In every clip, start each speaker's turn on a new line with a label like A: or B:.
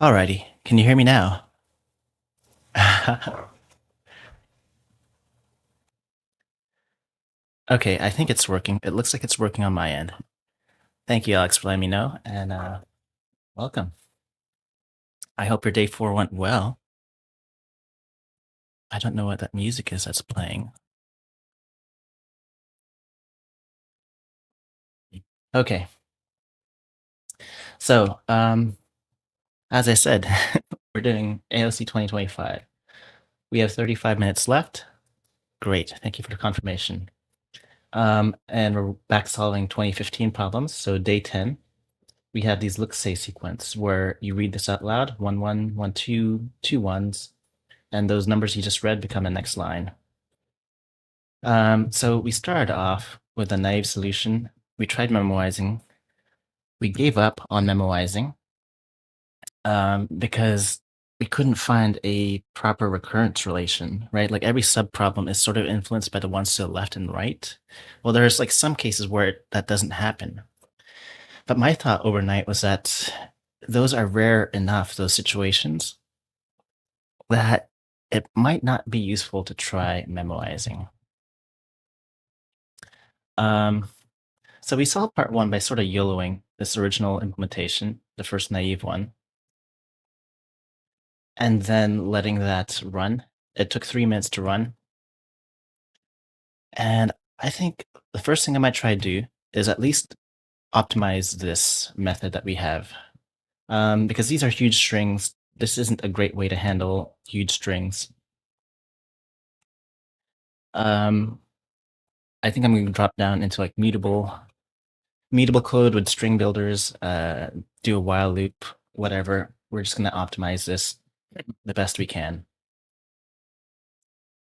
A: Alrighty, can you hear me now? Okay, I think it's working. It looks like it's working on my end. Thank you, Alex, for letting me know, and welcome. I hope your day 4 went well. I don't know what that music is that's playing. Okay, so as I said, we're doing AOC 2025. We have 35 minutes left. Great, thank you for the confirmation. And we're back solving 2015 problems. So day 10, we have these look-say sequence where you read this out loud, 1 1, 1 2, 2 ones, and those numbers you just read become the next line. So we started off with a naive solution. We tried memoizing. We gave up on memoizing because we couldn't find a proper recurrence relation, right? Like every subproblem is sort of influenced by the ones to the left and right. Well, there's like some cases where that doesn't happen. But my thought overnight was that those are rare enough, those situations, that it might not be useful to try memoizing. Um, so we solved part one by sort of YOLOing this original implementation, the first naive one, and then letting that run. It took 3 minutes to run. And I think the first thing I might try to do is at least optimize this method that we have. Because these are huge strings. This isn't a great way to handle huge strings. Um, I think I'm going to drop down into like mutable code with string builders, do a while loop, whatever. We're just going to optimize this the best we can.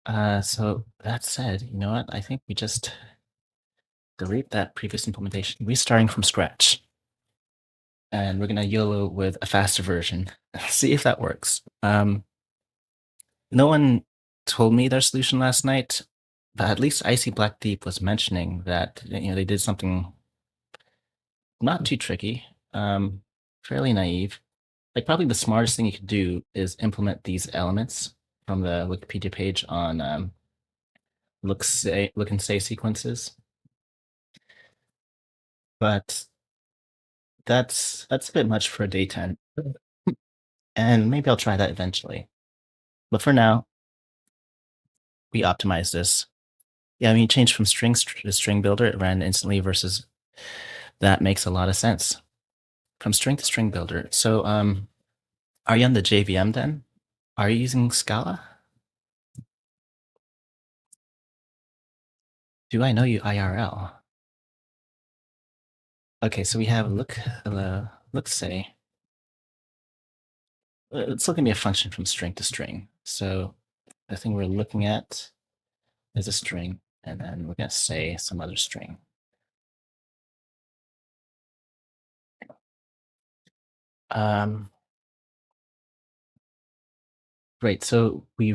A: So that said, you know what? I think we just delete that previous implementation. We're starting from scratch. And we're going to YOLO with a faster version. See if that works. No one told me their solution last night, but at least Icy Black Deep was mentioning that they did something not too tricky, fairly naive. Like probably the smartest thing you could do is implement these elements from the Wikipedia page on look and say sequences. But that's a bit much for a day 10. And maybe I'll try that eventually. But for now, we optimize this. Yeah, I mean, you change from strings to string builder, it ran instantly versus that makes a lot of sense. From string to string builder. So, are you on the JVM then? Are you using Scala? Do I know you IRL? Okay, so we have look say. It's looking at a function from string to string. So the thing we're looking at is a string, and then we're going to say some other string. Great. So we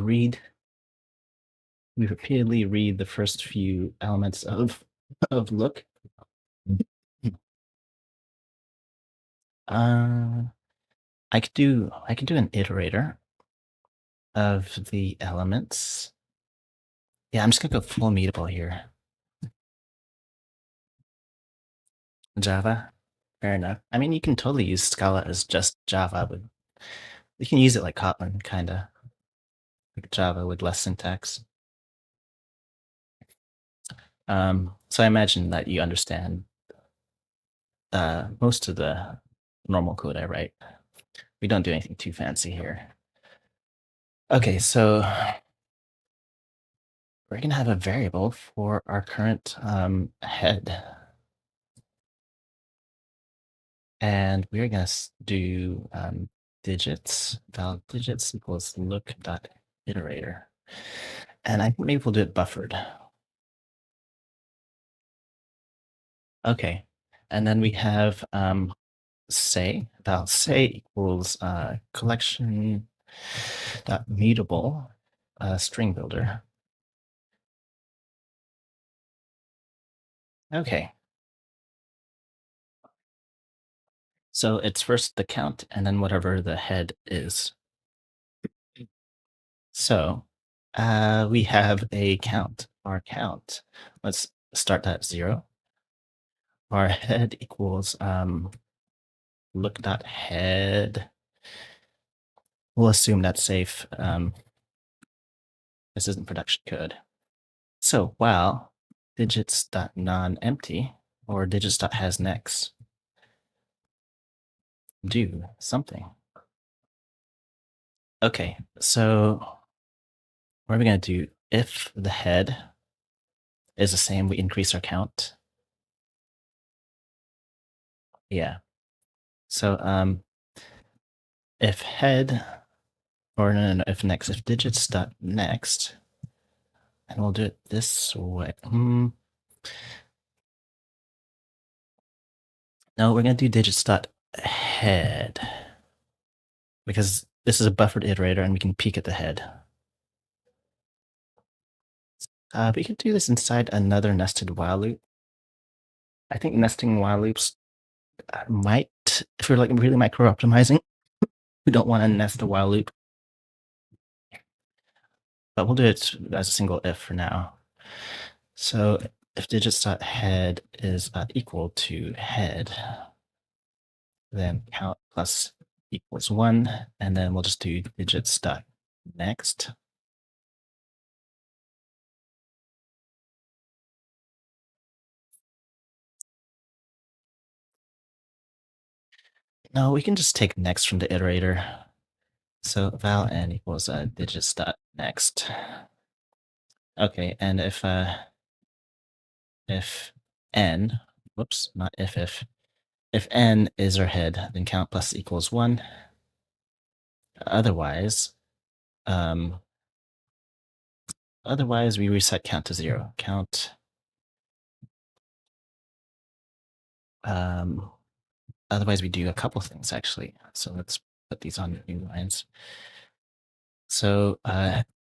A: repeatedly read the first few elements of look. Uh, I could do an iterator of the elements. Yeah, I'm just gonna go full mutable here. Java, fair enough. I mean, you can totally use Scala as just Java, but you can use it like Kotlin, kind of like Java with less syntax. So I imagine that you understand most of the normal code I write. We don't do anything too fancy here. Okay, so we're gonna have a variable for our current head. And we're gonna do digits, valid digits equals look dot iterator. And I think maybe we'll do it buffered. Okay. And then we have say, val say equals collection dot mutable string builder. Okay. So it's first the count and then whatever the head is. So we have a count, our count. Let's start that 0. Our head equals look.head. We'll assume that's safe. This isn't production code. So while digits.nonempty or digits.hasNext do something. Okay, so what are we going to do? If the head is the same, we increase our count. Yeah. So if head, or no, if next, if digits.next, and we'll do it this way. No, we're going to do digits.head because this is a buffered iterator and we can peek at the head. We can do this inside another nested while loop. I think nesting while loops might, if we're like really micro optimizing, we don't want to nest a while loop. But we'll do it as a single if for now. So if digits.head is equal to head, then count plus equals 1, and then we'll just do digits.next. No, we can just take next from the iterator. So val n equals digits.next. Okay, and if n, whoops, not if n is our head, then count plus equals 1. Otherwise, otherwise we reset count to 0. Count, otherwise we do a couple things actually. So let's put these on new lines. So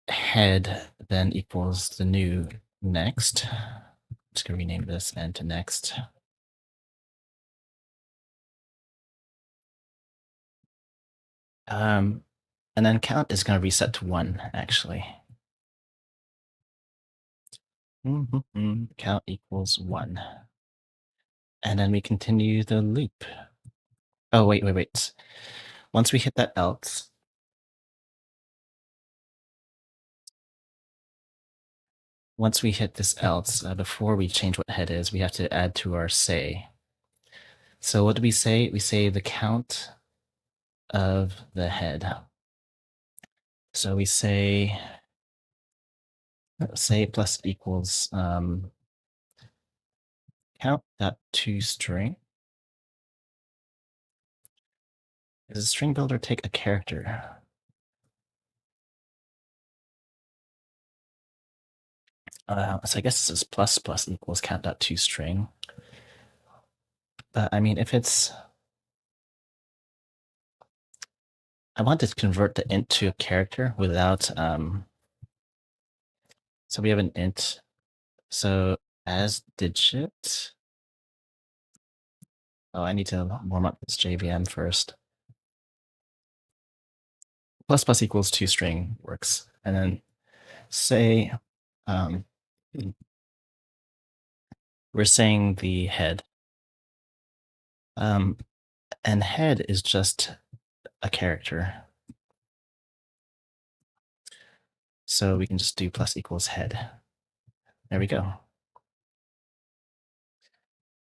A: head then equals the new next. I'm just gonna rename this n to next. And then count is gonna reset to 1 actually. Count equals 1. And then we continue the loop. Oh, wait. Once we hit that else, once we hit this else, before we change what head is, we have to add to our say. So what do we say? We say the count of the head. So we say plus equals count dot toString. Does a string builder take a character? So I guess this is plus equals count dot toString. But I mean, if it's, I want to convert the int to a character without, so we have an int. So as digit, oh, I need to warm up this JVM first. Plus equals toString works. And then say, we're saying the head. And head is just a character. So we can just do plus equals head. There we go.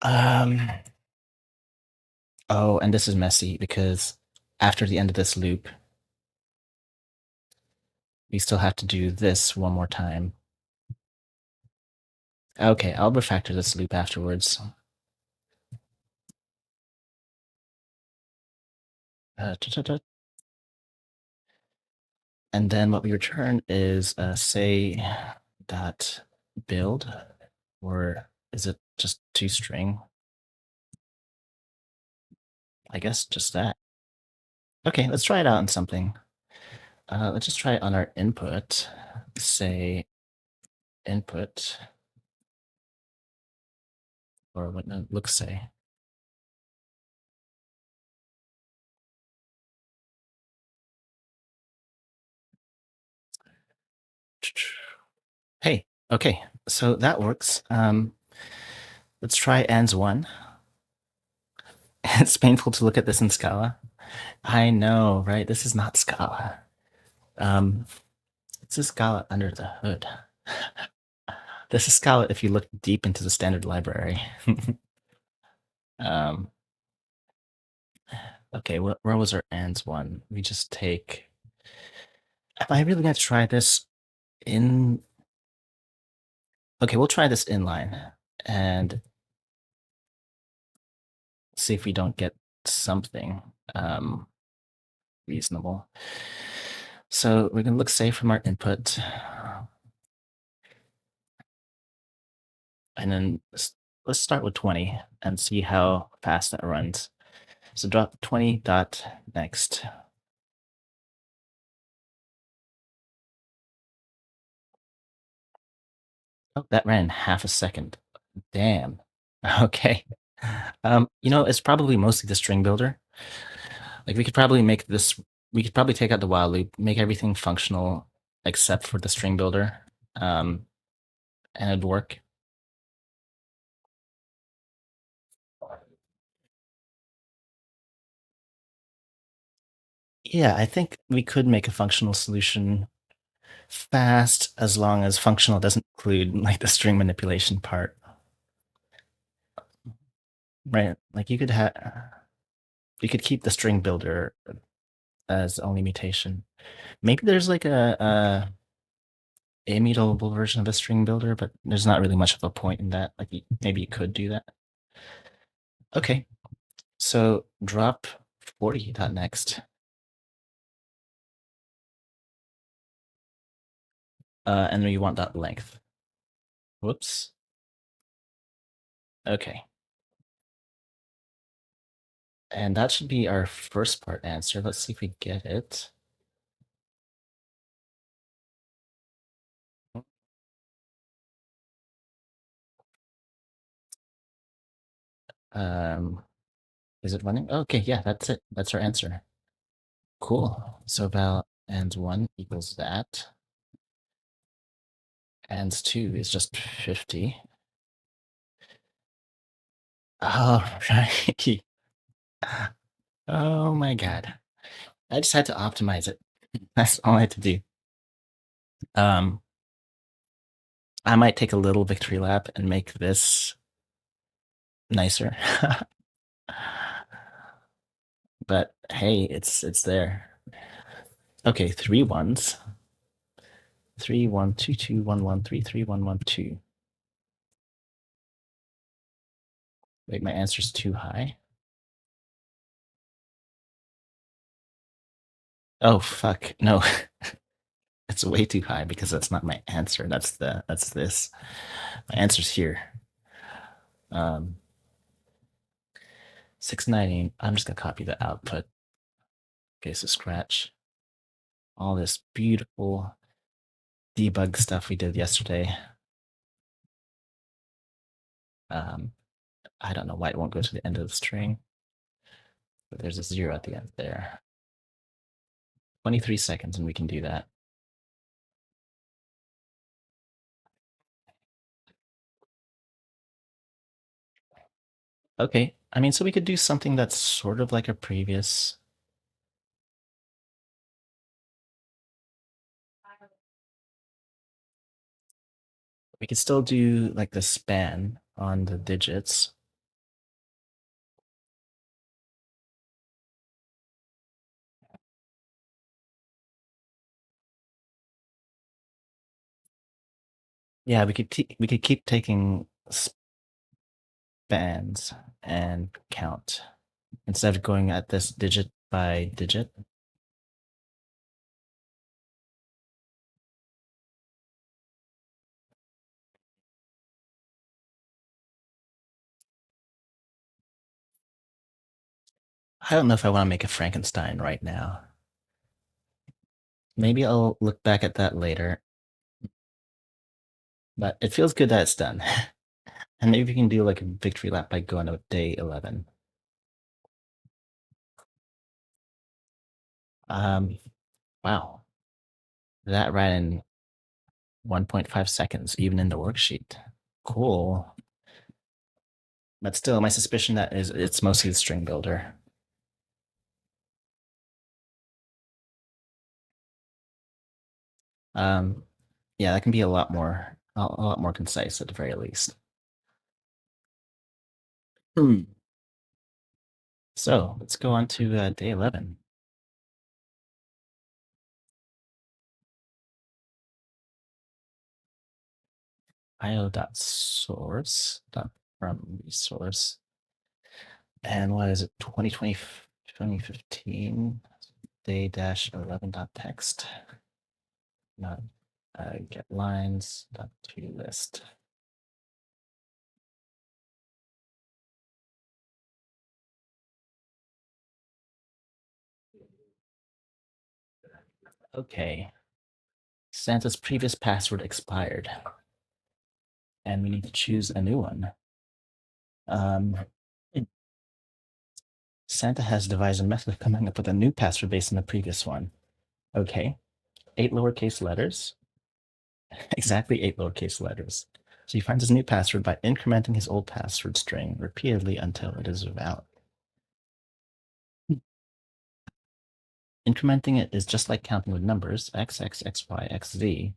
A: Oh, and this is messy because after the end of this loop, we still have to do this one more time. Okay, I'll refactor this loop afterwards. And then what we return is say dot build, or is it just toString? I guess just that. Okay, let's try it out on something. Let's just try it on our input. Say input, or what? No, look say. Okay, so that works. Let's try ANS 1. It's painful to look at this in Scala. I know, right? This is not Scala. Um, it's a Scala under the hood. This is Scala if you look deep into the standard library. um, okay, where was our ANS 1? We just take... Am I really going to try this in... Okay, we'll try this inline and see if we don't get something reasonable. So we're going to look safe from our input. And then let's start with 20 and see how fast that runs. So drop 20 dot next. Oh, that ran half a second. Damn. Okay. It's probably mostly the string builder. Like we could probably make this, we could probably take out the while loop, make everything functional except for the string builder. And it'd work. Yeah, I think we could make a functional solution fast as long as functional doesn't include like the string manipulation part. Right. Like you could keep the string builder as only mutation. Maybe there's like a immutable version of a string builder, but there's not really much of a point in that. Like maybe you could do that. Okay. So drop 40 dot next. And then you want that length. Whoops. Okay. And that should be our first part answer. Let's see if we get it. Um, is it running? Okay, yeah, that's it. That's our answer. Cool. So val and 1 equals that. And 2 is just 50. Oh, right. Oh my God. I just had to optimize it. That's all I had to do. Um, I might take a little victory lap and make this nicer. But hey, it's there. Okay, 3 ones. 3 1 2 2 1 1 3 3 1 1 2. Wait, my answer's too high. Oh fuck. No. It's way too high because that's not my answer. That's this. My answer's here. 690. I'm just gonna copy the output. Okay, so scratch all this beautiful debug stuff we did yesterday. Um, I don't know why it won't go to the end of the string, but there's a 0 at the end there. 23 seconds and we can do that. Okay, I mean, so we could do something that's sort of like a previous. We could still do like the span on the digits. Yeah, we could keep taking spans and count instead of going at this digit by digit. I don't know if I want to make a Frankenstein right now. Maybe I'll look back at that later. But it feels good that it's done. And maybe we can do like a victory lap by going to day 11. Um, wow. That ran in 1.5 seconds, even in the worksheet. Cool. But still, my suspicion that is it's mostly the string builder. Um, yeah, that can be a lot more concise at the very least. Hmm. So let's go on to day 11. io.source from resource. And what is it? 2015 day-11.text. Not get lines dot to list. Okay. Santa's previous password expired, and we need to choose a new one. Um, Santa has devised a method of coming up with a new password based on the previous one. Okay. 8 lowercase letters. Exactly 8 lowercase letters. So he finds his new password by incrementing his old password string repeatedly until it is valid. Incrementing it is just like counting with numbers, x, x, x, y, x, z,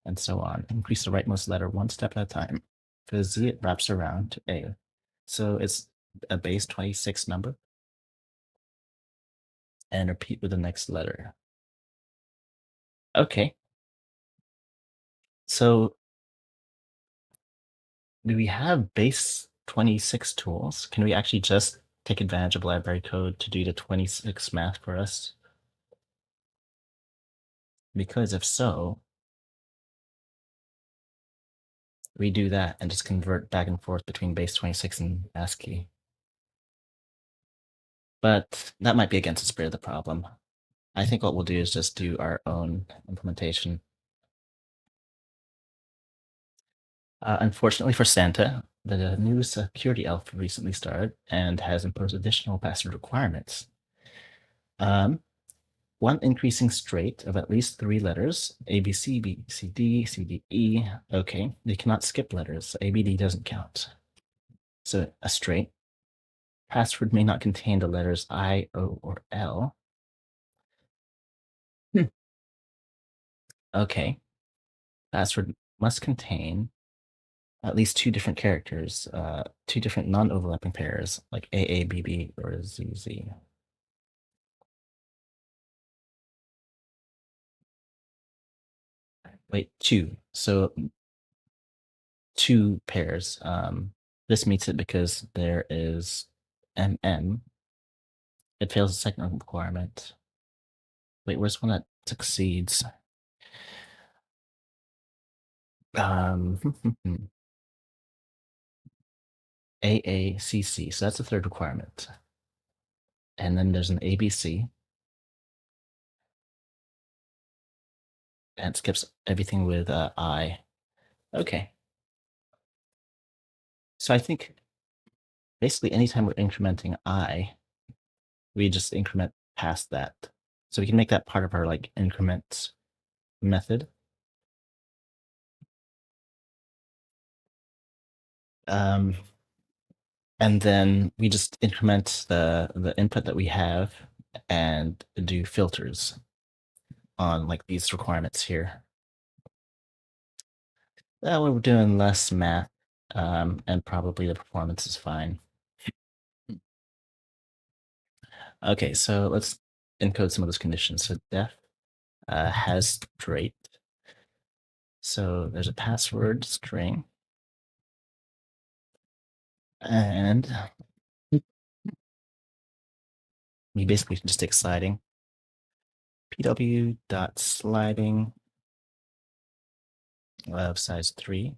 A: and so on. Increase the rightmost letter one step at a time. For the z, it wraps around to a. So it's a base 26 number. And repeat with the next letter. Okay. So do we have base 26 tools? Can we actually just take advantage of library code to do the 26 math for us? Because if so, we do that and just convert back and forth between base 26 and ASCII. But that might be against the spirit of the problem. I think what we'll do is just do our own implementation. Unfortunately for Santa, the new security elf recently started and has imposed additional password requirements. One increasing straight of at least 3 letters, A, B, C, B, C, D, C, D, E. Okay, they cannot skip letters. A, B, D doesn't count. So a straight. Password may not contain the letters I, O, or L. Okay. Password must contain at least 2 different characters, 2 different non-overlapping pairs, like AA, BB, or ZZ. Wait, 2. So 2 pairs. This meets it because there is MM. It fails the second requirement. Wait, where's one that succeeds? Um, AACC. So that's the third requirement. And then there's an ABC. And it skips everything with I. Okay. So I think basically anytime we're incrementing I, we just increment past that. So we can make that part of our like increment method. And then we just increment the input that we have and do filters on like these requirements here. We're doing less math, and probably the performance is fine. Okay, so let's encode some of those conditions. So def has straight. So there's a password string, and we basically just take sliding. pw.sliding of size 3.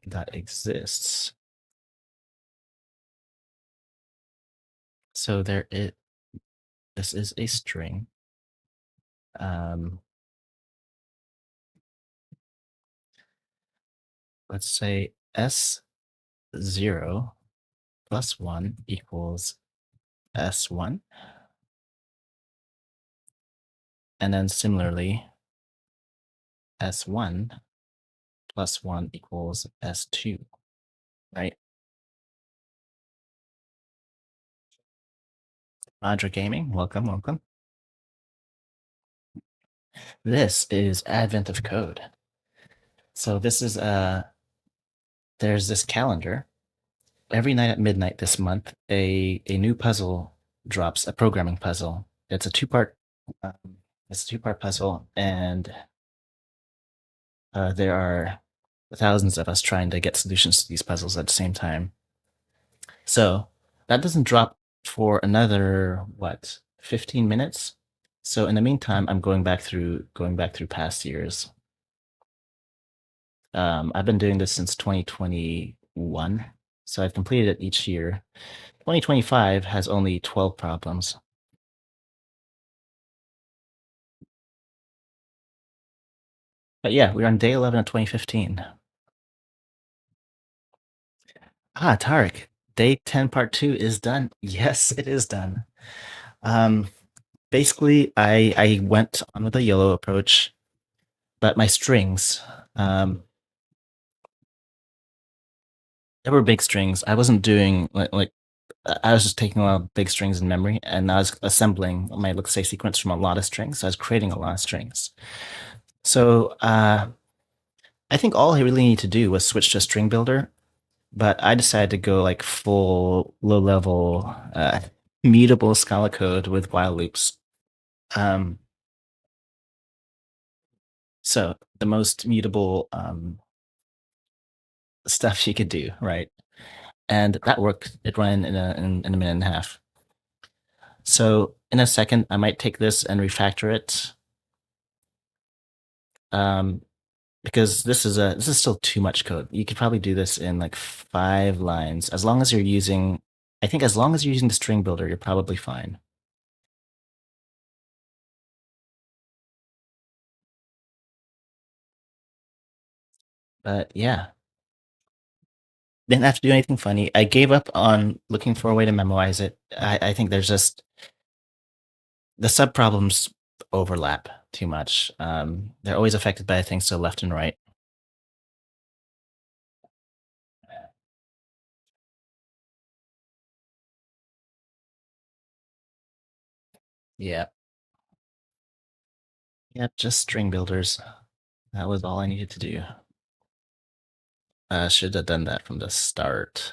A: That exists. So this is a string. Let's say S0 plus 1 equals S1. And then similarly, S1 plus 1 equals S2, right? Roger Gaming, welcome, welcome. This is Advent of Code. So this is there's this calendar. Every night at midnight this month, a new puzzle drops, a programming puzzle. It's a two-part um, puzzle, and there are thousands of us trying to get solutions to these puzzles at the same time. So that doesn't drop for another what, 15 minutes? So in the meantime, I'm going back through past years. I've been doing this since 2021, so I've completed it each year. 2025 has only 12 problems. But yeah, we're on day 11 of 2015. Ah, Tarek, day 10 part 2 is done. Yes, it is done. Um, Basically, I went on with a YOLO approach, but my strings, um, there were big strings. I wasn't doing like I was just taking a lot of big strings in memory, and I was assembling my let's say sequence from a lot of strings. So I was creating a lot of strings. So I think all I really need to do was switch to a string builder, but I decided to go like full low level mutable Scala code with while loops. Um, so the most mutable stuff you could do, right? And that worked. It ran in a minute and a half. So in a second, I might take this and refactor it, um, because this is still too much code. You could probably do this in like 5 lines, as long as you're using. I think as long as you're using the string builder, you're probably fine. But yeah, didn't have to do anything funny. I gave up on looking for a way to memorize it. I think there's just the sub problems overlap too much. They're always affected by things to the left and right. Yeah. Yep, just string builders. That was all I needed to do. Should have done that from the start.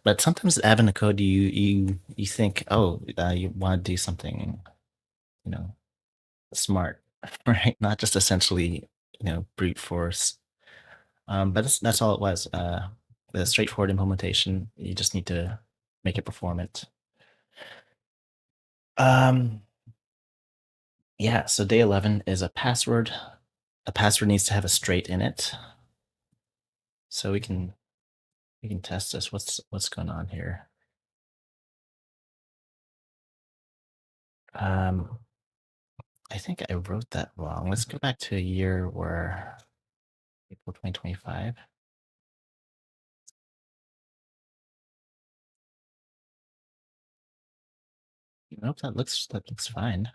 A: But sometimes having a code, you think, oh, you want to do something, you know, smart, right? Not just essentially, brute force. But that's all it was. The straightforward implementation. You just need to make it performant. Um, yeah. So day 11 is a password. A password needs to have a straight in it, so we can test this. What's going on here? Um, I think I wrote that wrong. Let's go back to a year where April 2025. Nope, that looks fine.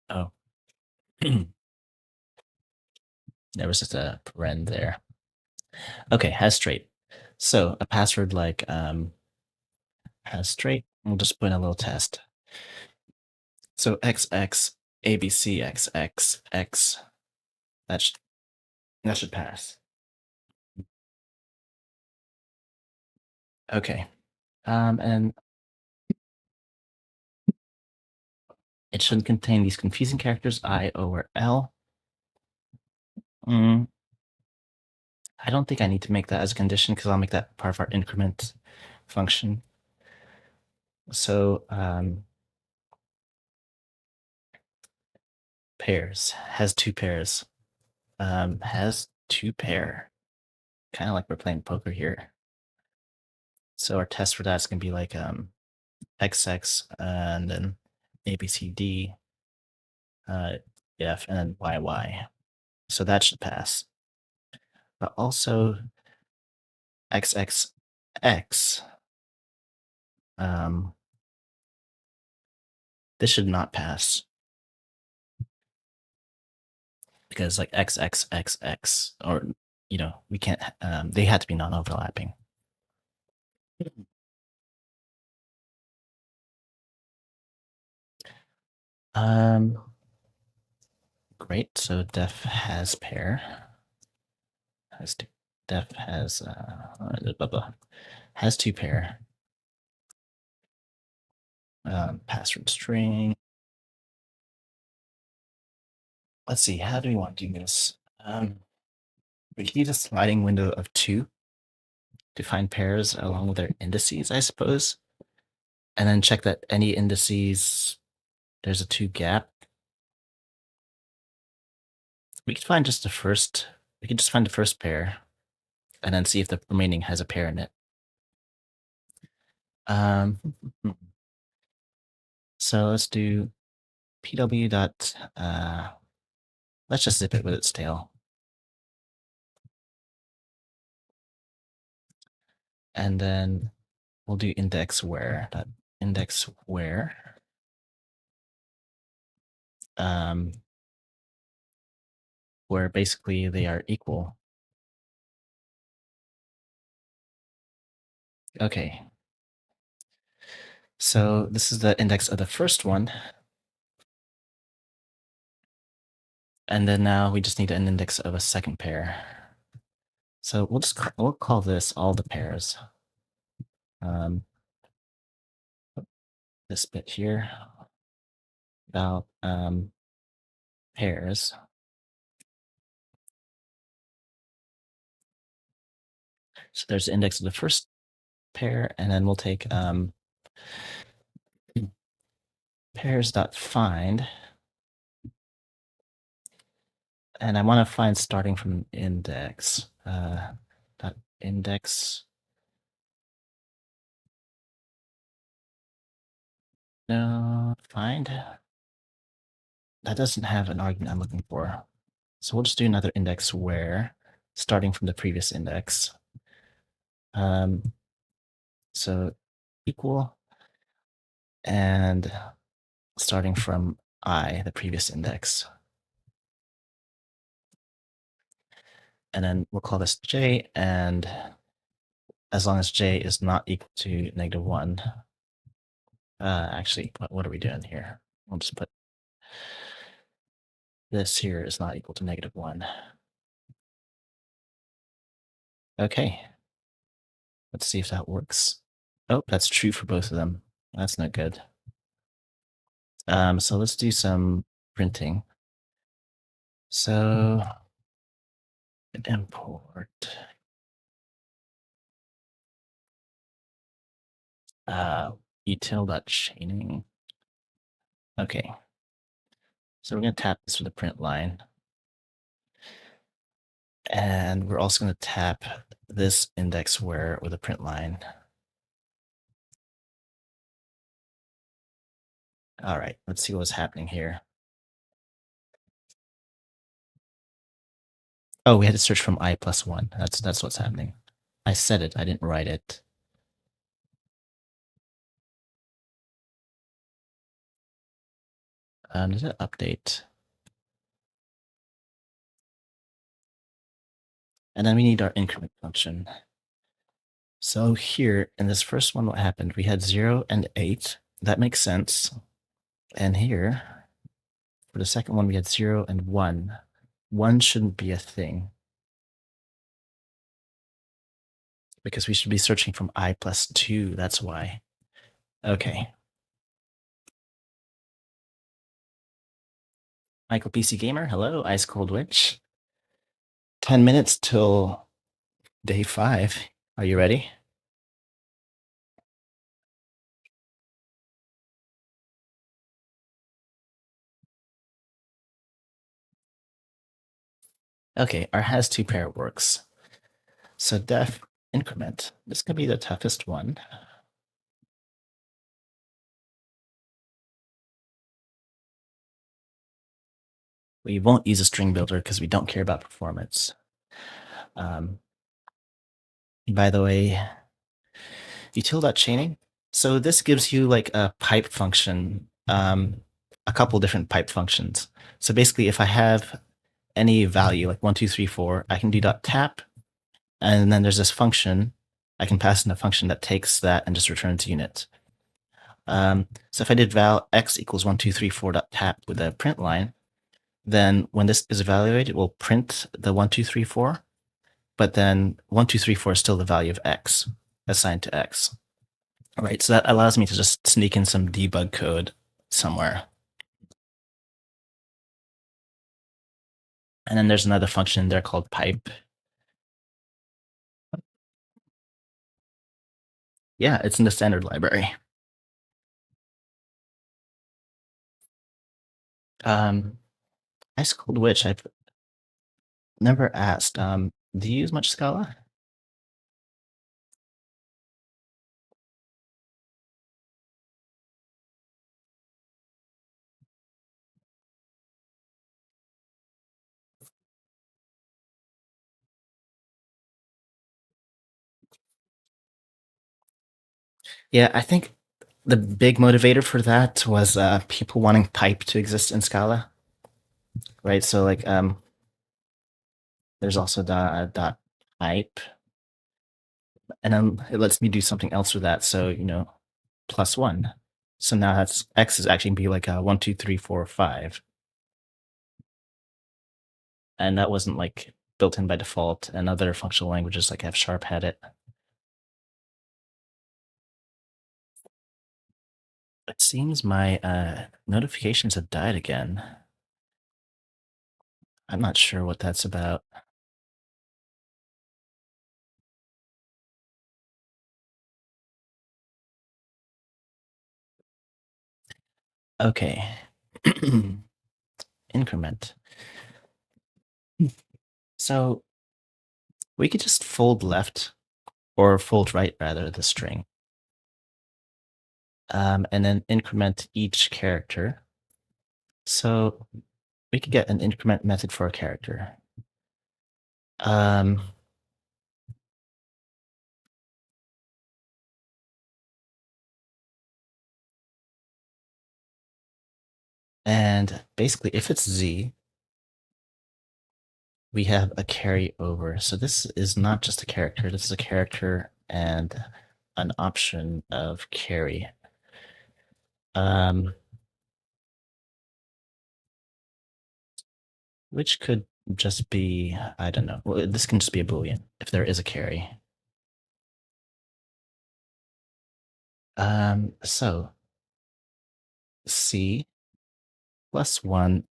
A: Oh, there was just a paren there. Okay, has straight. So a password like has straight. We'll just put in a little test. So XX ABC XX X. That should that should pass. Okay. And it shouldn't contain these confusing characters I, O, or L. Mm, I don't think I need to make that as a condition because I'll make that part of our increment function. So pairs has two pairs. Has two pair. Kind of like we're playing poker here. So our test for that is gonna be like XX and then ABCD, F, and then YY. So that should pass. But also XXX. This should not pass because like XXXX, or we can't. They had to be non-overlapping. Um, Great. So def has pair. Has two. Def has blah, blah, has two pair. Password string. Let's see. How do we want to do this? We can use a sliding window of 2 to find pairs along with their indices, I suppose, and then check that any indices there's a 2 gap. We can find just the first. We can just find the first pair, and then see if the remaining has a pair in it. So let's do pw dot. Let's just zip it with its tail, and then we'll do index where dot index where. Where basically they are equal. Okay. So this is the index of the first one. And then now we just need an index of a second pair. So we'll call this all the pairs. This bit here about pairs. So there's the index of the first pair, and then we'll take pairs.find. And I want to find starting from index. Dot index. No, find. That doesn't have an argument I'm looking for. So we'll just do another index where, starting from the previous index. So equal, and starting from I, the previous index. And then we'll call this j, and as long as j is not equal to -1, actually, what are we doing here? We'll just put this here is not equal to -1. Okay. Let's see if that works. Oh, that's true for both of them. That's not good. So let's do some printing. So import util.chaining. Okay. So we're going to tap this with a print line. And we're also going to tap this index where with a print line. All right, let's see what's happening here. Oh, we had to search from I plus 1. That's what's happening. I said it, I didn't write it. Did it update? And then we need our increment function. So here in this first one, what happened? We had 0 and 8. That makes sense. And here, for the second one, we had 0 and 1. 1 shouldn't be a thing, because we should be searching from I plus 2. That's why. Okay. Michael PC Gamer, hello. Ice Cold Witch. 10 minutes till day 5. Are you ready? Okay, our has two pair works. So def increment. This could be the toughest one. We won't use a string builder because we don't care about performance. By the way, util.chaining. So this gives you like a pipe function, a couple different pipe functions. So basically, if I have any value like 1, 2, 3, 4, I can do dot tap, and then there's this function. I can pass in a function that takes that and just returns unit. So if I did val x equals 1, 2, 3, 4 dot tap with a print line, then when this is evaluated, it will print the 1, 2, 3, 4, but then 1, 2, 3, 4 is still the value of x assigned to x. All right, so that allows me to just sneak in some debug code somewhere. And then there's another function there called pipe. Yeah, it's in the standard library. Ice Cold Witch, I've never asked. Do you use much Scala? Yeah, I think the big motivator for that was people wanting pipe to exist in Scala, right? So like there's also dot pipe, and then it lets me do something else with that. So +1. So now that's x is actually be like a 1, 2, 3, 4, 5, and that wasn't like built in by default. And other functional languages like F# had it. It seems my notifications have died again. I'm not sure what that's about. Okay. Increment. So we could just fold left or fold right rather the string, and then increment each character. So we could get an increment method for a character. Um, and basically, if it's z, we have a carryover. So this is not just a character. This is a character and an option of carry. Um, which could just be, I don't know. Well, this can just be a Boolean if there is a carry. So C +1,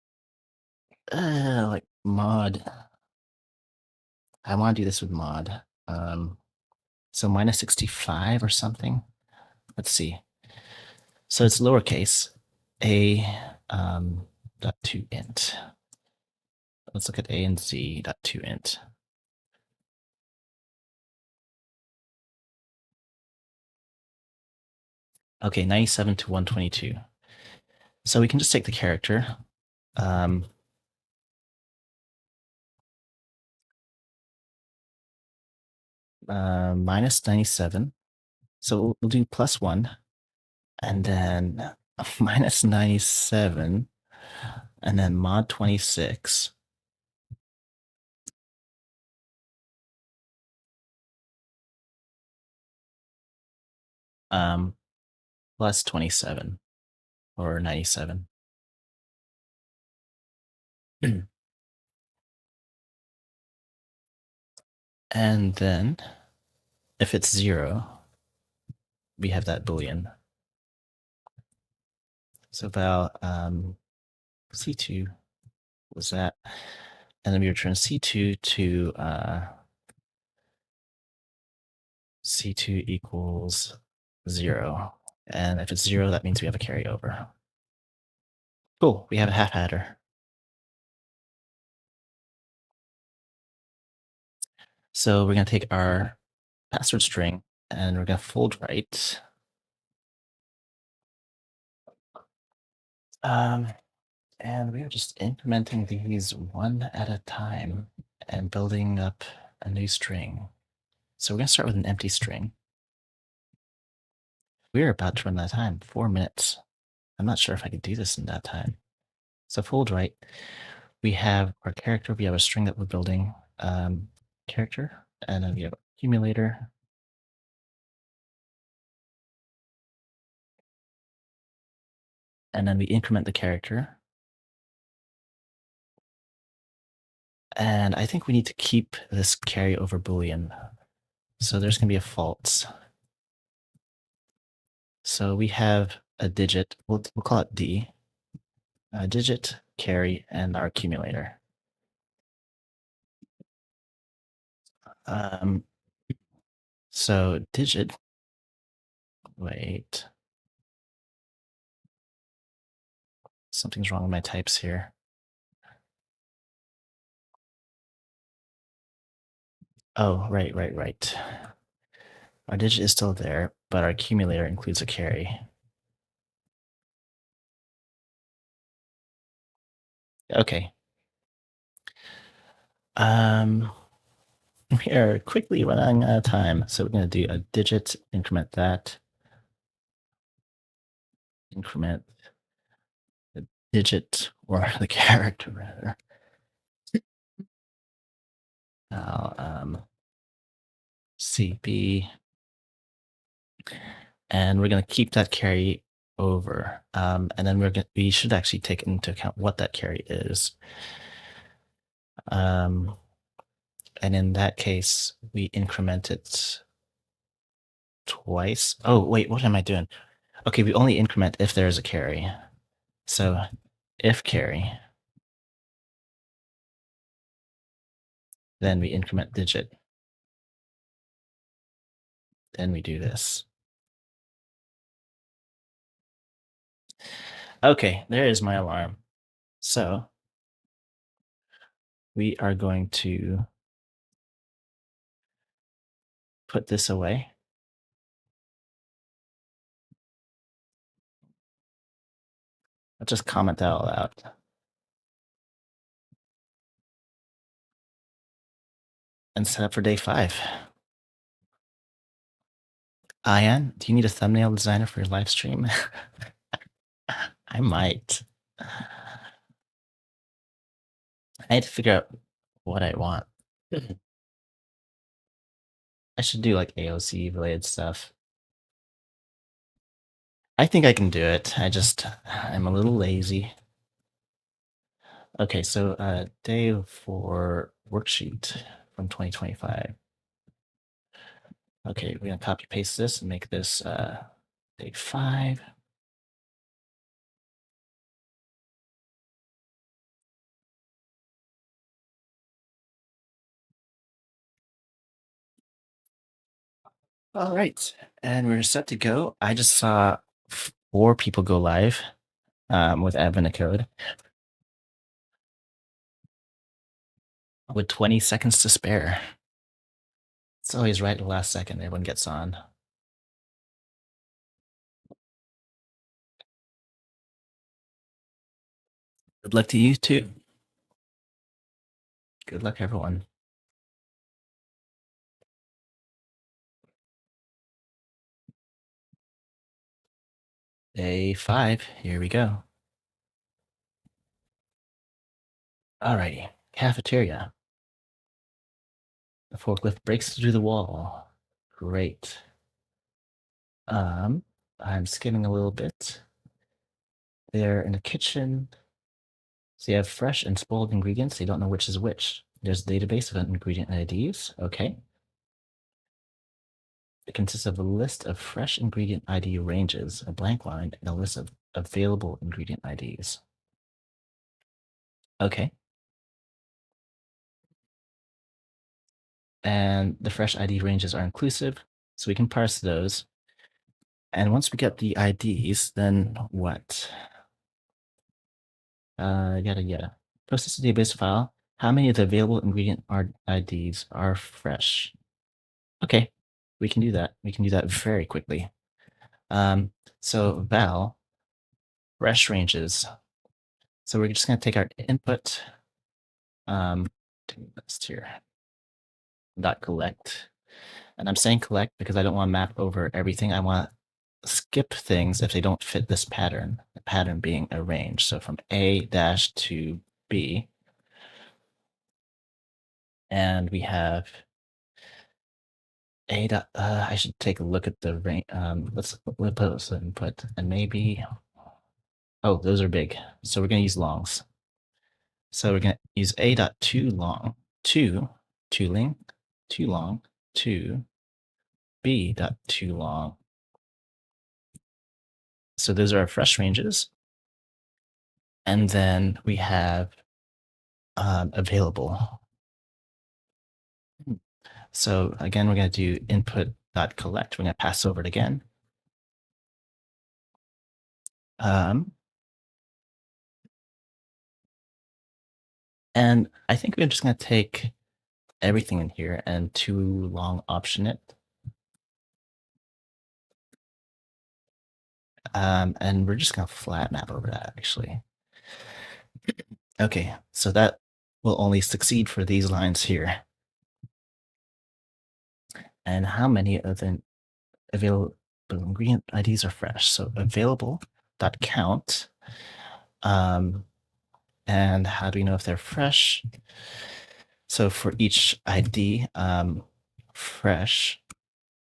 A: like mod. I want to do this with mod. So -65 or something. Let's see. So it's lowercase a dot to int. Let's look at a and z dot to int. Okay, 97 to 122. So we can just take the character. -97. So we'll do +1, and then -97, and then mod 26. Um, +27 or 97. And then if it's 0, we have that Boolean. So val C2 was that. And then we return C2 to C2 equals 0. And if it's 0, that means we have a carryover. Cool, we have a half adder. So we're going to take our password string and we're going to fold right. And we are just incrementing these one at a time and building up a new string. So we're going to start with an empty string. We're about to run out of time, 4 minutes. I'm not sure if I could do this in that time. So fold right, we have our character, we have a string that we're building, character, and then we have accumulator. And then we increment the character. And I think we need to keep this carryover Boolean. So there's going to be a false. So we have a digit, we'll call it D, a digit, carry, and our accumulator. So digit, wait, something's wrong with my types here. Oh, right. Our digit is still there, but our accumulator includes a carry. Okay. We are quickly running out of time, so we're going to do a digit, increment that, increment the digit, or the character rather. Now, CB, and we're going to keep that carry over, and then we should actually take into account what that carry is. And in that case, we increment it twice. Oh, wait, what am I doing? Okay, we only increment if there's a carry. So if carry, then we increment digit. Then we do this. Okay, there is my alarm. So we are going to put this away. I'll just comment that all out. And set up for day 5. Ian, do you need a thumbnail designer for your live stream? I might. I need to figure out what I want. I should do like AOC related stuff. I think I can do it. I'm a little lazy. Okay, so day 4 worksheet from 2025. Okay, we're gonna copy paste this and make this day 5. All right, and we're set to go. I just saw 4 people go live with admin code with 20 seconds to spare. It's always right at the last second everyone gets on. Good luck to you too. Good luck, everyone. Day 5, here we go. Alrighty, cafeteria. The forklift breaks through the wall. Great. I'm skimming a little bit. They're in the kitchen. So you have fresh and spoiled ingredients. You don't know which is which. There's a database of ingredient IDs. Okay. It consists of a list of fresh ingredient ID ranges, a blank line, and a list of available ingredient IDs. Okay. And the fresh ID ranges are inclusive, so we can parse those. And once we get the IDs, then what? Yada yada. Process the database file. How many of the available ingredient IDs are fresh? Okay, we can do that. We can do that very quickly. So val fresh ranges. So we're just going to take our input, do this here, dot collect, And I'm saying collect because I don't want to map over everything. I want to skip things if they don't fit this pattern, the pattern being a range. So from A dash to B. And we have A dot, I should take a look at the range. Let's put this input and maybe, oh, those are big. So we're going to use longs. So we're going to use A dot too long, too long, to B dot too long. So those are our fresh ranges. And then we have available. So again, we're going to do input dot collect. We're going to pass over it again. And I think we're just going to take everything in here and too long option it. And we're just going to flat map over that, actually. Okay, so that will only succeed for these lines here. And how many of the available ingredient IDs are fresh? So available dot count. And how do we know if they're fresh? So for each ID, fresh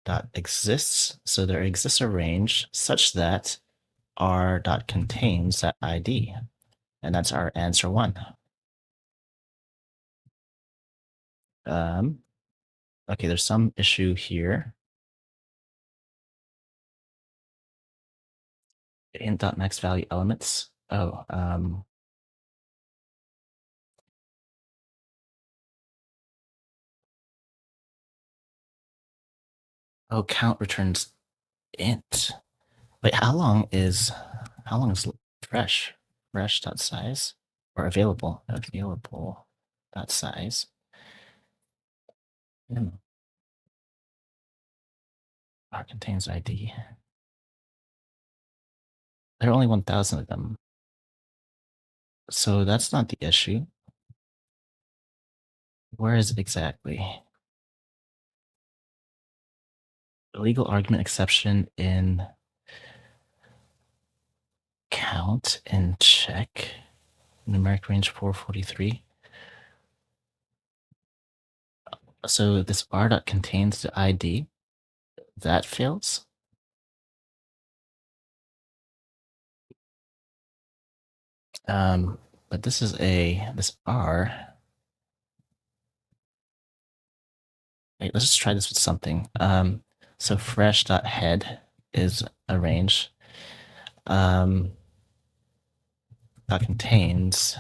A: dot exists. So there exists a range such that r dot contains that ID, and that's our answer 1. Okay, there's some issue here. Int dot max value elements. Oh, count returns int. Wait, how long is fresh? Fresh dot size or available dot size. R contains ID. There are only 1,000 of them. So that's not the issue. Where is it exactly? Illegal argument exception in count and check. Numeric range 443. So this r dot contains the ID. That fails. But this is this r. Wait, let's just try this with something. So fresh dot head is a range. That contains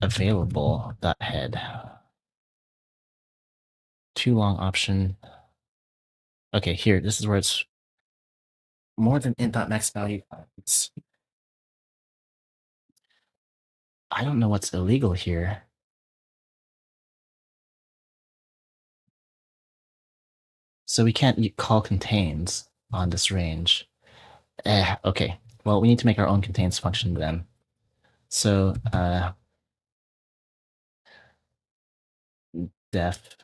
A: available dot head. Too long option. Okay, here, this is where it's more than int dot max value. I don't know what's illegal here. So we can't call contains on this range. Okay. Well, we need to make our own contains function then. So def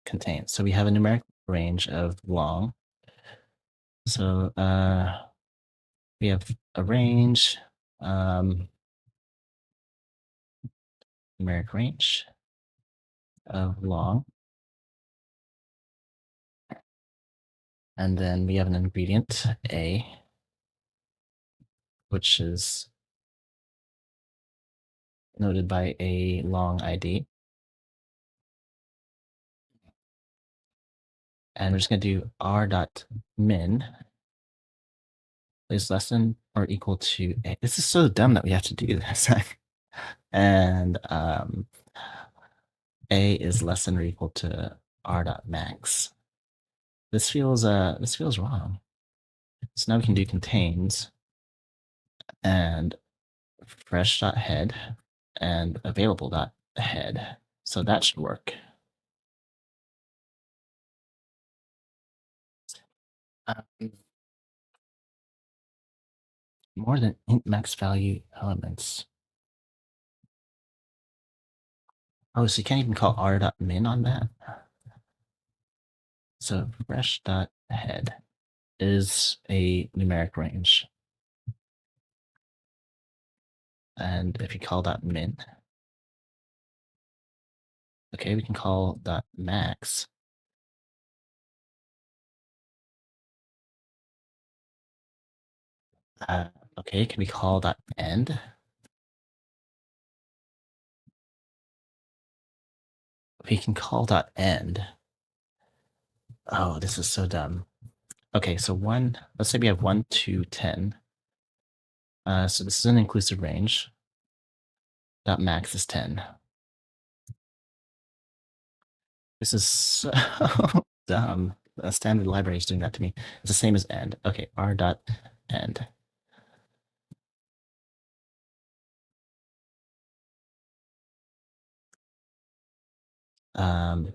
A: contains. So we have a numeric range of long. So we have a range, numeric range of long. And then we have an ingredient, A, which is noted by a long ID. And we're just going to do r dot min is less than or equal to A. This is so dumb that we have to do this. And A is less than or equal to r dot max. This feels wrong. So now we can do contains and fresh dot head and available dot head. So that should work. More than int max value elements. Oh, so you can't even call r.min on that? So fresh.head is a numeric range. And if you call that min, okay, we can call that max. Okay, can we call that end? We can call that end. Oh, this is so dumb. Okay, so let's say we have 1 to 10. So this is an inclusive range. That max is 10. This is so dumb. A standard library is doing that to me. It's the same as end. Okay, r dot end. Um,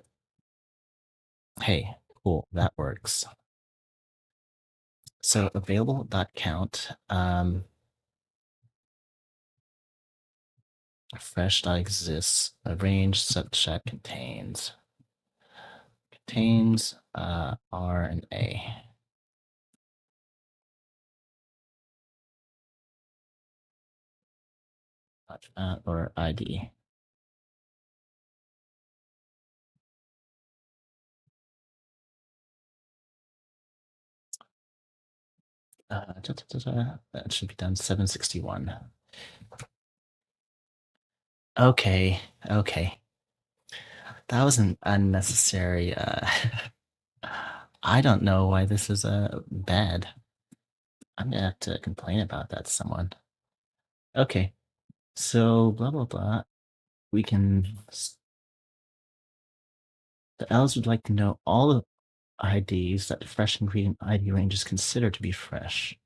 A: hey, cool, that works. So available dot count, fresh dot exists, a range such that contains R and A. Or ID. That should be done 761. Okay, okay. That was an unnecessary. I don't know why this is bad. I'm gonna have to complain about that to someone. Okay, so blah blah blah. We can. The L's would like to know all the IDs that the fresh ingredient ID range is considered to be fresh.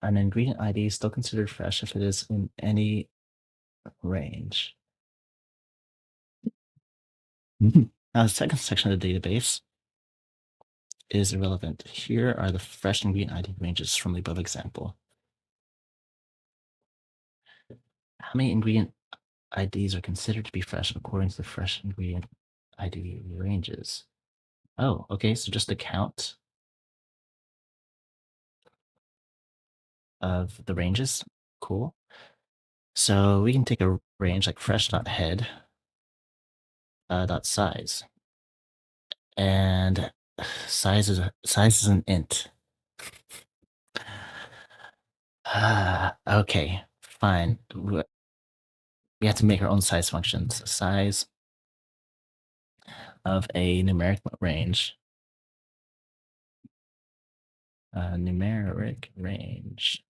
A: An ingredient ID is still considered fresh if it is in any range. Now, the second section of the database is irrelevant. Here are the fresh ingredient ID ranges from the above example. How many ingredient IDs are considered to be fresh according to the fresh ingredient ID ranges? Oh, okay, so just a count of the ranges. Cool. So we can take a range like fresh.head dot size. And size is an int. Okay, fine. We have to make our own size functions. Size of a numeric range. Numeric range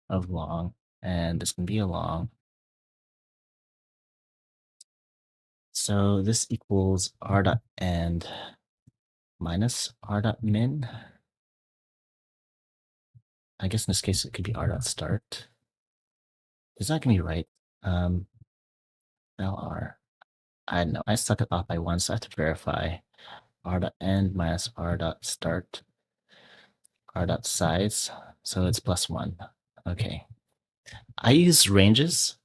A: of long, and this can be a long. So this equals r dot end minus r dot min. I guess in this case it could be r dot start. Is that gonna be right? LR. I don't know. I stuck it off by one, so I have to verify. R dot end minus R dot start, R dot size. So it's +1. Okay. I use ranges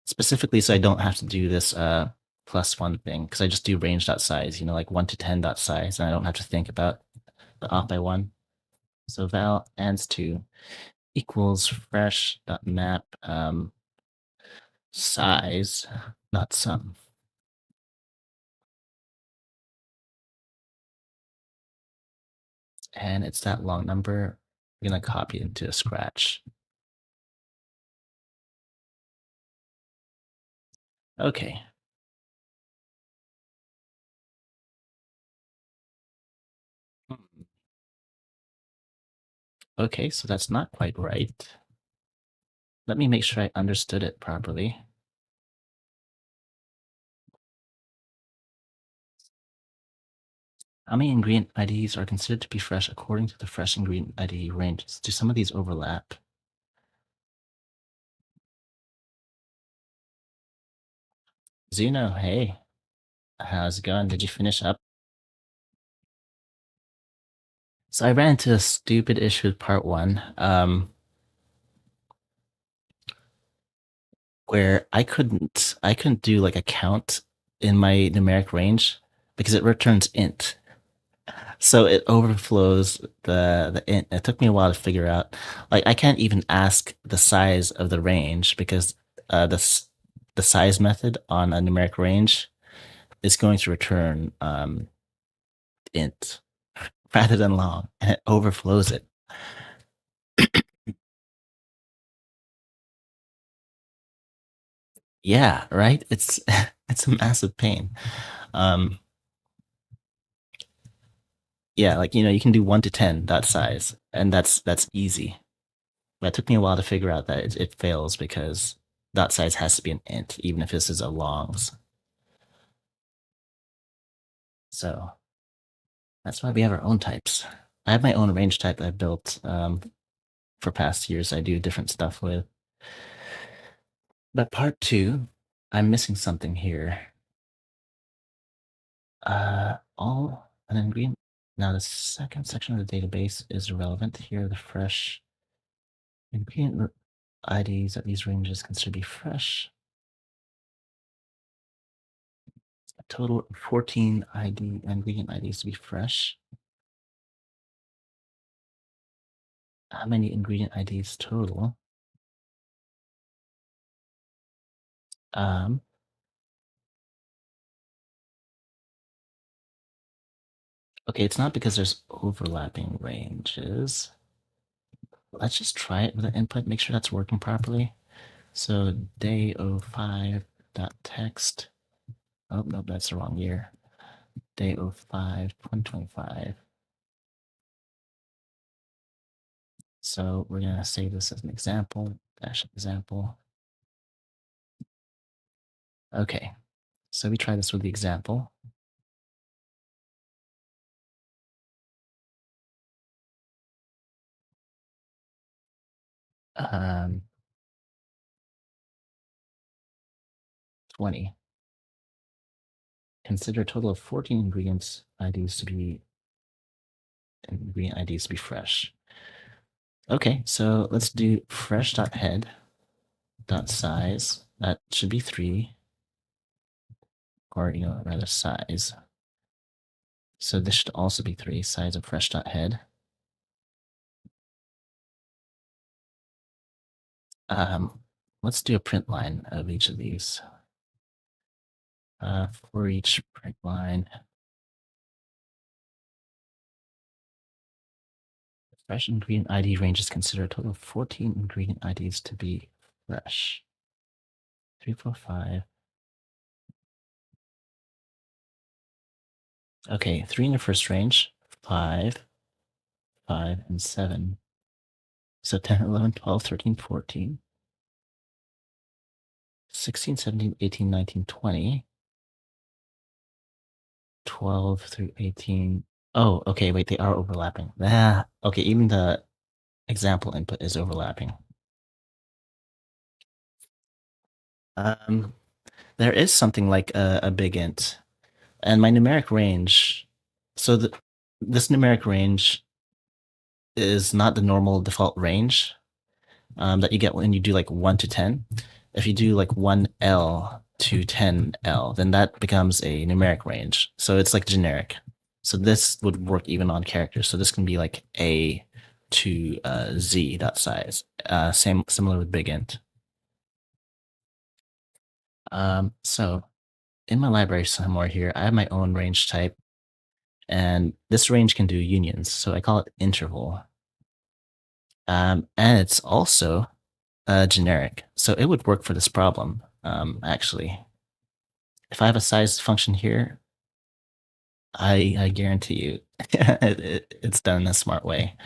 A: specifically so I don't have to do this +1 thing, because I just do range dot size, like 1 to 10 dot size, and I don't have to think about the off by 1. So val ends to equals fresh dot map size dot sum. And it's that long number. We're gonna copy it into a scratch. Okay. Okay, so that's not quite right. Let me make sure I understood it properly. How many ingredient IDs are considered to be fresh according to the fresh ingredient ID ranges? Do some of these overlap? Zuno, hey, how's it going? Did you finish up? So I ran into a stupid issue with part 1. where I couldn't do like a count in my numeric range because it returns int. So it overflows the int. It took me a while to figure out. Like I can't even ask the size of the range because the size method on a numeric range is going to return int rather than long, and it overflows it. Yeah, right. It's it's a massive pain. Um, yeah, like you can do 1 to 10 dot size, and that's easy. But it took me a while to figure out that it fails because dot size has to be an int, even if this is a longs. So that's why we have our own types. I have my own range type that I built for past years. I do different stuff with. But part two, I'm missing something here. All an ingredient. Now the second section of the database is irrelevant. Here, the fresh ingredient IDs that these ranges consider to be fresh. A total of 14 ingredient IDs to be fresh. How many ingredient IDs total? Um, okay, it's not because there's overlapping ranges. Let's just try it with an input, make sure that's working properly. So day05 dot text. Oh, no, that's the wrong year. Day 05, 2025. So we're going to save this as an example, dash example. Okay, so we try this with the example. Um, 20. Consider a total of 14 ingredient IDs to be fresh. Okay, so let's do fresh.head.size. That should be 3, or rather size. So this should also be 3, size of fresh.head. Let's do a print line of each of these. For each print line, fresh ingredient ID ranges consider a total of 14 ingredient IDs to be fresh. 3, 4, 5. Okay, 3 in the first range, 5, 5, and 7. So 10, 11, 12, 13, 14, 16, 17, 18, 19, 20, 12 through 18. Oh, okay, wait, they are overlapping. Okay, even the example input is overlapping. Um, there is something like a big int, and my numeric range. So this numeric range is not the normal default range that you get when you do like 1 to 10. If you do like 1L to 10L, then that becomes a numeric range. So it's like generic. So this would work even on characters. So this can be like A to Z dot size. Similar with big int. So in my library somewhere here, I have my own range type, and this range can do unions. So I call it interval. And it's also generic. So it would work for this problem, actually. If I have a size function here, I guarantee you it's done in a smart way.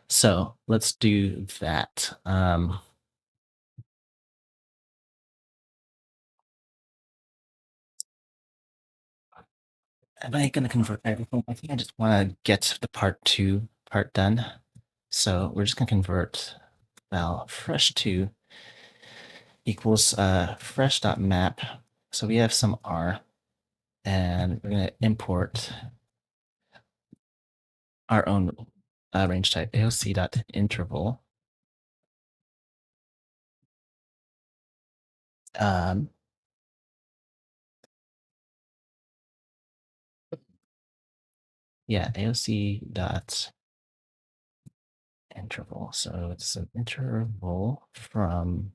A: So let's do that. Am I going to convert everything? I think I just want to get the part done. So we're just going to convert, well, fresh2 equals fresh.map. So we have some R, and we're going to import our own range type, aoc.interval. Um, yeah, AOC dot interval. So it's an interval from,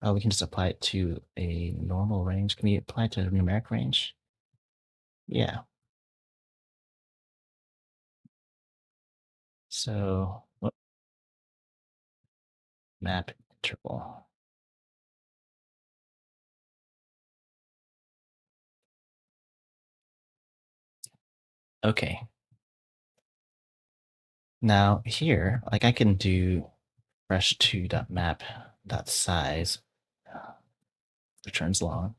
A: oh, we can just apply it to a normal range. Can we apply it to a numeric range? Yeah. So what map interval? Okay. Now here, like I can do fresh2 dot map dot size returns long.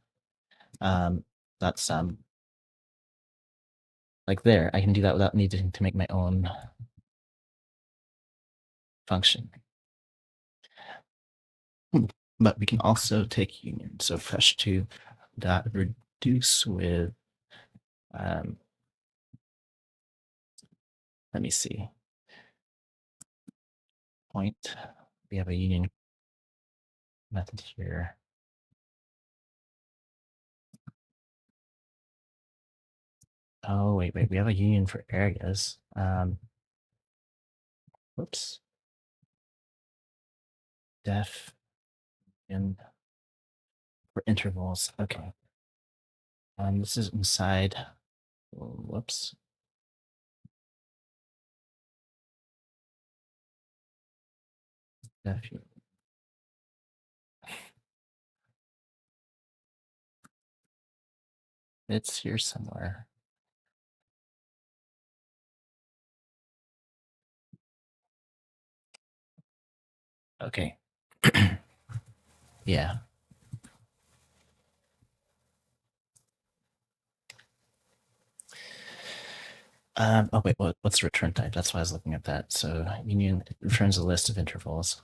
A: That's like there. I can do that without needing to make my own function. But we can also take union. So fresh2 dot reduce with um, let me see. Point. We have a union method here. Oh, wait. We have a union for areas. Whoops. Def in for intervals. Okay. This is inside. Whoops. Def. It's here somewhere. Okay. Yeah. Oh wait, what's the return type? That's why I was looking at that. So union returns a list of intervals.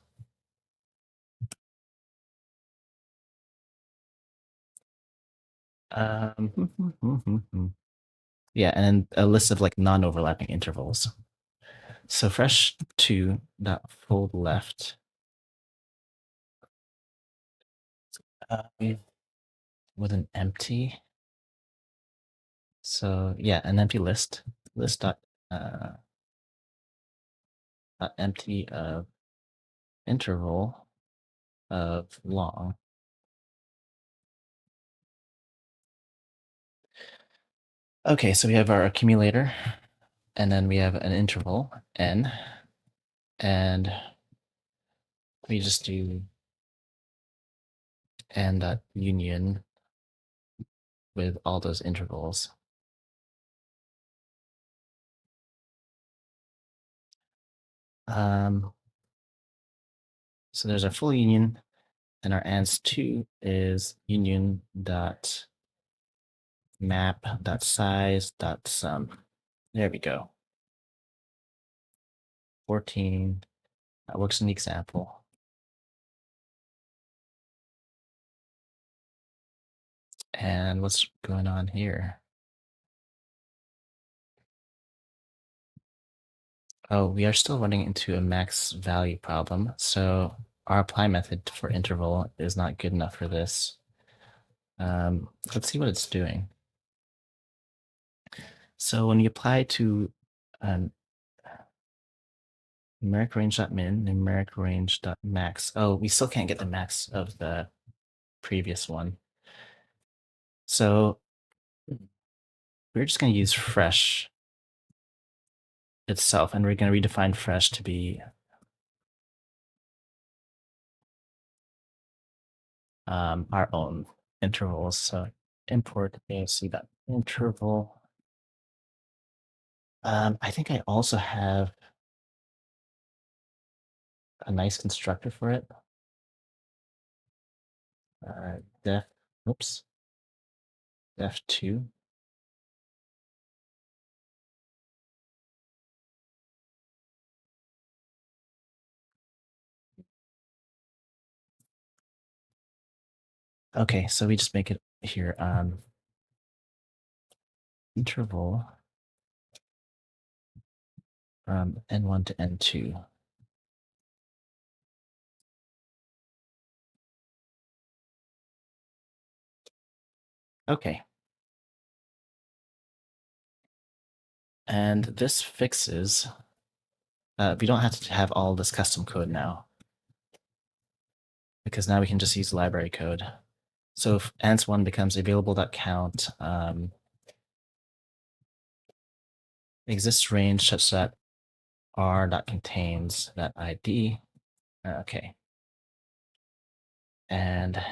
A: Yeah, and then a list of like non-overlapping intervals. So fresh2 dot fold left with an empty. So yeah, an empty list dot empty of interval of long. Okay, so we have our accumulator, and then we have an interval n, and we just do n dot union with all those intervals. So there's our full union, and our ans2 is union dot map dot size dot sum. There we go. 14. That works in the example. And what's going on here? Oh, we are still running into a max value problem. So our apply method for interval is not good enough for this. Let's see what it's doing. So when you apply to numeric range.min, numeric range.max, oh, we still can't get the max of the previous one. So we're just going to use fresh itself, and we're going to redefine fresh to be our own intervals. So import AOC.interval. I think I also have a nice constructor for it. Def, oops, def2. Okay, so we just make it here interval from n1 to n2. Okay. And this fixes, we don't have to have all this custom code now, because now we can just use library code. So if ans1 becomes available.count, exists range such that r.contains that ID. Okay. And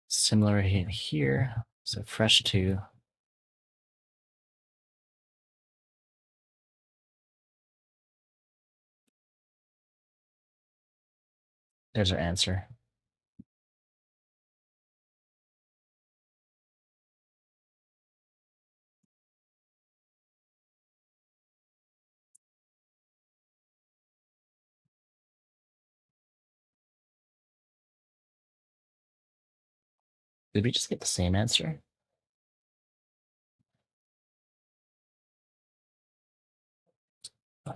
A: similar in here. So fresh2. There's our answer. Did we just get the same answer?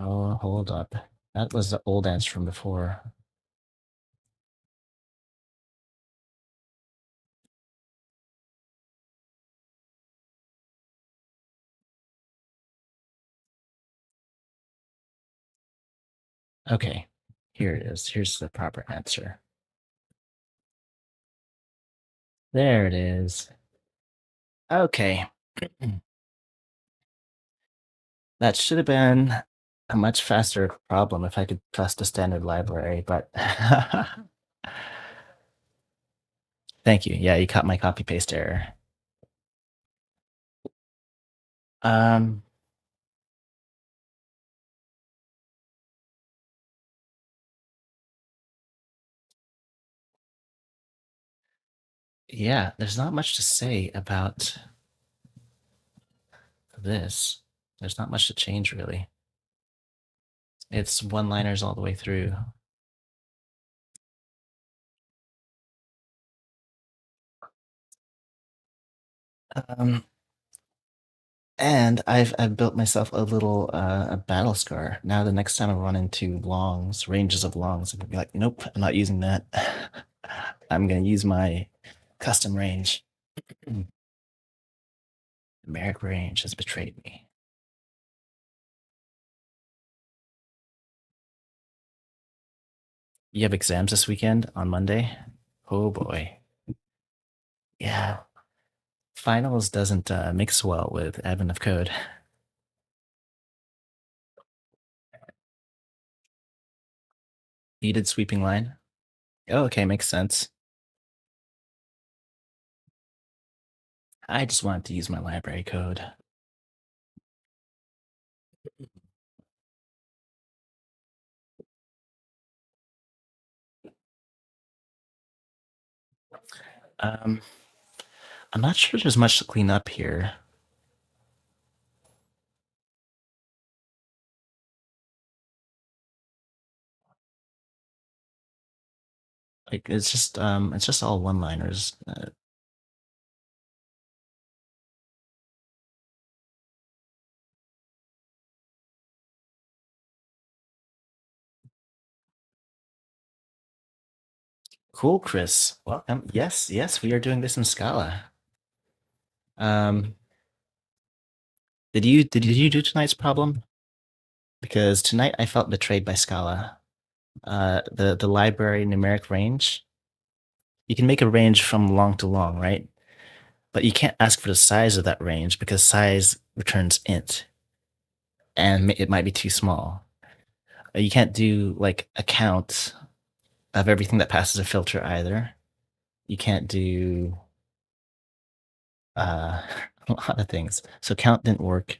A: Oh, hold up. That was the old answer from before. Okay, here it is. Here's the proper answer. There it is. Okay. That should have been a much faster problem if I could trust a standard library, but thank you. Yeah, you caught my copy paste error. Um, yeah, there's not much to say about this. There's not much to change really. It's one-liners all the way through. Um, and I've built myself a little a battle scar. Now the next time I run into longs, ranges of longs, I'm gonna be like, nope, I'm not using that. I'm gonna use my custom range. Numeric range has betrayed me. You have exams this weekend on Monday? Oh boy. Yeah. Finals doesn't mix well with admin of code. You did sweeping line? Oh, okay, makes sense. I just wanted to use my library code. Um, I'm not sure there's much to clean up here. Like it's just all one-liners. Cool, Chris. Welcome. Yes, yes, we are doing this in Scala. Um, did you do tonight's problem? Because tonight I felt betrayed by Scala. The library numeric range. You can make a range from long to long, right? But you can't ask for the size of that range because size returns int, and it might be too small. You can't do like a count of everything that passes a filter either. You can't do uh, a lot of things. So count didn't work.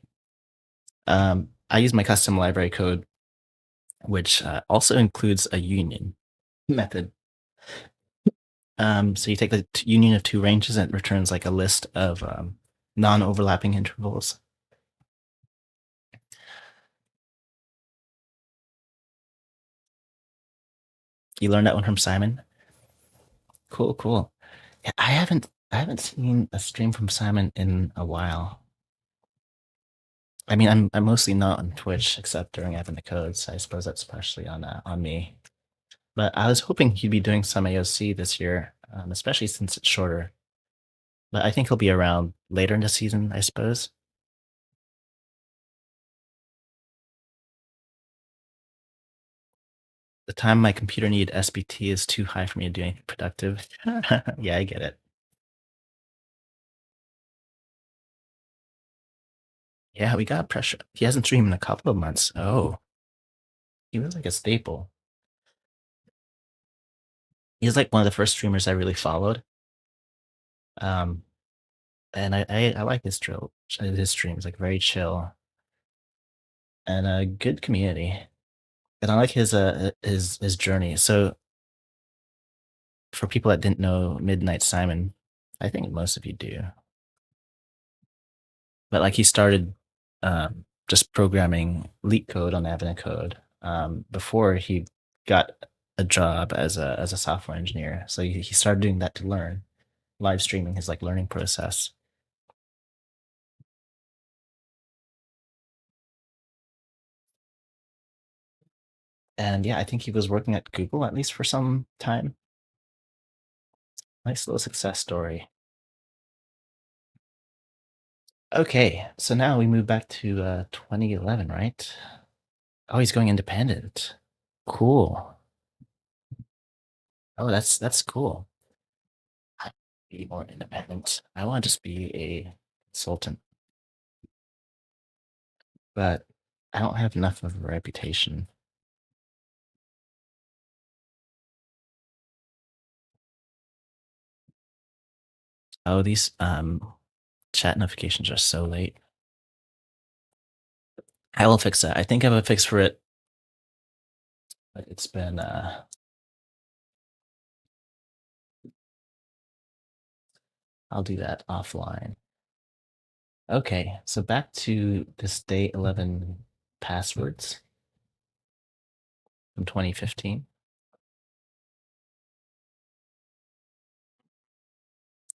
A: I use my custom library code, which also includes a union method. So you take the union of two ranges and it returns like a list of non-overlapping intervals. You learned that one from Simon. Cool, cool. Yeah, I haven't seen a stream from Simon in a while. I mean, I'm mostly not on Twitch except during Evan the Code, so I suppose that's partially on me. But I was hoping he'd be doing some AOC this year, especially since it's shorter. But I think he'll be around later in the season, I suppose. The time my computer need SBT is too high for me to do anything productive. Yeah, I get it. Yeah, we got pressure. He hasn't streamed in a couple of months. Oh, he was like a staple. He's like one of the first streamers I really followed. Um, and I like his streams, like very chill and a good community. And I like his journey. So for people that didn't know Midnight Simon, I think most of you do. But like he started just programming leak code on Avena Code before he got a job as a software engineer. So he started doing that to learn, live streaming his like learning process. And yeah, I think he was working at Google at least for some time. Nice little success story. Okay, so now we move back to 2011, right? Oh, he's going independent. Cool. Oh, that's cool. I be more independent. I want to just be a consultant, but I don't have enough of a reputation. Oh, these chat notifications are so late. I will fix that. I think I have a fix for it, but it's been I'll do that offline. Okay, so back to this day 11 passwords from 2015,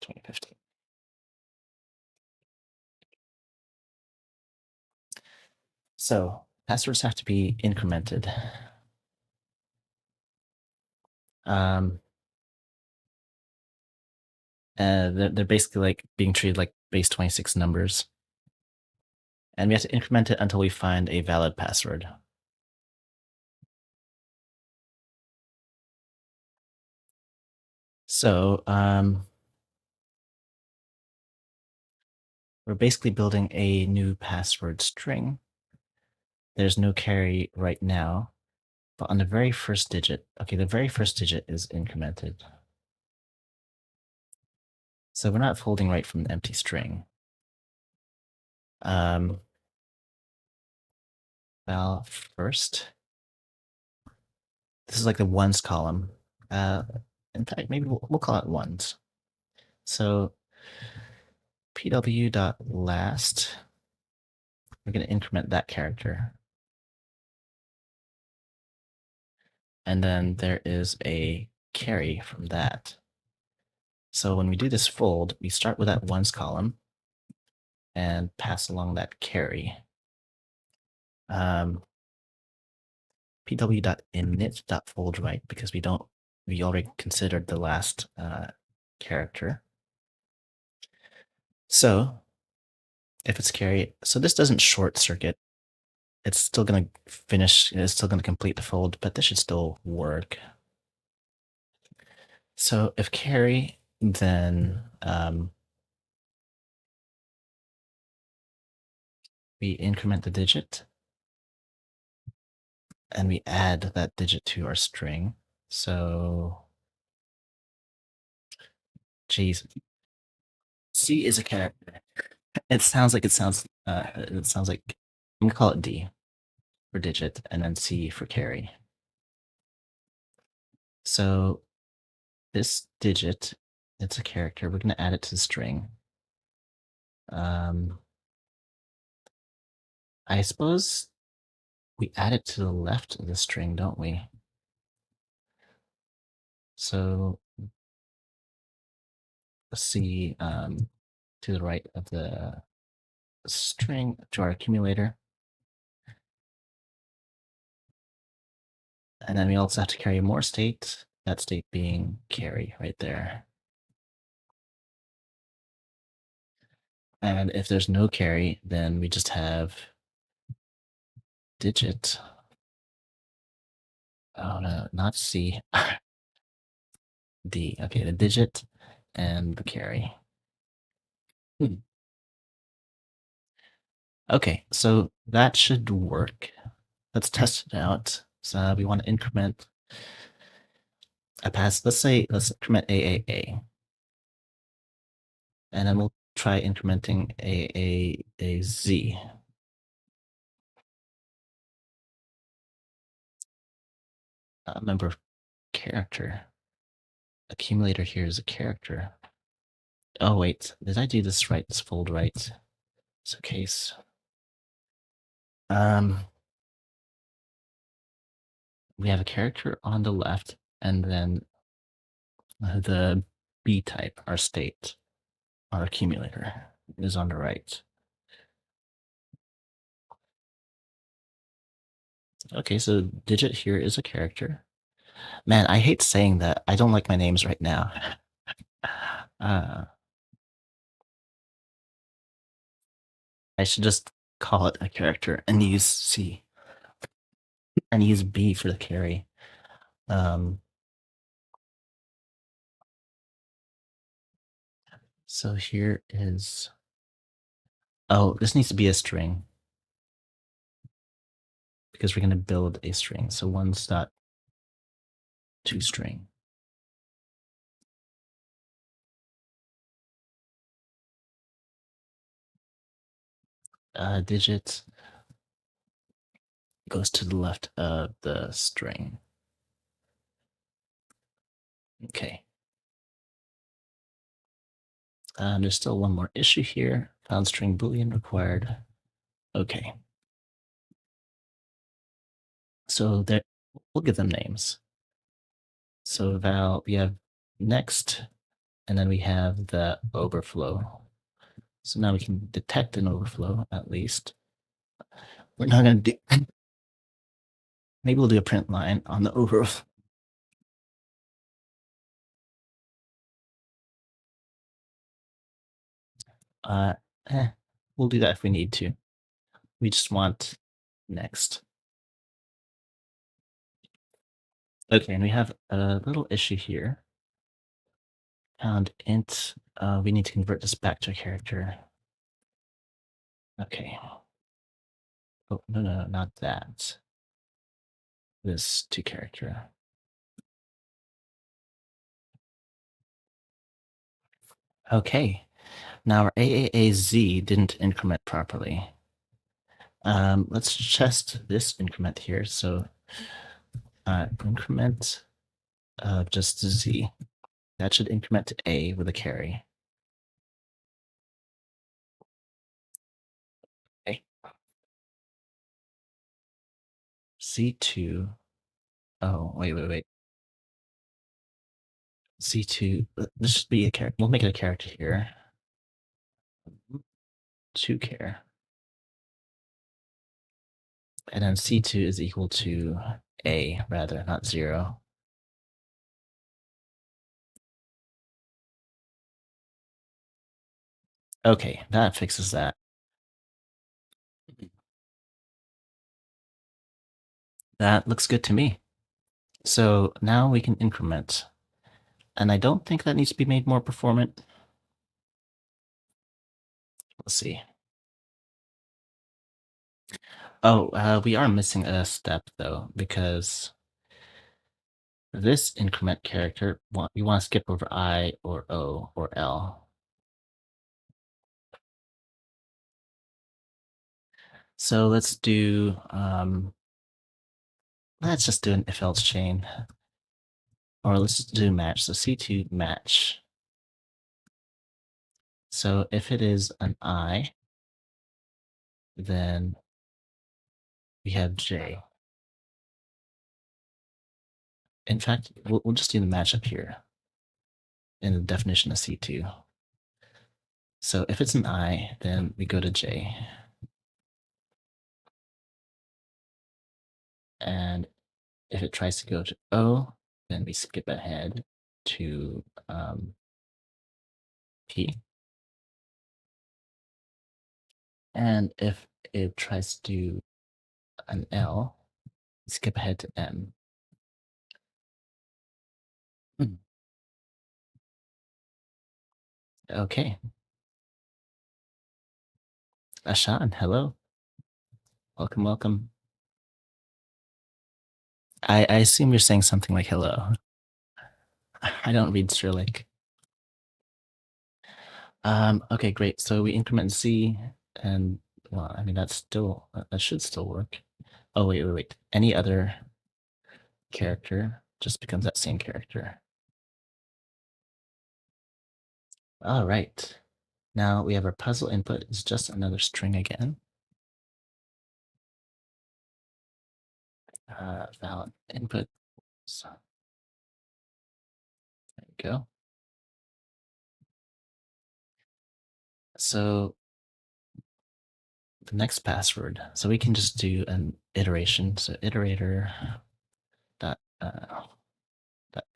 A: 2015. So passwords have to be incremented. Um, they're basically like being treated like base 26 numbers. And we have to increment it until we find a valid password. So we're basically building a new password string. There's no carry right now, but on the very first digit, okay, the very first digit is incremented. So we're not folding right from the empty string. Val first. This is like the ones column. In fact, maybe we'll call it ones. So pw.last, we're going to increment that character. And then there is a carry from that. So when we do this fold, we start with that ones column and pass along that carry. pw.init.fold right, because we already considered the last character. So if it's carry, so this doesn't short circuit. It's still going to finish, it's still going to complete the fold, but this should still work. So if carry, then we increment the digit and we add that digit to our string. So, geez, C is a character. It sounds like I'm gonna call it D for digit and then C for carry. So this digit, it's a character. We're gonna add it to the string. I suppose we add it to the left of the string, don't we? So let's see to the right of the string to our accumulator. And then we also have to carry more state, that state being carry right there. And if there's no carry, then we just have digit. Oh no, not C. D. Okay, the digit and the carry. Hmm. Okay, so that should work. Let's test it out. So we want to increment a pass. Let's increment AAA. And then we'll try incrementing a Z. A member of character. Accumulator here is a character. Oh wait, did I do this right? This fold right? So case. Um, we have a character on the left, and then the B type, our state, our accumulator, is on the right. Okay, so digit here is a character. Man, I hate saying that. I don't like my names right now. Uh, I should just call it a character and use C and use B for the carry. Um, so here is. Oh, this needs to be a string because we're going to build a string. So one's dot to string. Digit goes to the left of the string. Okay. There's still one more issue here. Found string boolean required. Okay. So there, we'll give them names. So val, we have next, and then we have the overflow. So now we can detect an overflow at least. We're not going to do. Maybe we'll do a print line on the overflow. Uh, eh, we'll do that if we need to. We just want next. Okay, and we have a little issue here. Found int. We need to convert this back to a character. Okay. Oh, no, not that. This to character. Okay. Now our AAAZ didn't increment properly. Let's test this increment here. So increment of just Z. That should increment to A with a carry. Okay. C2. Oh, wait. C2. This should be a character. We'll make it a character here. To care. And then C2 is equal to A, rather, not 0. Okay, that fixes that. That looks good to me. So now we can increment. And I don't think that needs to be made more performant. Let's see. Oh, we are missing a step though, because this increment character, we want to skip over I or O or L. So let's do, let's just do an if else chain. Or let's do match. So C2 match. So if it is an I, then we have J. In fact, we'll just do the matchup here in the definition of C2. So if it's an I, then we go to J. And if it tries to go to O, then we skip ahead to P. And if it tries to do an L, skip ahead to M. Hmm. Okay. Ashan, hello. Welcome, welcome. I assume you're saying something like hello. I don't read Cyrillic. Okay, great. So we increment Z, and well, I mean that should still work. Oh wait. Any other character just becomes that same character. All right. Now we have our puzzle input is just another string again. Valid input. So there we go. So the next password. So we can just do an iteration. So iterator dot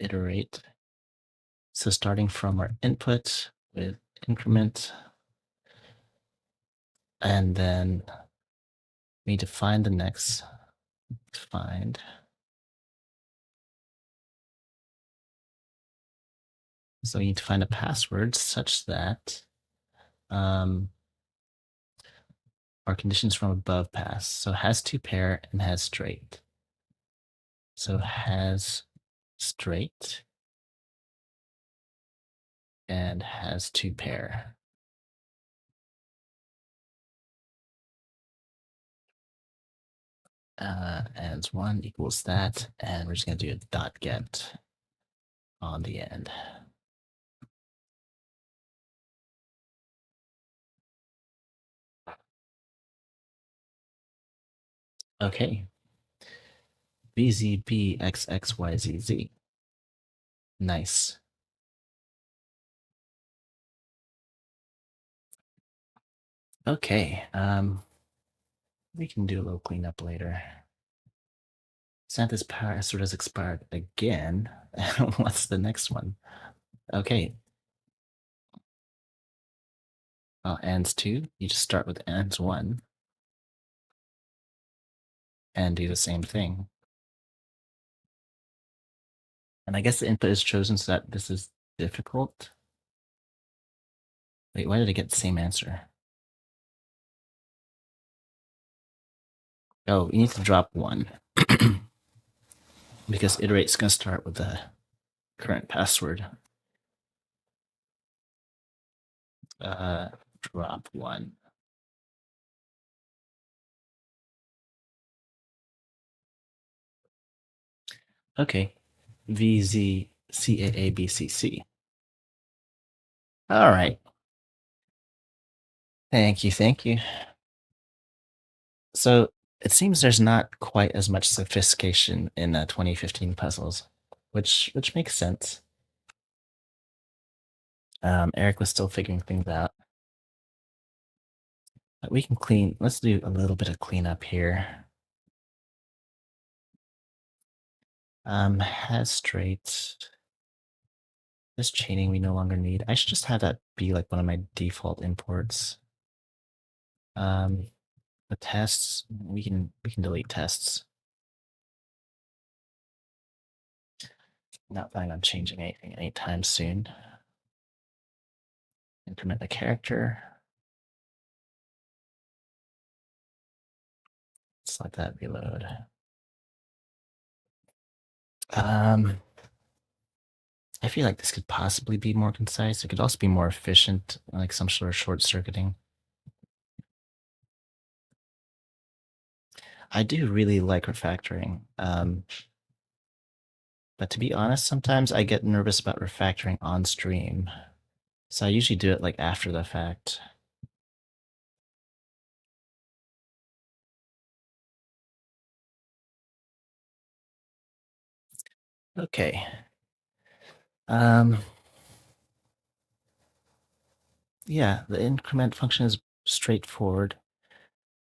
A: iterate. So starting from our input with increment, and then we need to find the next find. So we need to find a password such that our conditions from above pass. So has to pair and has straight. So has straight and has to pair. And one equals that, and we're just gonna do a dot get on the end. Okay. VZBXXYZZ. Nice. Okay. We can do a little cleanup later. Santa's password has expired again. What's the next one? Okay. Ands 2. You just start with ands 1 and do the same thing. And I guess the input is chosen so that this is difficult. Wait, why did I get the same answer? Oh, you need to drop 1. Because iterate's going to start with the current password. Drop 1. Okay. VZCAABCC. All right. Thank you. Thank you. So it seems there's not quite as much sophistication in 2015 puzzles, which makes sense. Eric was still figuring things out. But we can let's do a little bit of cleanup here. Has straight. This chaining we no longer need. I should just have that be like one of my default imports. The tests, we can delete tests. Not planning on changing anything anytime soon. Increment the character. Let's let that reload. I feel like this could possibly be more concise. It could also be more efficient, like some sort of short circuiting. I do really like refactoring. But to be honest, sometimes I get nervous about refactoring on stream. So I usually do it like after the fact. Okay. Yeah, the increment function is straightforward.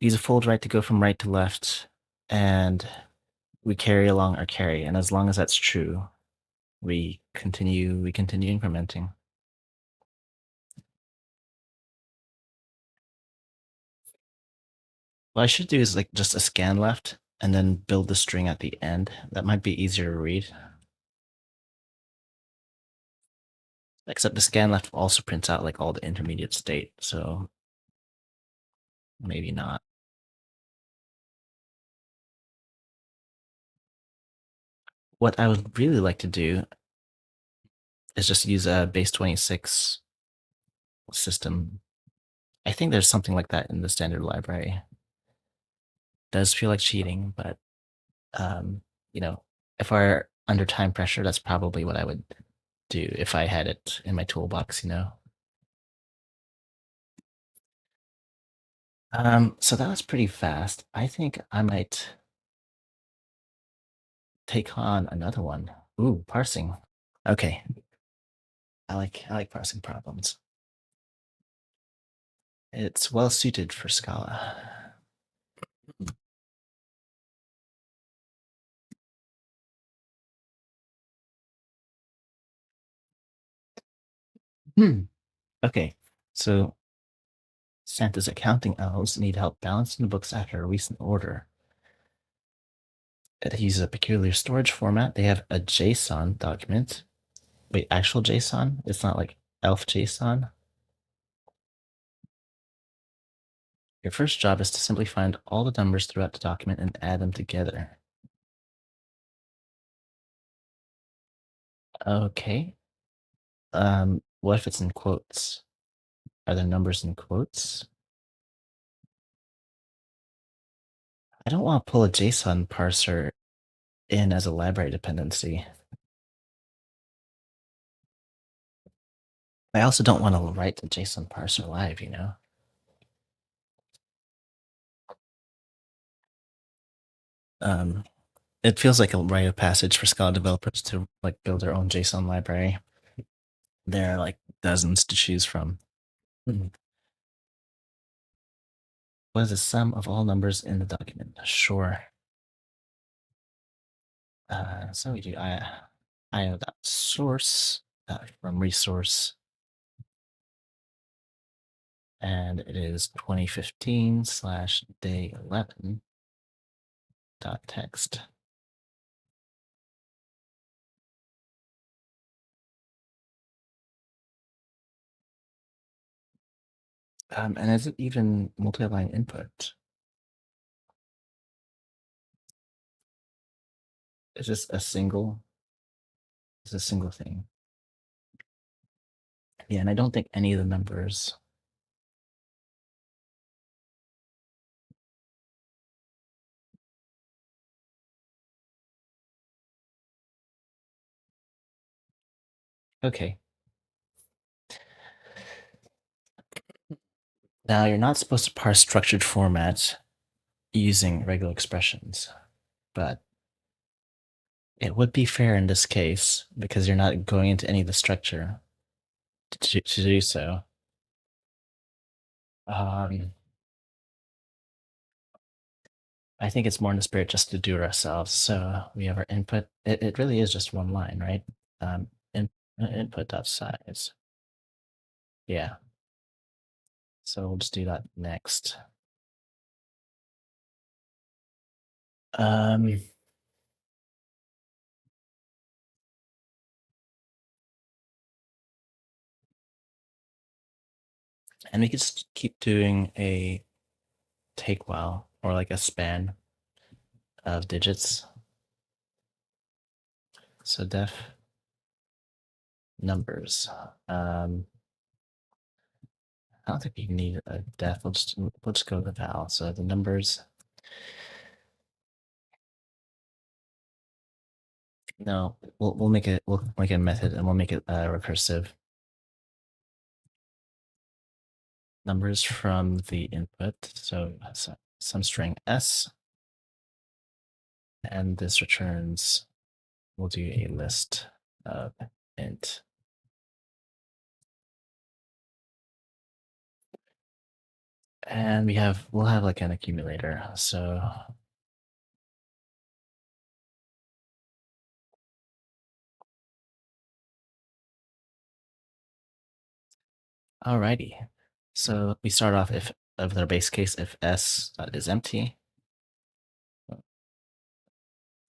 A: Use a fold right to go from right to left, and we carry along our carry. And as long as that's true, we continue incrementing. What I should do is like just a scan left and then build the string at the end. That might be easier to read. Except the scan left also prints out like all the intermediate state, so maybe not. What I would really like to do is just use a base 26 system. I think there's something like that in the standard library. Does feel like cheating, but um, you know, if we're under time pressure, that's probably what I would do if I had it in my toolbox, you know. So that was pretty fast. I think I might take on another one. Ooh, parsing. Okay. I like parsing problems. It's well suited for Scala. Hmm. Okay. So Santa's accounting elves need help balancing the books after a recent order. It uses a peculiar storage format. They have a JSON document. Wait, actual JSON? It's not like elf JSON. Your first job is to simply find all the numbers throughout the document and add them together. Okay. What if it's in quotes? Are there numbers in quotes? I don't want to pull a JSON parser in as a library dependency. I also don't want to write the JSON parser live, you know? Um, it feels like a rite of passage for Scala developers to like build their own JSON library. There are like dozens to choose from. Hmm. What is the sum of all numbers in the document? Sure. So we do IO dot source from resource, and it is 2015 slash day 11 dot text. And is it even multi-line input? Is this a single? It's a single thing. Yeah, and I don't think any of the numbers. Okay. Now you're not supposed to parse structured formats using regular expressions, but it would be fair in this case because you're not going into any of the structure to do so. Um, I think it's more in the spirit just to do it ourselves. So we have our input. It really is just one line, right? Um, in, input dot size. Yeah. So we'll just do that next. Um, and we could just keep doing a take while or like a span of digits. So def numbers. I don't think we need a def. We'll just go with the val. So the numbers. No, we'll make a method and we'll make it recursive. Numbers from the input. So some string s, and this returns. We'll do a list of int. And we'll have like an accumulator. So alrighty. So we start off if of their base case if S is empty.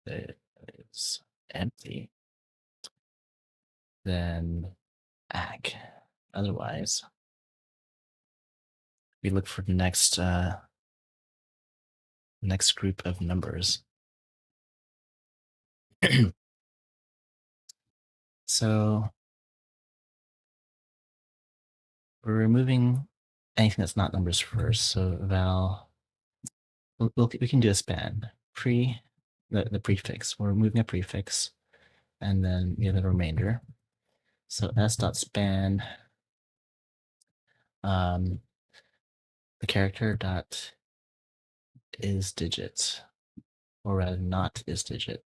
A: It is empty, then ACK. Otherwise, we look for the next group of numbers. So we're removing anything that's not numbers first. So we can do a span. The prefix. We're removing a prefix, and then we have a remainder. So s dot span the character dot is digit, or rather not is digit.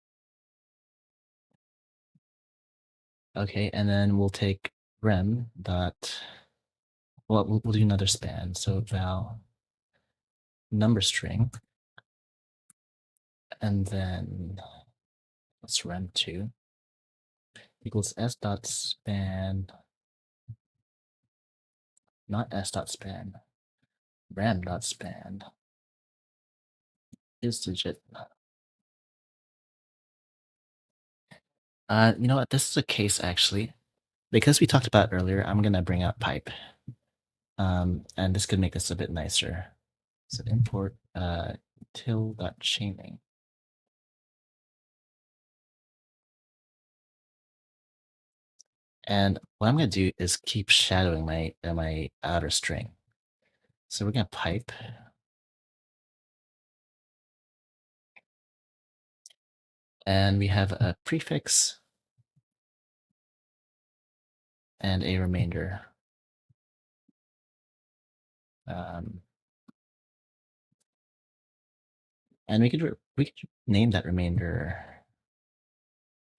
A: Okay, and then we'll take rem dot. Well, we'll do another span. So val number string, and then let's rem2 equals s dot span, not s dot span, rem dot span is digit. You know what? This is a case actually. Because we talked about earlier, I'm gonna bring out pipe. And this could make this a bit nicer. So import till.chaining. And what I'm going to do is keep shadowing my outer string. So we're going to pipe. And we have a prefix and a remainder. And we could name that remainder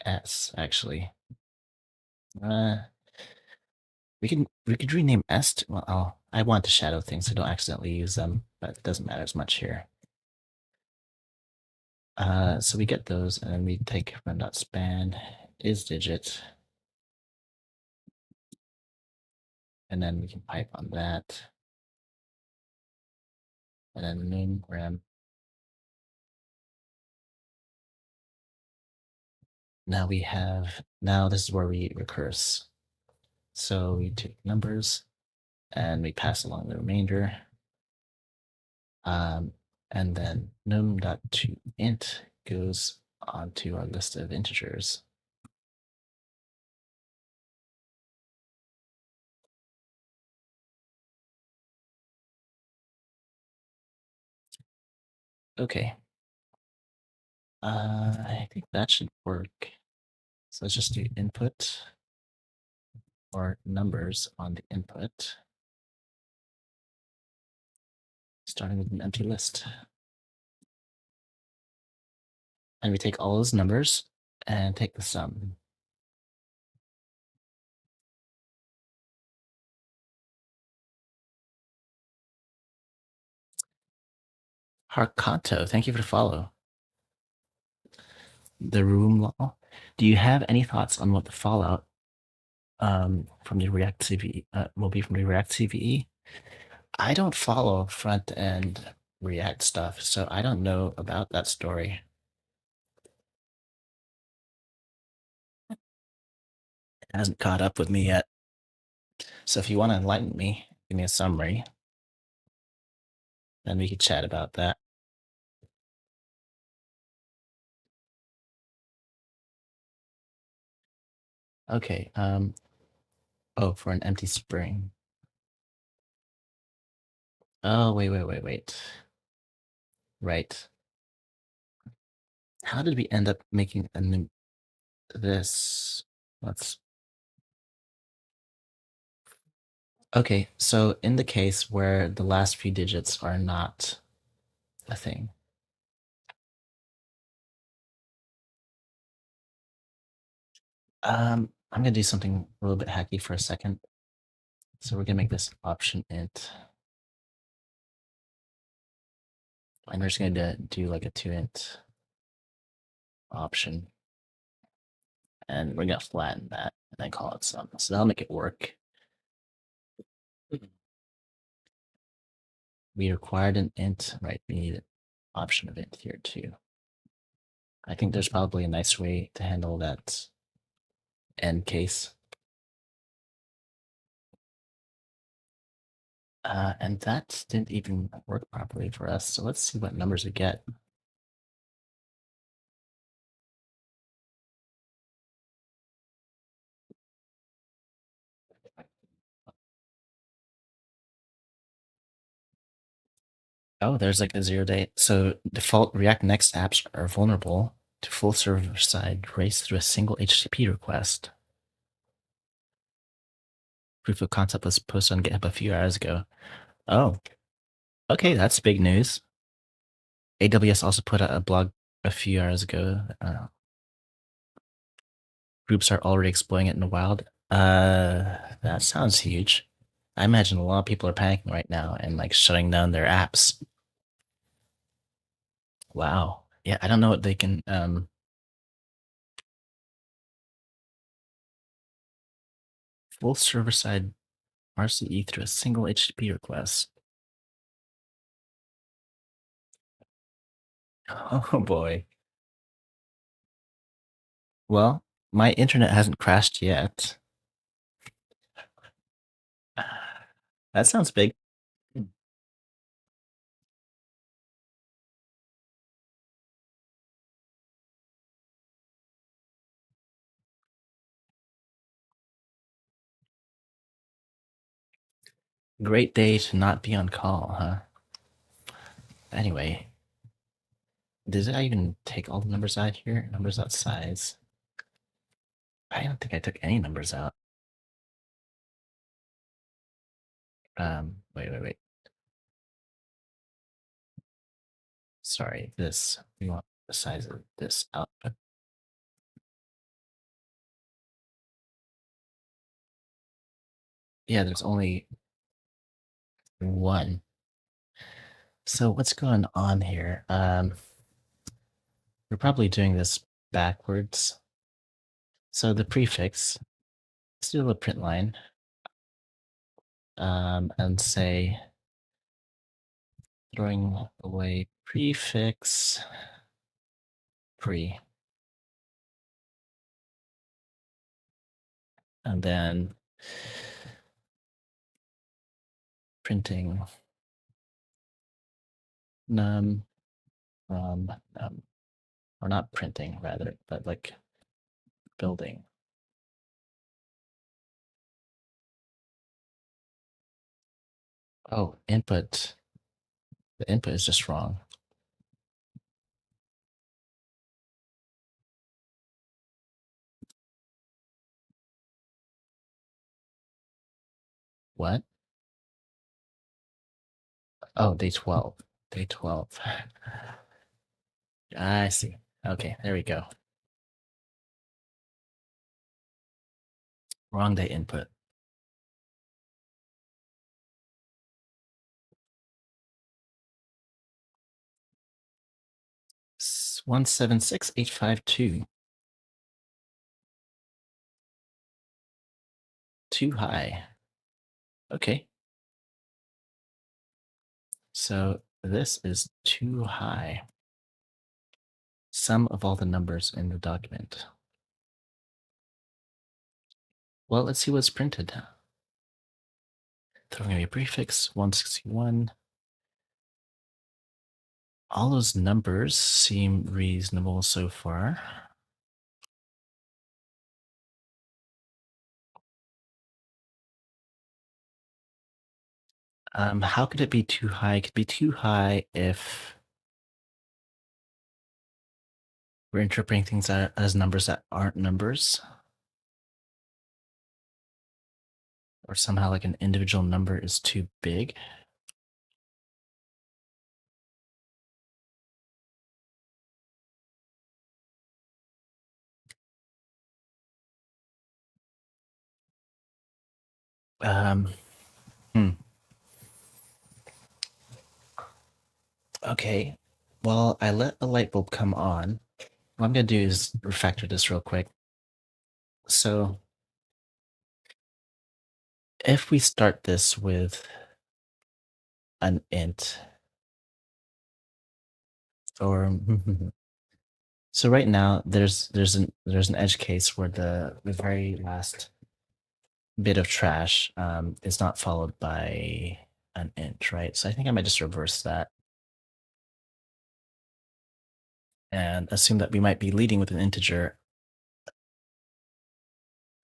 A: S, actually. We could rename S to, well, I want to shadow things so don't accidentally use them, but it doesn't matter as much here. So we get those, and then we take rem.span is digit, and then we can pipe on that, and then name rem. Now this is where we recurse. So we take numbers, and we pass along the remainder, and then num.toInt goes onto our list of integers. Okay. I think that should work. So let's just do input or numbers on the input, starting with an empty list. And we take all those numbers and take the sum. Harkanto, thank you for the follow. The room law. Do you have any thoughts on what the fallout from the React CVE will be from the React CVE? I don't follow front end React stuff, so I don't know about that story. It hasn't caught up with me yet. So if you want to enlighten me, give me a summary, then we could chat about that. Okay. Oh, for an empty spring. Oh, wait. Right. How did we end up making a new this? Let's. Okay, so in the case where the last few digits are not a thing. I'm gonna do something a little bit hacky for a second. So we're gonna make this option int. And we're just gonna do like a 2int option. And we're gonna flatten that and then call it sum. So that'll make it work. we required an int, right? We need an option of int here too. I think there's probably a nice way to handle that end case. And that didn't even work properly for us. So let's see what numbers we get. Oh, there's like a 0 day. So default React Next apps are vulnerable to full server-side race through a single HTTP request. Proof of concept was posted on GitHub a few hours ago. Oh, okay, that's big news. AWS also put out a blog a few hours ago. Groups are already exploring it in the wild. That sounds huge. I imagine a lot of people are panicking right now and like shutting down their apps. Wow. Yeah, I don't know what they can full server-side RCE through a single HTTP request. Oh boy. Well, my internet hasn't crashed yet. That sounds big. Great day to not be on call, huh? Anyway, did I even take all the numbers out here? Numbers out size. I don't think I took any numbers out. Wait. Sorry, this. We want the size of this output. Yeah, there's only one. So what's going on here? We're probably doing this backwards. So the prefix, let's do a print line, and say throwing away prefix pre, and then printing num from num, or not printing rather, but like building. Oh, input. The input is just wrong. What? Oh, day 12. Day 12. I see. Okay, there we go. Wrong day input. 176852. Too high. Okay. So this is too high. Sum of all the numbers in the document. Well, let's see what's printed. Throwing away prefix 161. All those numbers seem reasonable so far. How could it be too high? It could be too high if we're interpreting things as numbers that aren't numbers. Or somehow like an individual number is too big. Um, hmm. Okay. Well, I let a light bulb come on. What I'm going to do is refactor this real quick. So if we start this with an int or so right now there's an edge case where the very last bit of trash is not followed by an int, right? So I think I might just reverse that and assume that we might be leading with an integer.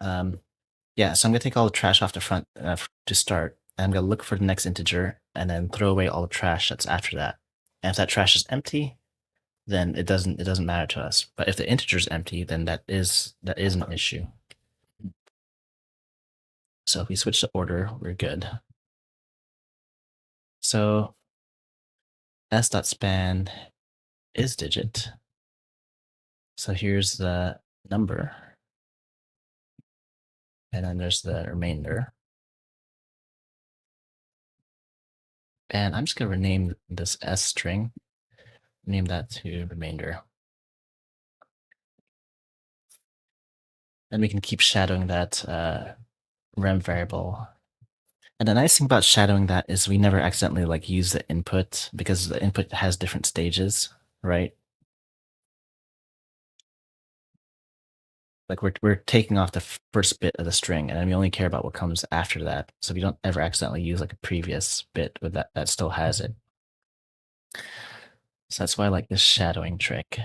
A: Yeah, so I'm gonna take all the trash off the front to start. And I'm gonna look for the next integer and then throw away all the trash that's after that. And if that trash is empty, then it doesn't matter to us. But if the integer is empty, then that is an issue. So if we switch the order, we're good. So s.span is digit. So here's the number, and then there's the remainder. And I'm just gonna rename this s string, name that to remainder. And we can keep shadowing that rem variable. And the nice thing about shadowing that is we never accidentally like use the input because the input has different stages, right? Like we're taking off the first bit of the string, and then we only care about what comes after that. So we don't ever accidentally use like a previous bit with that still has it. So that's why I like this shadowing trick.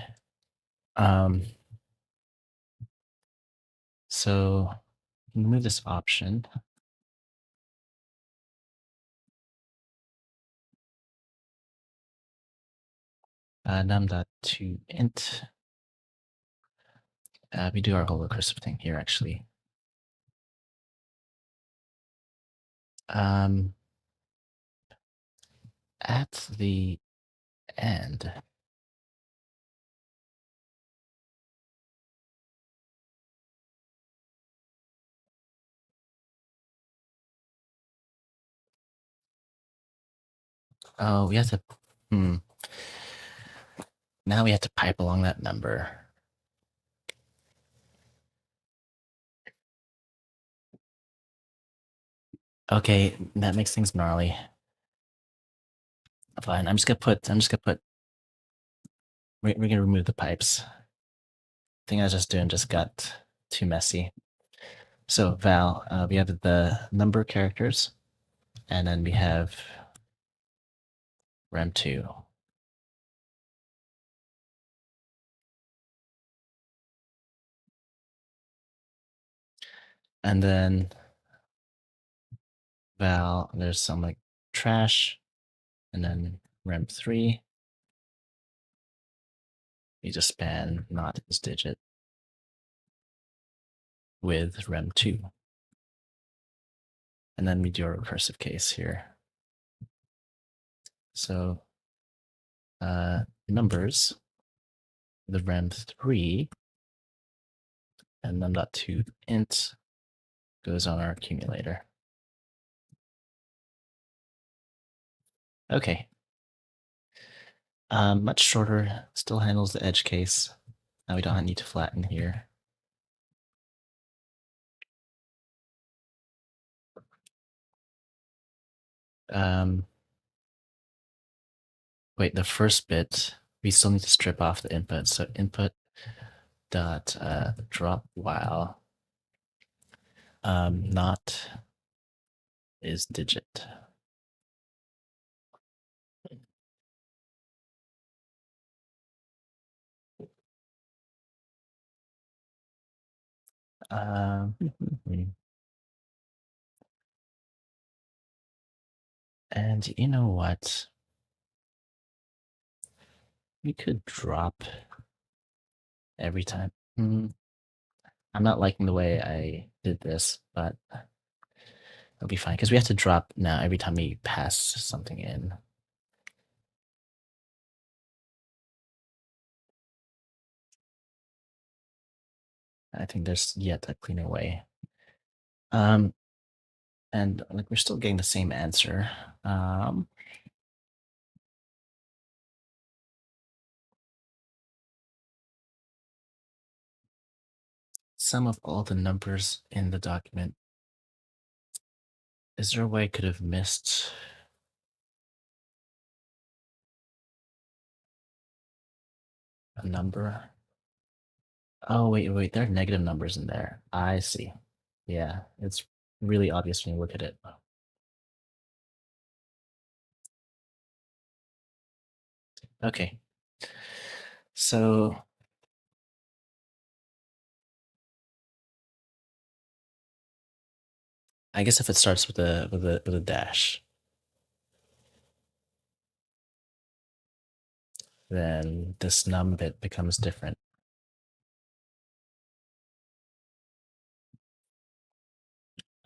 A: So remove this option. Num.toInt. We do our whole recursive thing here actually. At the end, oh, we have to, now we have to pipe along that number. Okay, that makes things gnarly. Fine, I'm just gonna put, we're gonna remove the pipes. Thing I was just doing just got too messy. So val, we have the number characters, and then we have rem2. And then val, there's some like trash, and then rem3. We just span not this digit with rem2. And then we do a recursive case here. So numbers, the rem3 and num.toInt goes on our accumulator. Okay. Much shorter, still handles the edge case. Now we don't need to flatten here. Wait, the first bit, we still need to strip off the input. So input dot drop while not is digit. And you know what? We could drop every time. I'm not liking the way I did this, but it'll be fine because we have to drop now every time we pass something in. I think there's yet a cleaner way. And like we're still getting the same answer. Sum of all the numbers in the document. Is there a way I could have missed a number. Oh, wait, there are negative numbers in there. I see. Yeah, it's really obvious when you look at it. Okay, so I guess if it starts with a dash, then this num bit becomes different.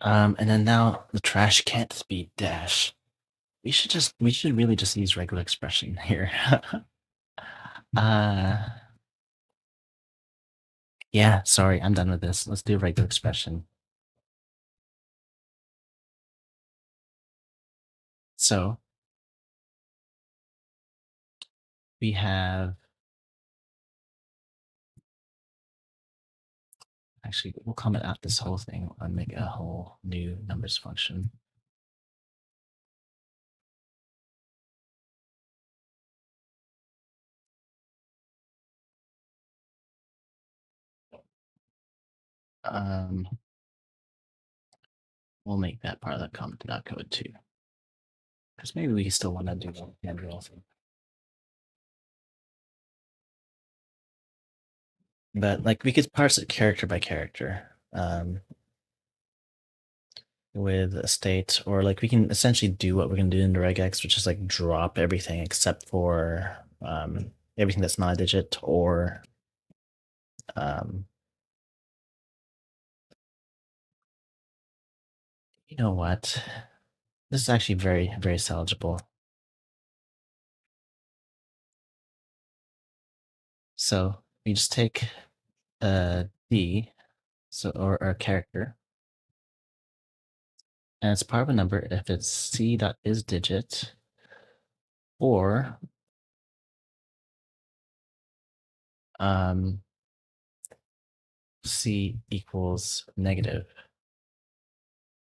A: And then now the trash can't be dash. We should really just use regular expression here. uh yeah, sorry, I'm done with this. Let's do regular expression. So we have actually we'll comment out this whole thing and make a whole new numbers function. Um we'll make that part of the comment.code too. Because maybe we still want to do the handle thing. But like we could parse it character by character. With a state, or like we can essentially do what we're gonna do in the regex, which is like drop everything except for everything that's not a digit, or um, you know what? This is actually very salvageable. So we just take a D, so or a character, and it's part of a number if it's C dot is digit, or um, C equals negative.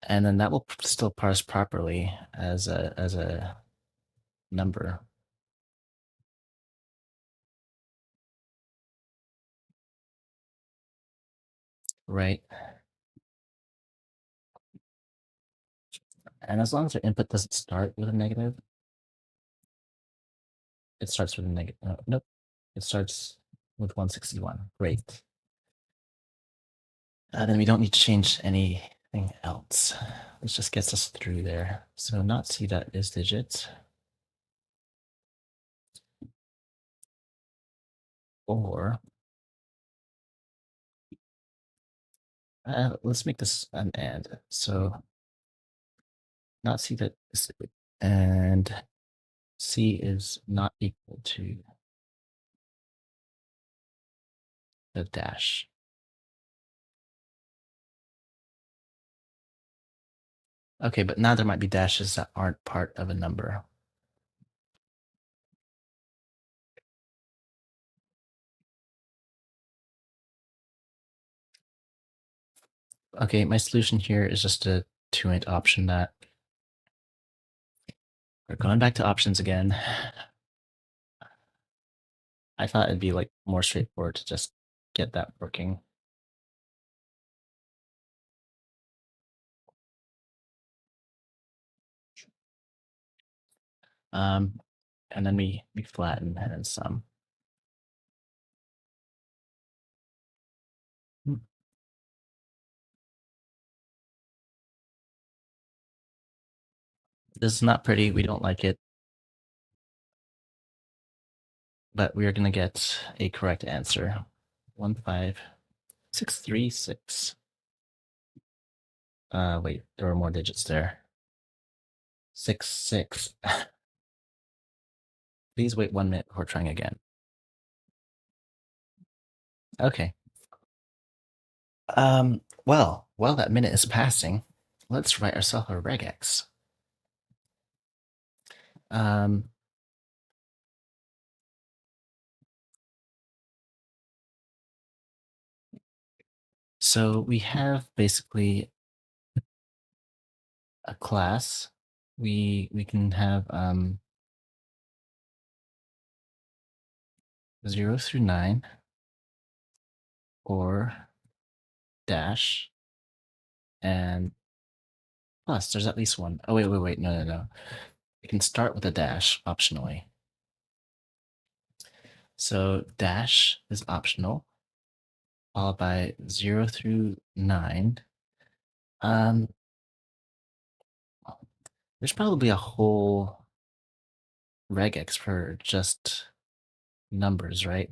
A: And then that will still parse properly as a number. Right. And as long as our input doesn't start with a negative, it starts with a negative. Nope. It starts with 161. Great. Then we don't need to change anything else. This just gets us through there. So not C dot is digit, or let's make this an and. So not C dot is, and C is not equal to the dash. Okay, but now there might be dashes that aren't part of a number. Okay, my solution here is just a 2int option that. We're going back to options again. I thought it'd be like more straightforward to just get that working. Um, and then we flatten and then sum. This is not pretty. We don't like it. But we are going to get a correct answer. 15636. Wait, there were more digits there. 66. Please wait 1 minute before trying again. Okay. Well, while that minute is passing, let's write ourselves a regex. Um, so we have basically a class. We can have 0 through 9, or dash, and plus there's at least one. Oh, wait, no. You can start with a dash optionally. So dash is optional, followed by 0 through 9. Um, there's probably a whole regex for just numbers, right?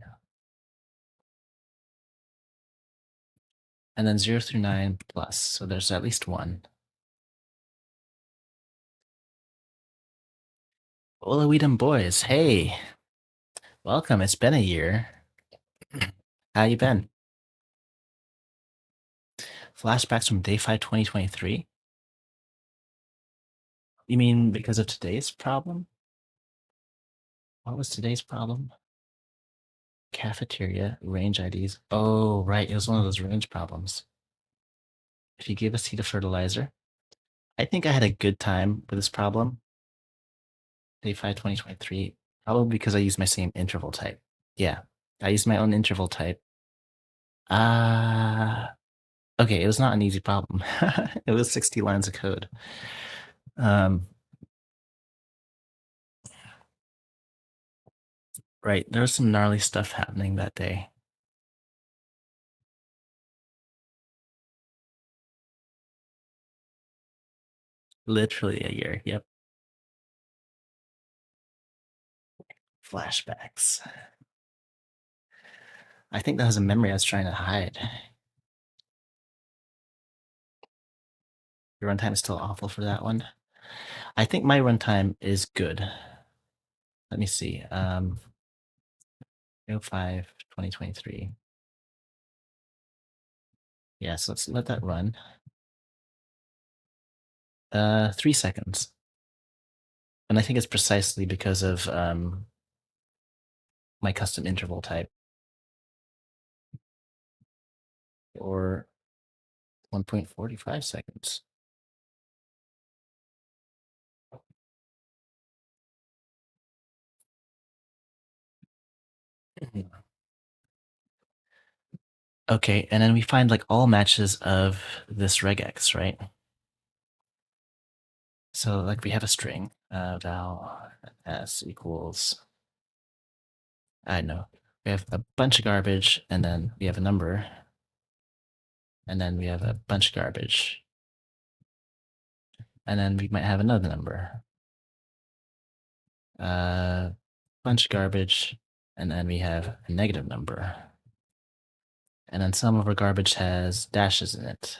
A: And then 0 through 9 plus, so there's at least one. Hola, Weedham boys. Hey, welcome. It's been a year. How you been? Flashbacks from day 5, 2023? You mean because of today's problem? What was today's problem? Cafeteria, range IDs. Oh, right. It was one of those range problems. If you give a seed of fertilizer, I think I had a good time with this problem. Day 5, 2023. Probably because I used my same interval type. Yeah, I used my own interval type. Ah, okay. It was not an easy problem. It was 60 lines of code. Um, right. There was some gnarly stuff happening that day. Literally a year. Yep. Flashbacks. I think that was a memory I was trying to hide. Your runtime is still awful for that one. I think my runtime is good. Let me see. 05, 2023. Yeah, so let's let that run. 3 seconds. And I think it's precisely because of my custom interval type. Or 1.45 seconds. Okay, and then we find like all matches of this regex, right? So like we have a string, val s equals, I don't know, we have a bunch of garbage, and then we have a number, and then we have a bunch of garbage, and then we might have another number, bunch of garbage, and then we have a negative number, and then some of our garbage has dashes in it.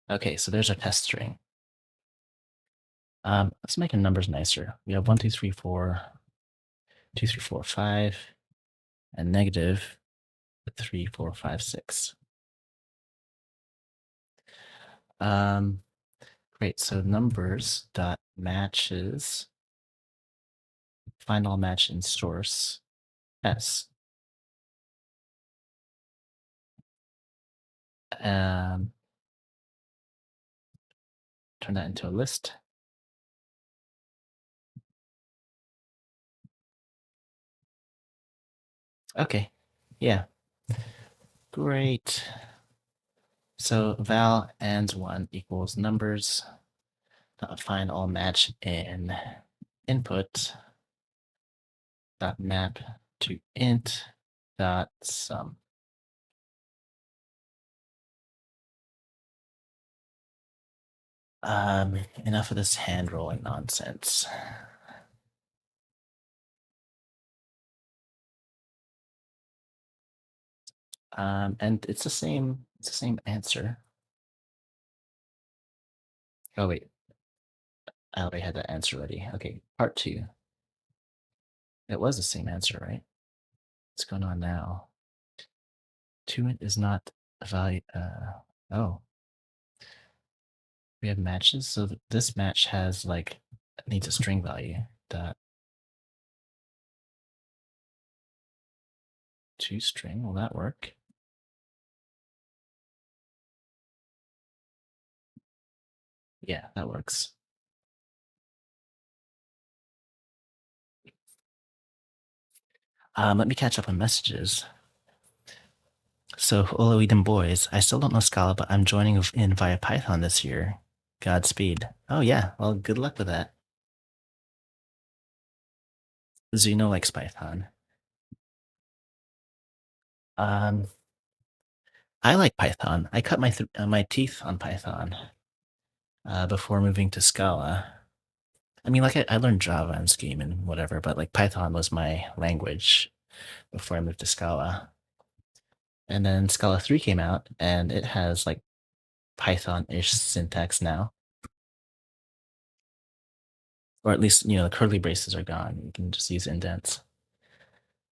A: Okay, so there's our test string. Let's make our numbers nicer. We have 1, 2, 3, 4, 2, 3, 4, 5, and negative 3, 4, 5, 6. Great. So numbers dot matches, find all match in source s. Um, Turn that into a list. Okay. Yeah. Great. So val and1 equals numbers dot find all match in input dot map to int dot sum. Enough of this hand rolling nonsense. And it's the same answer. Oh wait, I already had that answer ready. Okay, part 2. It was the same answer, right? What's going on now? 2 is not a value. Oh, we have matches. So this match has like needs a string value. Dot to string. Will that work? Yeah, that works. Let me catch up on messages. So, hello, Eden boys. I still don't know Scala, but I'm joining in via Python this year. Godspeed. Oh, yeah. Well, good luck with that. Zuno likes Python. Um, I like Python. I cut my teeth on Python before moving to Scala. I mean, like I learned Java and Scheme and whatever, but like Python was my language before I moved to Scala. And then Scala 3 came out, and it has like Python-ish syntax now, or at least the curly braces are gone. You can just use indents,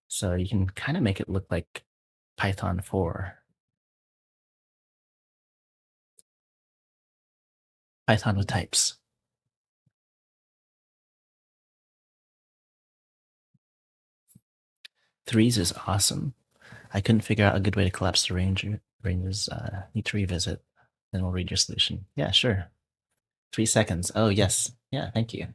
A: so you can kind of make it look like Python 4, Python with types. Threes is awesome. I couldn't figure out a good way to collapse the ranges. Need to revisit. Then we'll read your solution. Yeah, sure. 3 seconds. Oh yes. Yeah, thank you.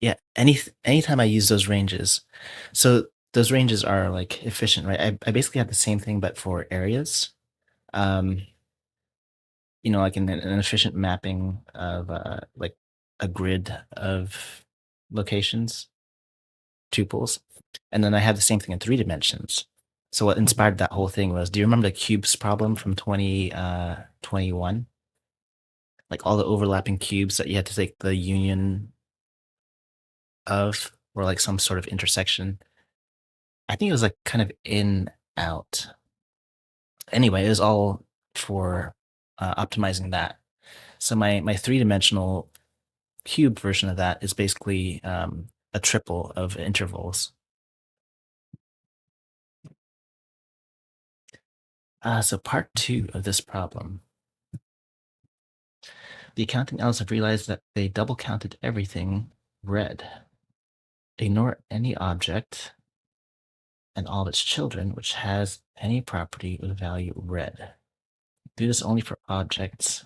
A: Yeah, anytime I use those ranges, so those ranges are like efficient, right? I basically have the same thing but for areas. Um, like an efficient mapping of like a grid of locations, tuples, and then I have the same thing in 3 dimensions. So what inspired that whole thing was, do you remember the cubes problem from 2021? Like all the overlapping cubes that you had to take the union of, or like some sort of intersection. I think it was like kind of in out. Anyway, it was all for optimizing that. So my 3 dimensional cube version of that is basically a triple of intervals. So part two of this problem. The accounting elves have realized that they double counted everything red. Ignore any object and all of its children which has any property with value red. Do this only for objects,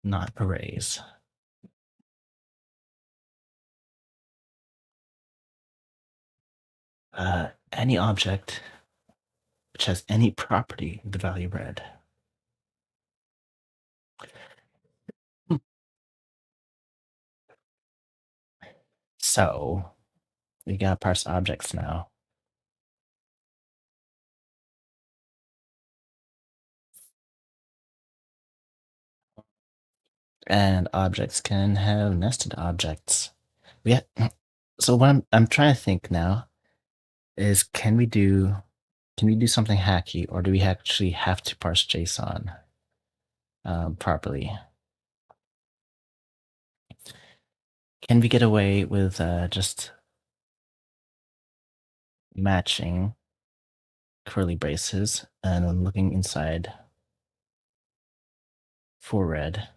A: not arrays. Any object which has any property with the value red. Hmm. So we gotta parse objects now. And objects can have nested objects. We ha- so what I'm trying to think now is can we do something hacky, or do we actually have to parse JSON properly? Can we get away with just matching curly braces and then looking inside for red?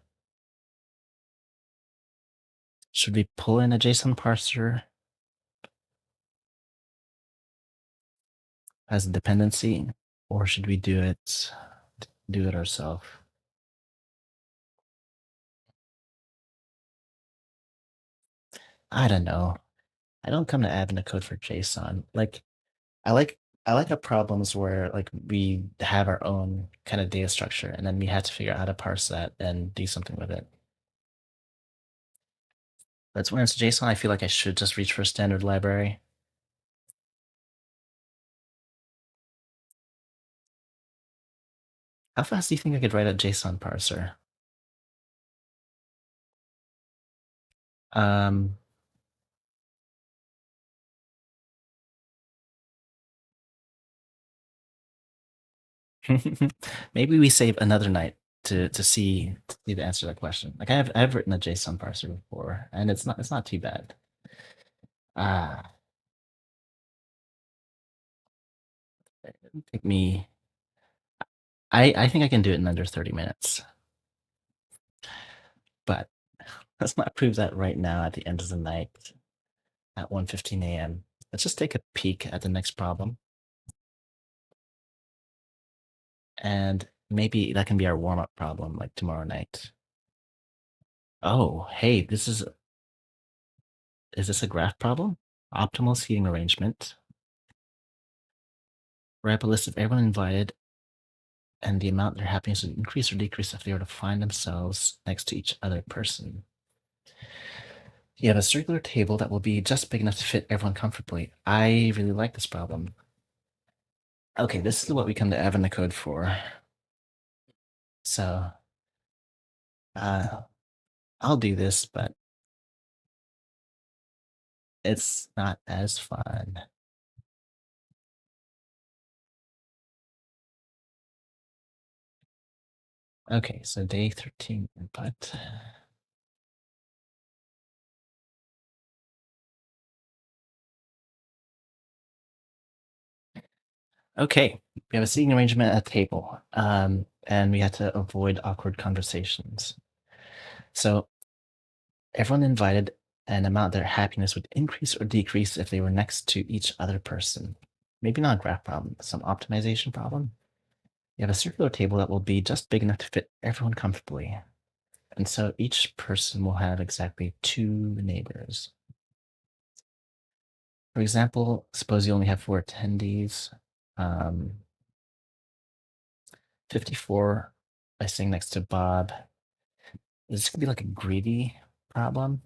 A: Should we pull in a JSON parser as a dependency, or should we do it ourselves? I don't know. I don't come to admin code for JSON. Like I like I like the problems where like we have our own kind of data structure and then we have to figure out how to parse that and do something with it. But when it's JSON, I feel like I should just reach for a standard library. How fast do you think I could write a JSON parser? Um, maybe we save another night to see the answer to that question. Like I've written a JSON parser before, and it's not too bad. Ah, take me. I think I can do it in under 30 minutes, but let's not prove that right now at the end of the night at 1:15 a.m. Let's just take a peek at the next problem, and maybe that can be our warm-up problem, like tomorrow night. Oh, hey, this is Is this a graph problem? Optimal seating arrangement. Write a list of everyone invited and the amount their happiness would increase or decrease if they were to find themselves next to each other person. You have a circular table that will be just big enough to fit everyone comfortably. I really like this problem. Okay, this is what we come to Evan the code for. So I'll do this, but it's not as fun. Okay, so day 13 input. Okay, we have a seating arrangement at a table, and we had to avoid awkward conversations. So everyone invited an amount their happiness would increase or decrease if they were next to each other person. Maybe not a graph problem, some optimization problem. You have a circular table that will be just big enough to fit everyone comfortably. And so each person will have exactly 2 neighbors. For example, suppose you only have 4 attendees. 54 by sitting next to Bob. This could be like a greedy problem,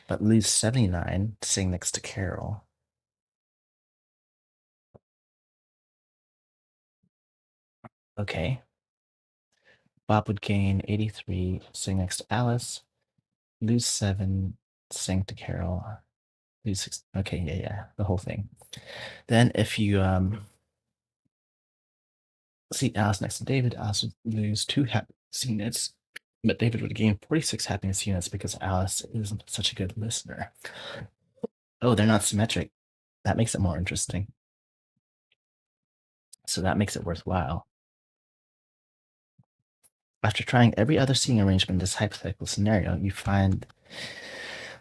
A: but lose 79 sitting next to Carol. Okay. Bob would gain 83 sitting next to Alice, lose 7 sitting to Carol, lose 6. Okay, yeah, the whole thing. Then if you seat Alice next to David, Alice would lose 2 happiness units, but David would gain 46 happiness units because Alice is such a good listener. Oh, they're not symmetric. That makes it more interesting. So that makes it worthwhile. After trying every other seating arrangement in this hypothetical scenario, you find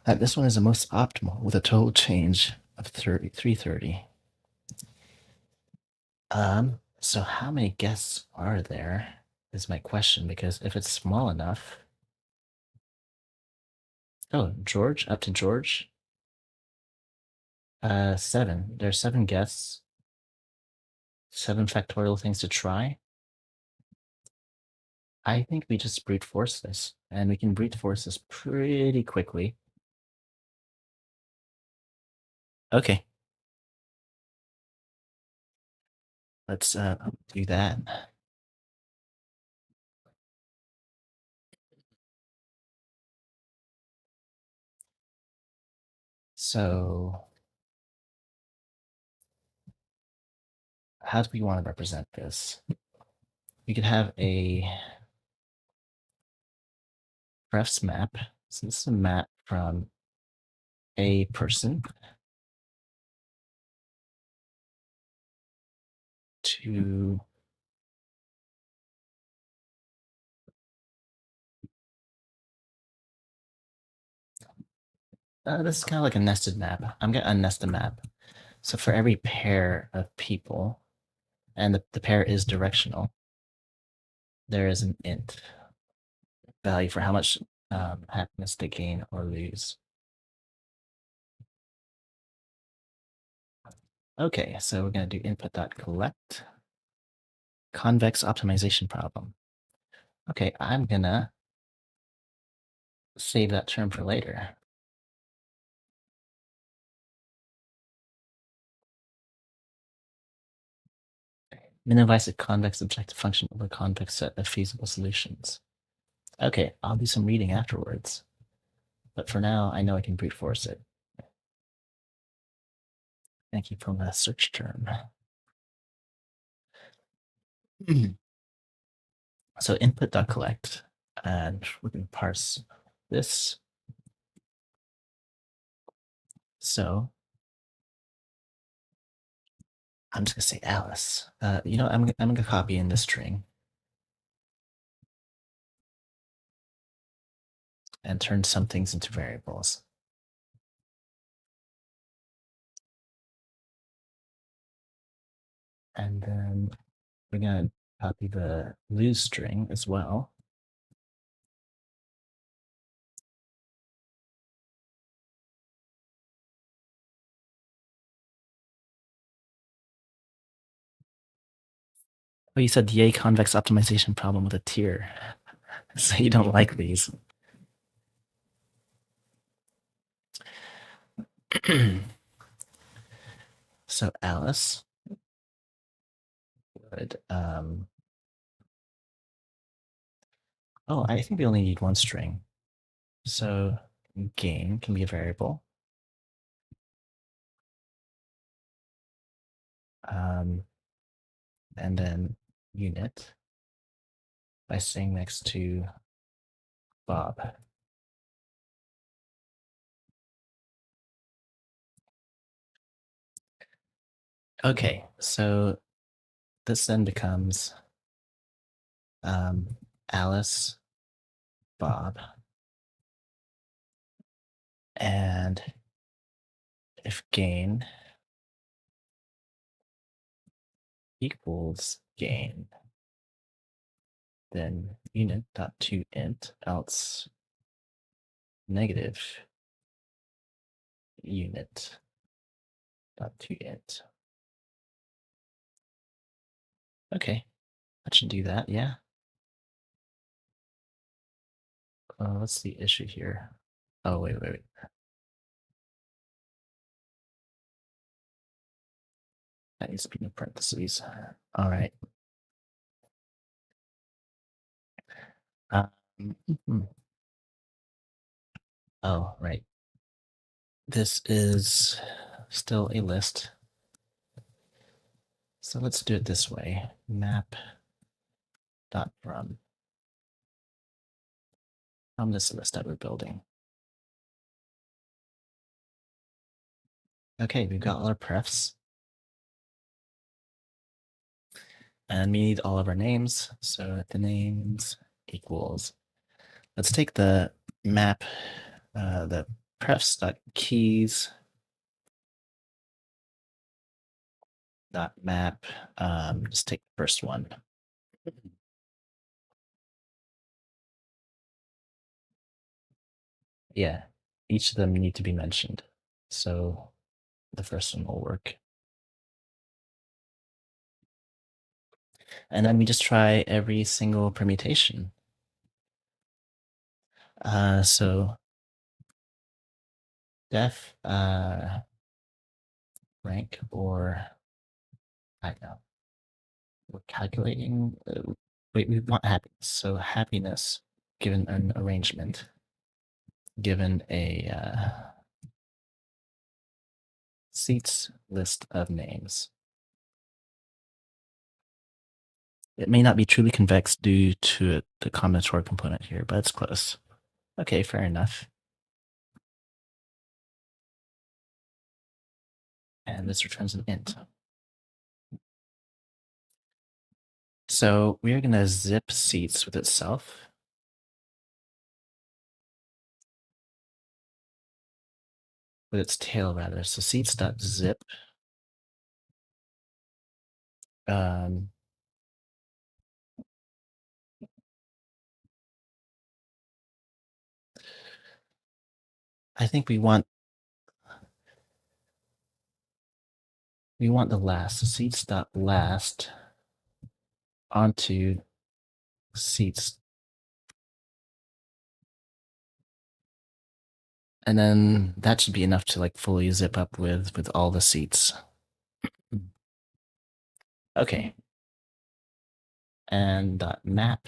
A: that this one is the most optimal with a total change of 330. So how many guests are there is my question, because if it's small enough. Oh, George, up to George. 7. There's 7 guests. 7 factorial things to try. I think we just brute force this, and we can brute force this pretty quickly. Okay. Let's do that. So how do we want to represent this? We could have a refs map. So this is a map from a person to this is kind of like a nested map. I'm gonna unnest the map. So for every pair of people, and the pair is directional, there is an int value for how much happiness they gain or lose. Okay, so we're gonna do input.collect convex optimization problem. Okay, I'm gonna save that term for later. Minimize a convex objective function over a convex set of feasible solutions. Okay, I'll do some reading afterwards. But for now, I know I can brute force it. Thank you for the search term. So input.collect, and we're going to parse this. So I'm just going to say Alice. I'm going to copy in this string and turn some things into variables. And then we're going to copy the lose string as well. Oh, you said yay convex optimization problem with a tier. So you don't like these. So Alice would oh, I think we only need one string. So gain can be a variable. Um, and then unit by saying next to Bob. Okay, so this then becomes Alice, Bob, and if gain equals gain, then unit dot to int, else negative unit dot to int. Okay, that should do that, yeah. What's the issue here? Oh, wait. That needs to be in parentheses. All right. Um, mhm. Oh, right. This is still a list. So let's do it this way. Map dot from this list that we're building. Okay, we've got all our prefs. And we need all of our names. So the names equals. Let's take the map, the prefs dot keys dot map. Just take the first one. Yeah, each of them need to be mentioned. So the first one will work. And then we just try every single permutation. So def rank, or I know we're calculating. Wait, we want happiness. So happiness given an arrangement, given a seats list of names. It may not be truly convex due to the combinatorial component here, but it's close. Okay, fair enough. And this returns an int. So we're going to zip seats with itself. With its tail, rather. So seats.zip. I think we want the last. So seats.last onto seats. And then that should be enough to like fully zip up with all the seats. Okay. And map.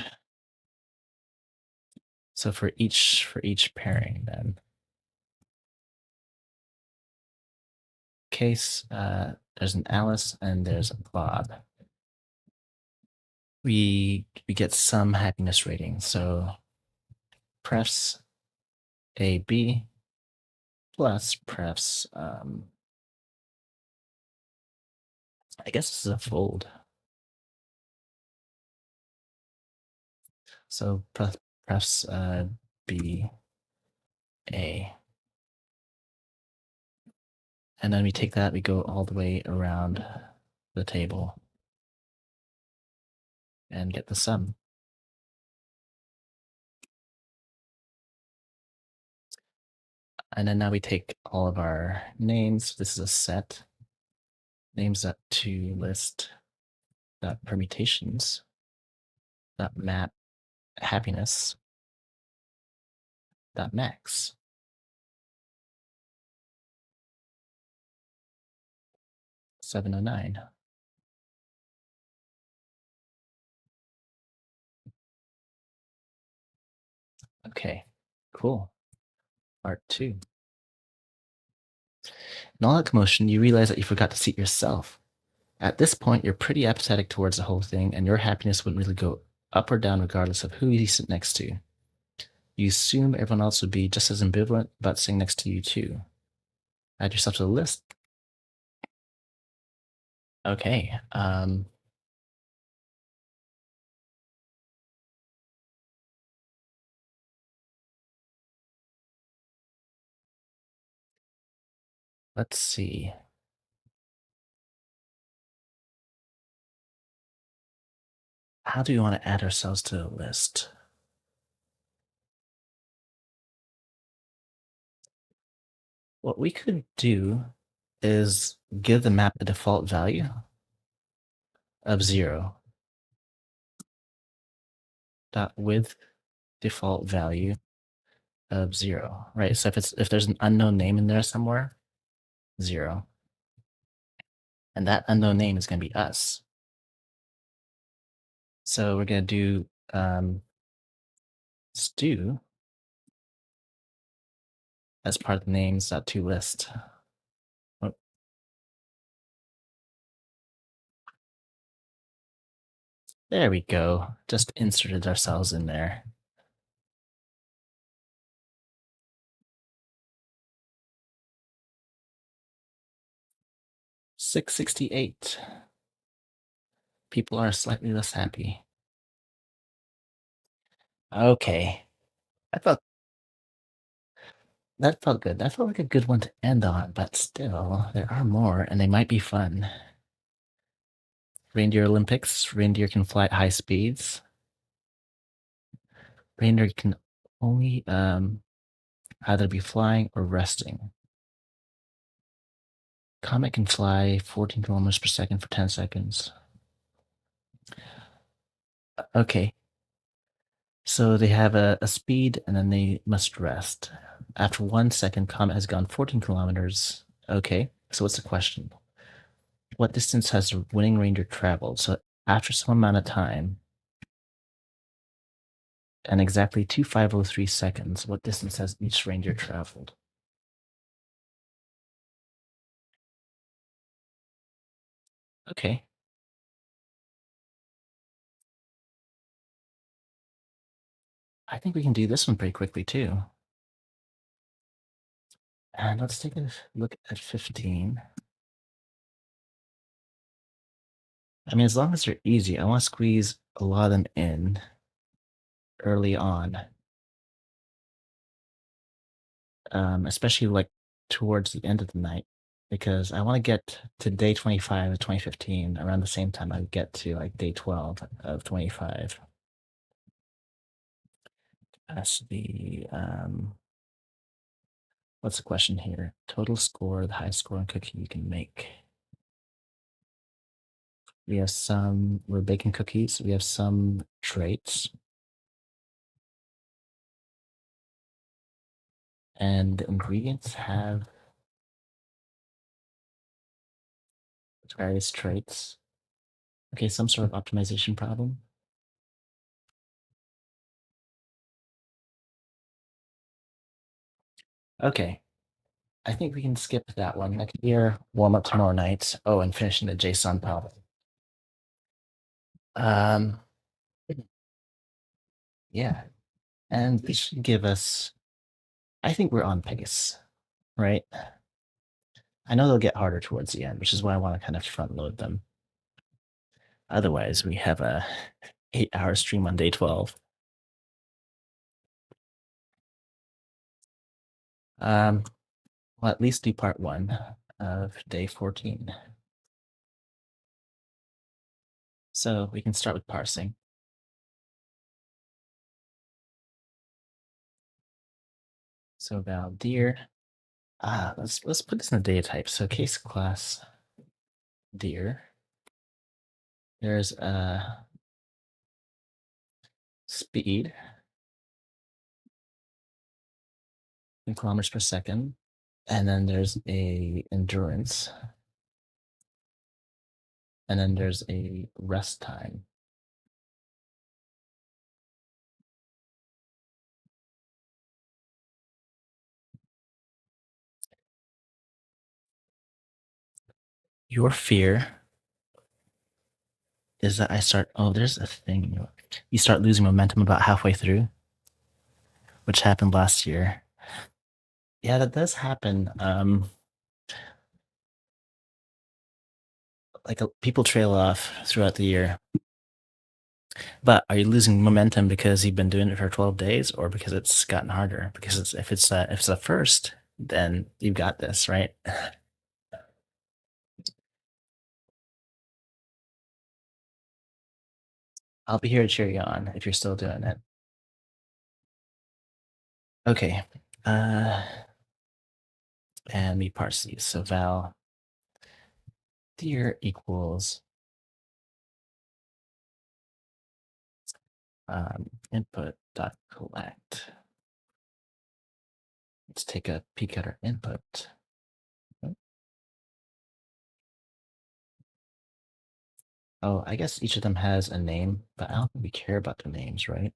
A: So for each pairing then. Case, there's an Alice and there's a Bob. We get some happiness rating. So prefs AB plus prefs, I guess this is a fold. So prefs B A. And then we take that, we go all the way around the table and get the sum. And then now we take all of our names. This is a set. Names that to list dot permutations dot map happiness dot max. $7.09. Okay, cool. Part 2. In all that commotion, you realize that you forgot to seat yourself. At this point, you're pretty apathetic towards the whole thing, and your happiness wouldn't really go up or down regardless of who you sit next to. You assume everyone else would be just as ambivalent about sitting next to you, too. Add yourself to the list. Okay, let's see. How do we want to add ourselves to the list? What we could do is give the map a default value of 0. Dot with default value of 0, right? So if there's an unknown name in there somewhere, 0. And that unknown name is going to be us. So we're going to do stew as part of the names.to list. Oh, there we go. Just inserted ourselves in there. $6.68. People are slightly less happy. Okay. I thought that felt good. That felt like a good one to end on, but still, there are more, and they might be fun. Reindeer Olympics. Reindeer can fly at high speeds. Reindeer can only either be flying or resting. Comet can fly 14 kilometers per second for 10 seconds. Okay. So they have a speed and then they must rest. After 1 second, Comet has gone 14 kilometers. Okay. So what's the question? What distance has the winning reindeer traveled? So after some amount of time and exactly 2503 seconds, what distance has each reindeer traveled? Okay. I think we can do this one pretty quickly too. And let's take a look at 15. I mean, as long as they're easy, I want to squeeze a lot of them in early on, especially like towards the end of the night, because I want to get to day 25 of 2015 around the same time I get to like day 12 of 25. That's what's the question here? Total score, the highest scoring cookie you can make. We're baking cookies. We have some traits. And the ingredients have various traits. Okay, some sort of optimization problem. Okay, I think we can skip that one. Next year, warm up tomorrow night. Oh, and finishing the JSON problem. Um, yeah, and this should give us. I think we're on pace, right? I know they'll get harder towards the end, which is why I want to kind of front load them. Otherwise, we have a 8-hour stream on day 12. Well, at least do part 1 of day 14. So we can start with parsing. So val deer. Let's put this in the data type. So case class deer. There's speed in kilometers per second, and then there's a endurance, and then there's a rest time. Your fear is that I start. Oh, there's a thing. You start losing momentum about halfway through, which happened last year. Yeah, that does happen. Like people trail off throughout the year. But are you losing momentum because you've been doing it for 12 days, or because it's gotten harder? Because if it's a first, then you've got this, right? I'll be here to cheer you on if you're still doing it. Okay. Uh, and we parse these. So val deer equals input dot collect. Let's take a peek at our input. Oh, I guess each of them has a name, but I don't think we care about their names, right?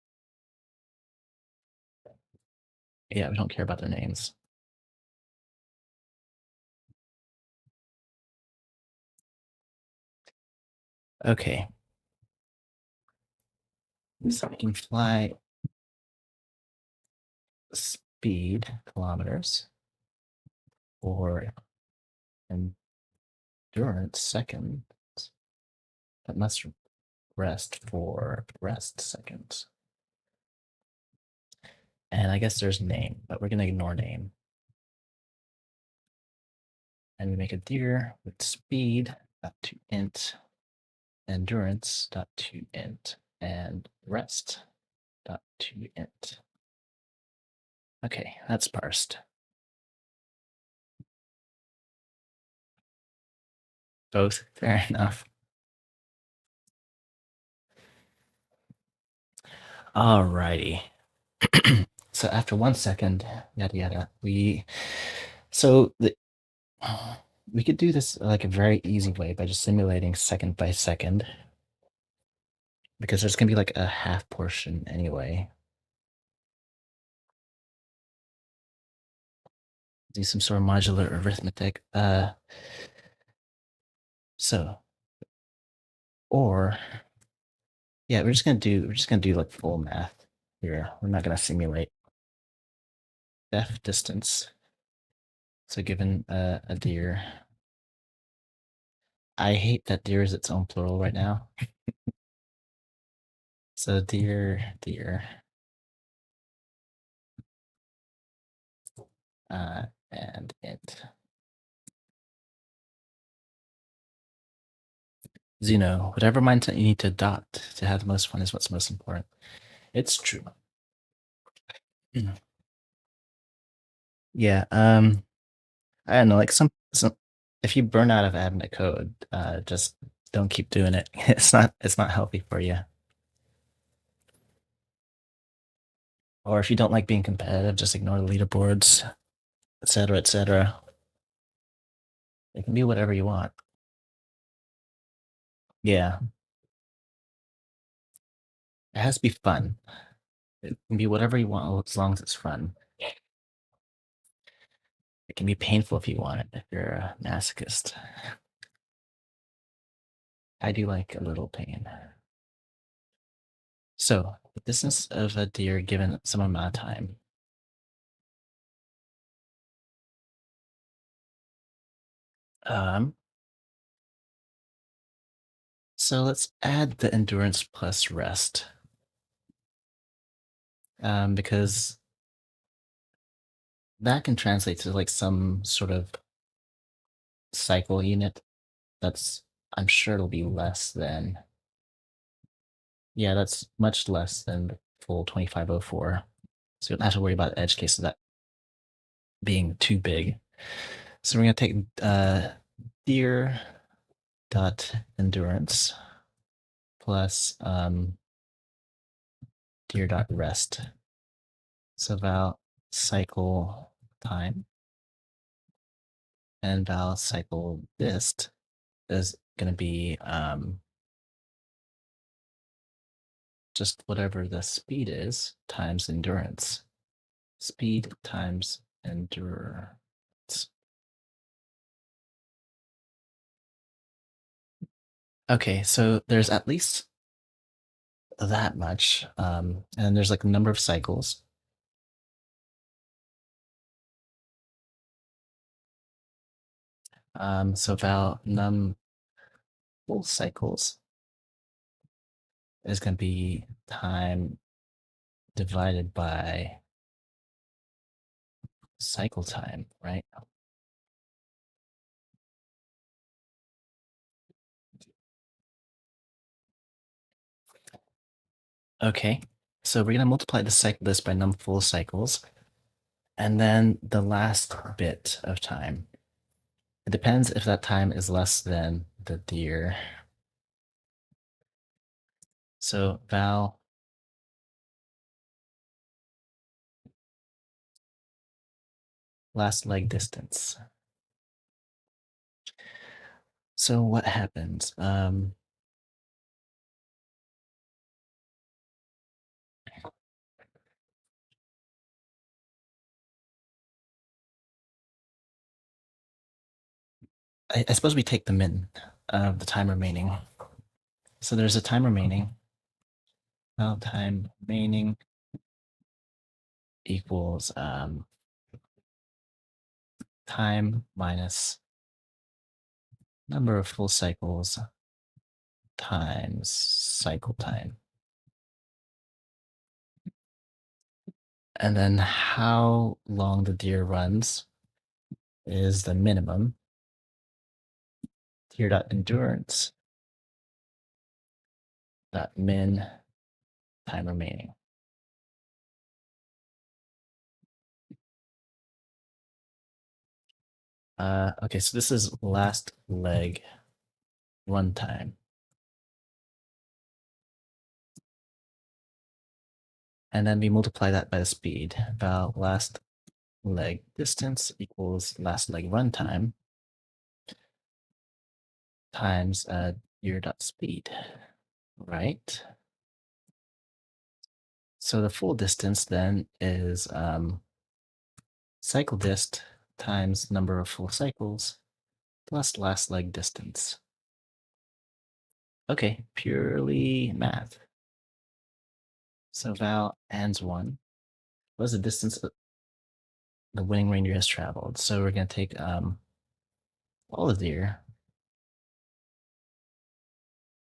A: Yeah, we don't care about their names. Okay. So we can fly speed kilometers or endurance seconds that must rest for rest seconds. And I guess there's name, but we're going to ignore name. And we make a deer with speed dot to int, endurance dot to int, and rest dot to int. Okay, that's parsed. Both, fair enough. Alrighty. So after 1 second, yada yada, so the we could do this like a very easy way by just simulating second by second, because there's gonna be like a half portion anyway. Do some sort of modular arithmetic. So or yeah, we're just gonna do like full math here. We're not gonna simulate def distance. So given a deer, I hate that deer is its own plural right now. So deer, uh, and int. Zeno, whatever mindset you need to adopt to have the most fun is what's most important. It's true. Mm. Yeah. I don't know, like some if you burn out of adding a code, just don't keep doing it. It's not healthy for you. Or if you don't like being competitive, just ignore the leaderboards, etc., etc. It can be whatever you want. Yeah. It has to be fun. It can be whatever you want as long as it's fun. It can be painful if you want it, if you're a masochist. I do like a little pain. So, the distance of a deer given some amount of time. Um, so let's add the endurance plus rest. Because that can translate to like some sort of cycle unit that's, I'm sure it'll be less than, yeah, that's much less than the full 2504. So you don't have to worry about the edge case of that being too big. So we're going to take deer dot endurance plus deer dot rest. So val cycle time and val cycle dist is going to be just whatever the speed is times endurance. Speed times endurance. Okay, so there's at least that much, and there's like a number of cycles. So val num full cycles is going to be time divided by cycle time, right? Okay, so we're going to multiply the cycle list by num full cycles, and then the last bit of time. It depends if that time is less than the deer. So val last leg distance. So what happens? I suppose we take the min of the time remaining. So there's a time remaining. Well, time remaining equals time minus number of full cycles times cycle time. And then how long the deer runs is the minimum. Deer dot endurance dot min time remaining. Okay, so this is last leg runtime. And then we multiply that by the speed. About last leg distance equals last leg runtime times your dot speed, right? So the full distance then is cycle dist times number of full cycles plus last leg distance. Okay, purely math. So val ends 1. What is the distance the winning reindeer has traveled? So we're going to take all the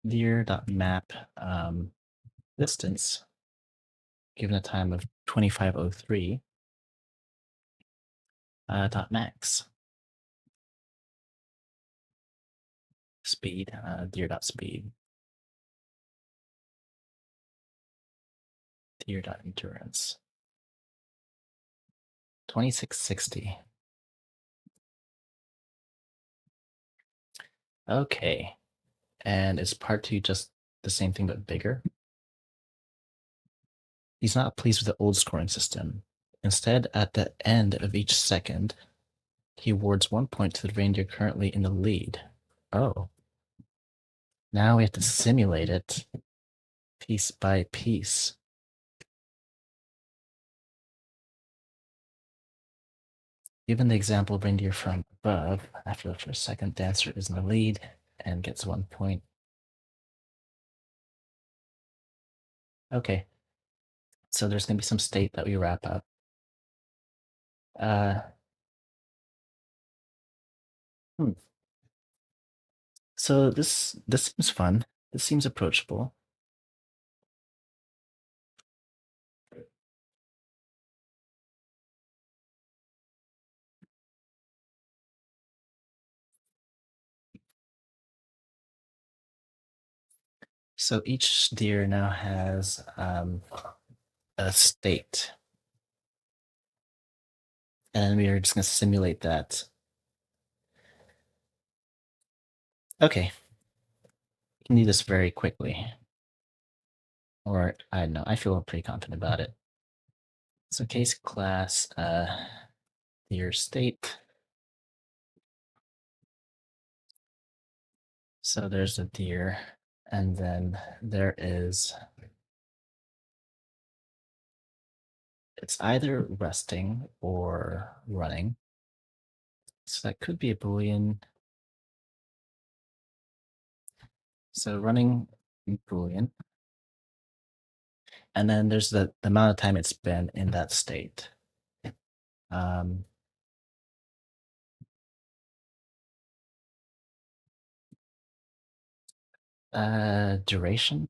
A: deer dot map distance given a time of 2503 dot max speed deer dot speed deer dot endurance 2660. Okay, and is part 2 just the same thing but bigger? He's not pleased with the old scoring system. Instead, at the end of each second, he awards 1 point to the reindeer currently in the lead. Oh. Now we have to simulate it piece by piece. Given the example of reindeer from above, after the first second, dancer is in the lead and gets 1 point. Okay. So there's going to be some state that we wrap up. Uh, hmm. So this seems fun. This seems approachable. So each deer now has a state. And we are just going to simulate that. Okay. We can do this very quickly. Or, I don't know, I feel pretty confident about it. So case class, your state. So there's a deer, and then there is, it's either resting or running. So that could be a Boolean. So running Boolean. And then there's the amount of time it's been in that state. Um, duration.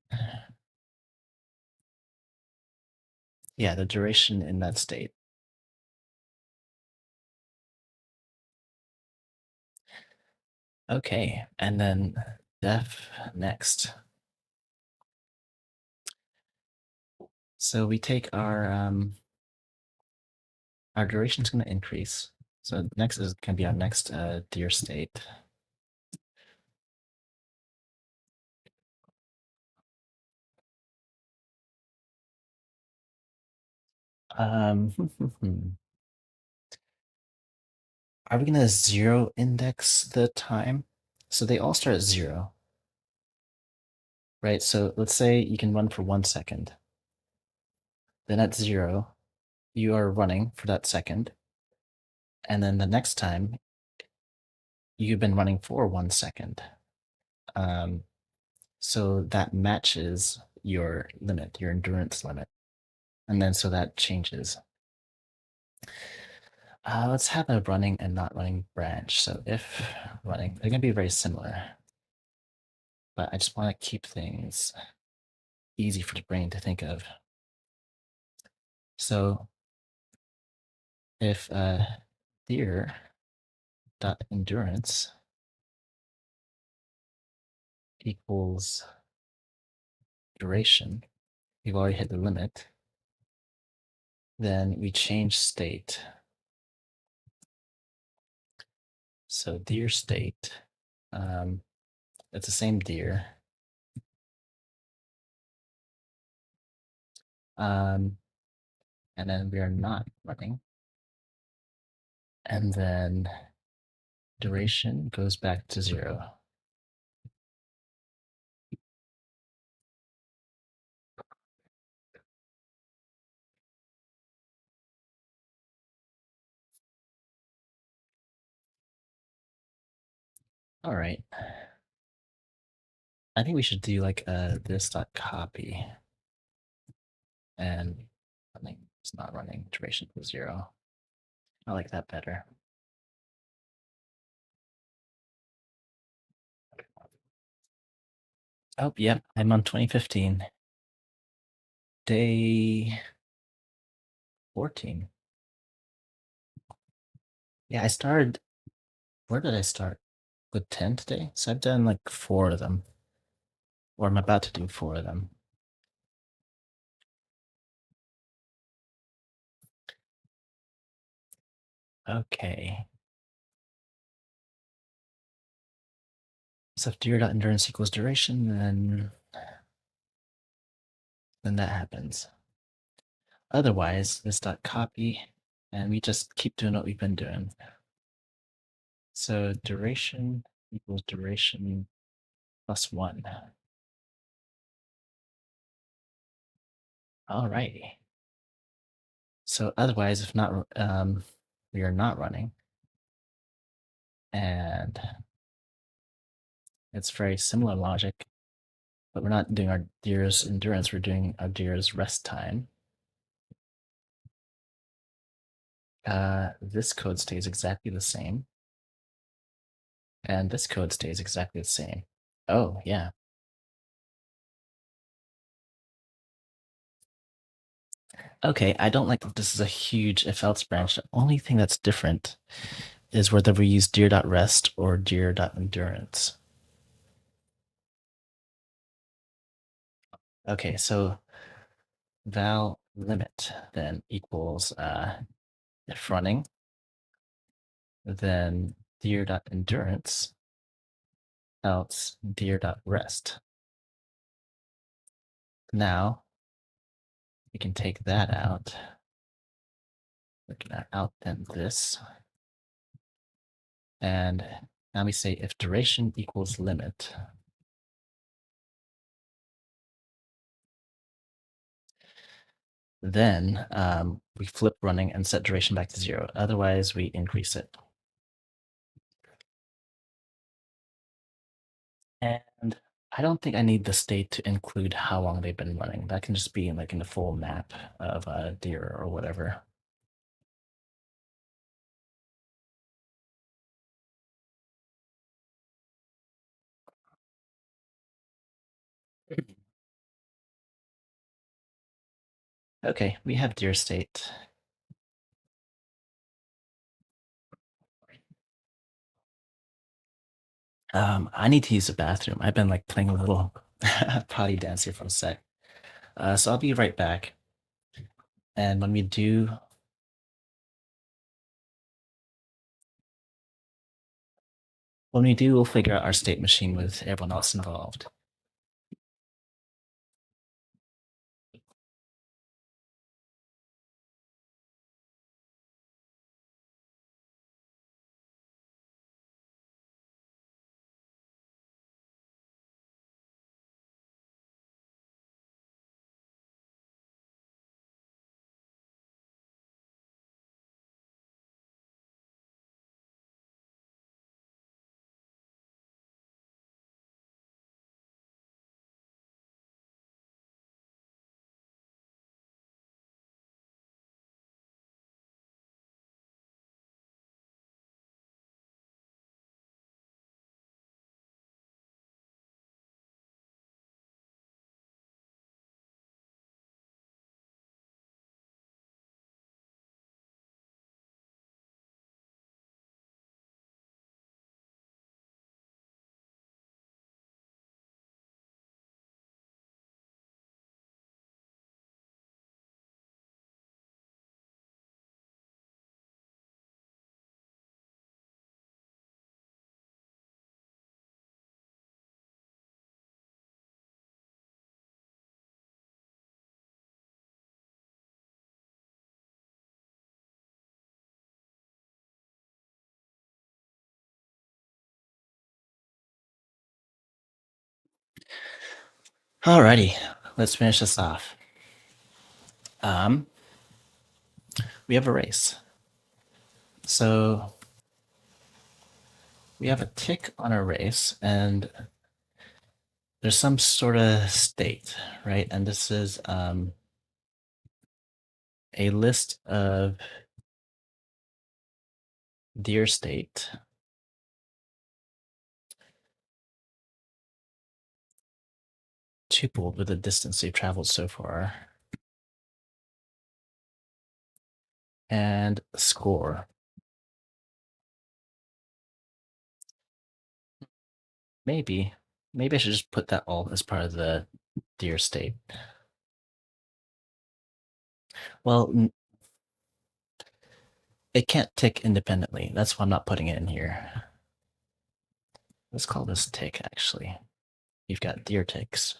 A: Yeah, the duration in that state. Okay, and then def next. So we take our duration is going to increase. So next is going to be our next deer state. Um, are we going to zero index the time? So they all start at 0, right? So let's say you can run for 1 second. Then at 0, you are running for that second. And then the next time, you've been running for 1 second. So that matches your limit, your endurance limit. And then so that changes. Let's have a running and not running branch. So if running, they're going to be very similar. But I just want to keep things easy for the brain to think of. So if deer dot endurance equals duration, we've already hit the limit, then we change state. So deer state, it's the same deer. And then we are not running. And then duration goes back to 0. All right. I think we should do like this dot copy, and running it's not running, duration equals 0. I like that better. Oh, yep, I'm on 2015. Day 14. Yeah, I started, where did I start? With 10 today? So I've done like 4 of them, or I'm about to do 4 of them. Okay. So if deer.endurance equals duration, then that happens. Otherwise, this dot copy, and we just keep doing what we've been doing. So duration equals duration plus 1. Alrighty. So otherwise, if not, we are not running, and it's very similar logic, but we're not doing our deer's endurance, we're doing our deer's rest time. This code stays exactly the same, and this code stays exactly the same. Oh, yeah. Okay, I don't like that this is a huge if else branch. The only thing that's different is whether we use deer.rest or deer.endurance. Okay, so val limit then equals if running, then deer.endurance else deer.rest. Now we can take that out. We're gonna outdent this. And now we say if duration equals limit, then we flip running and set duration back to 0. Otherwise, we increase it. And I don't think I need the state to include how long they've been running. That can just be like in the full map of a deer or whatever. Okay, we have deer state. I need to use the bathroom. I've been like playing a little potty dance here for a sec. So I'll be right back. And when we do, we'll figure out our state machine with everyone else involved. Alrighty, let's finish this off. We have a race. So we have a tick on a race, and there's some sort of state, right? And this is a list of deer state tupled with the distance they've traveled so far. And score. Maybe. Maybe I should just put that all as part of the deer state. Well, it can't tick independently. That's why I'm not putting it in here. Let's call this tick, actually. You've got deer ticks.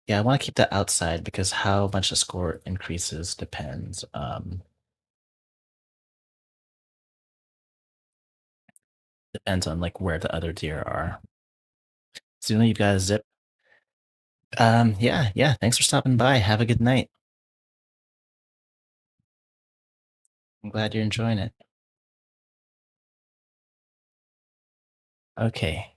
A: Yeah, I want to keep that outside because how much the score increases depends. Depends on like where the other deer are. So you know you've got a zip. Yeah. Thanks for stopping by. Have a good night. I'm glad you're enjoying it. Okay.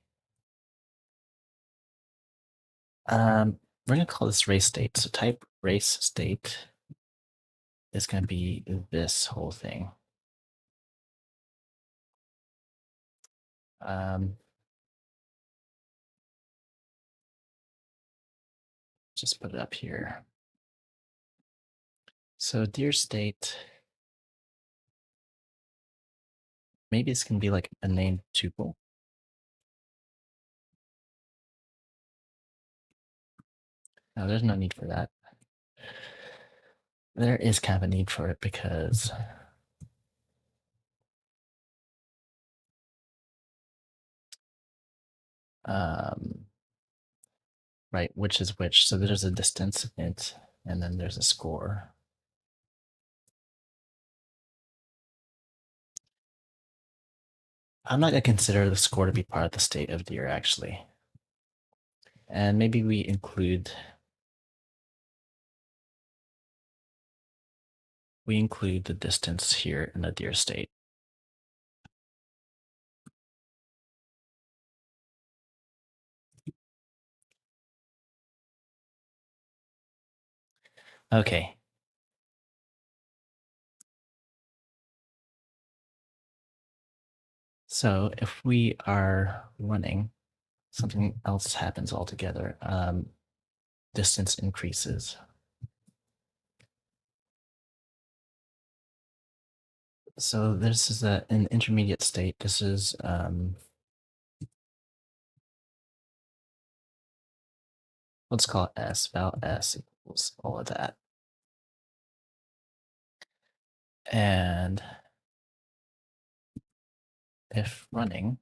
A: We're gonna call this race state. So type race state is gonna be this whole thing. Um, just put it up here. So deer state, maybe it's gonna be like a named tuple. No, there's no need for that. There is kind of a need for it because um, right? Which is which. So there's a distance int, and then there's a score. I'm not going to consider the score to be part of the state of deer, actually. And maybe we include the distance here in the deer state. Okay. So if we are running, something else happens altogether. Distance increases. So this is an intermediate state. This is let's call it S, val S equals all of that. And if running,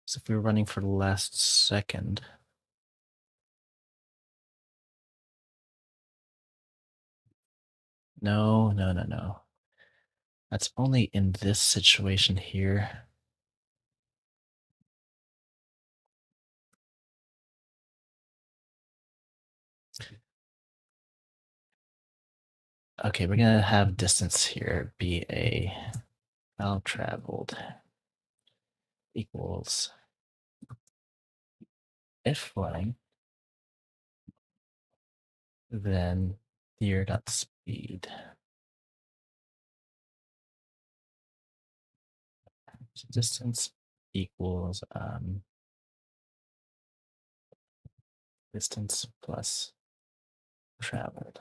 A: so if we were running for the last second, no. That's only in this situation here. Okay, we're gonna have distance here be a val traveled equals if running, then deer dot speed. So distance equals distance plus traveled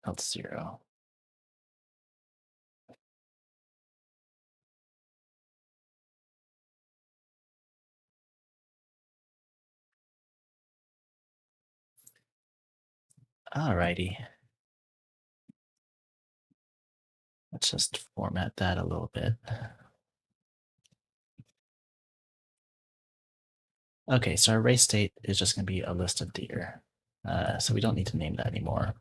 A: out 0. Alrighty. Let's just format that a little bit. Okay, so our race state is just going to be a list of deer. So we don't need to name that anymore.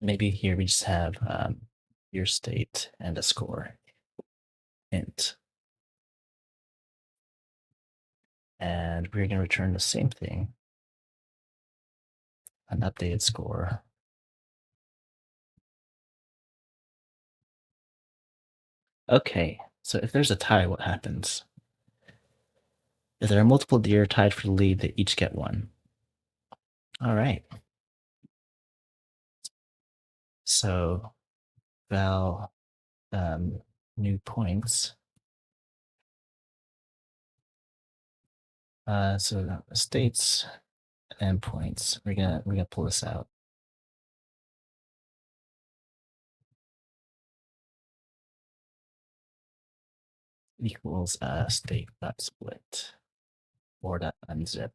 A: Maybe here we just have your state and a score int. And we're going to return the same thing, an updated score. Okay, so if there's a tie, what happens? If there are multiple deer tied for the lead, they each get 1. All right. So val new points. So states and points. We're gonna pull this out. Equals state dot split or dot unzip.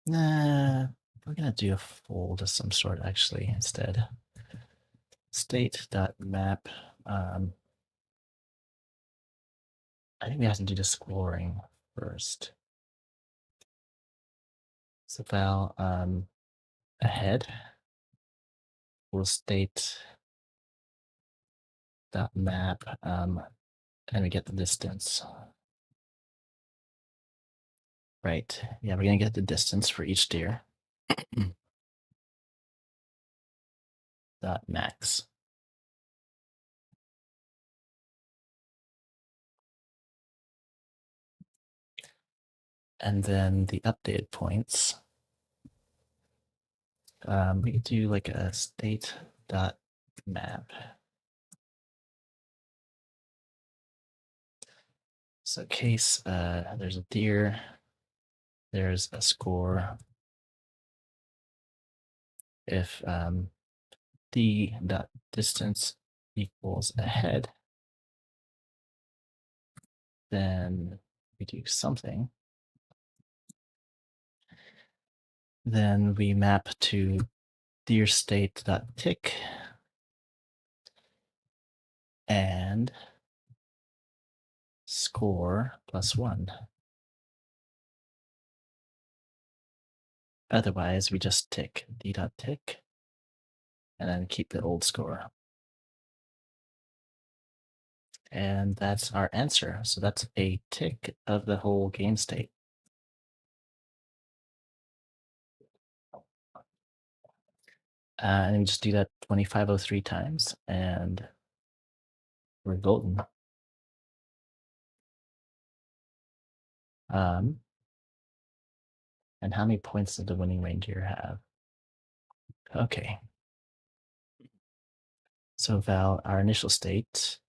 A: Nah, we're gonna do a fold of some sort actually instead. State dot map. I think we have to do the scoring first. So val ahead will state dot map and we get the distance. Right. Yeah, we're gonna get the distance for each deer. Dot max. And then the updated points. We could do like a state dot map. So case there's a deer, there's a score. If d dot distance equals ahead, then we do something. Then we map to dearState.tick and score +1. Otherwise, we just tick d.tick and then keep the old score. And that's our answer. So that's a tick of the whole game state. And we just do that 2503 times, and we're golden. And how many points did the winning reindeer have? Okay. So Val, our initial state,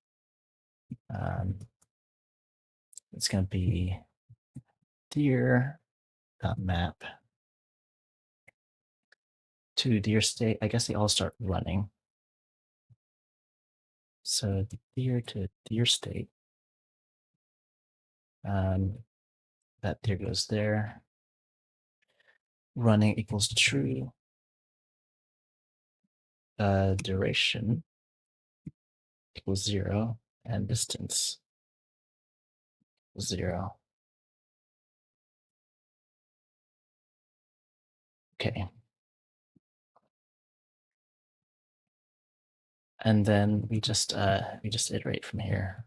A: it's going to be deer.map to deer state. I guess they all start running. So deer to deer state. That deer goes there. Running equals true. Duration equals 0, and distance equals 0. Okay. And then we just iterate from here.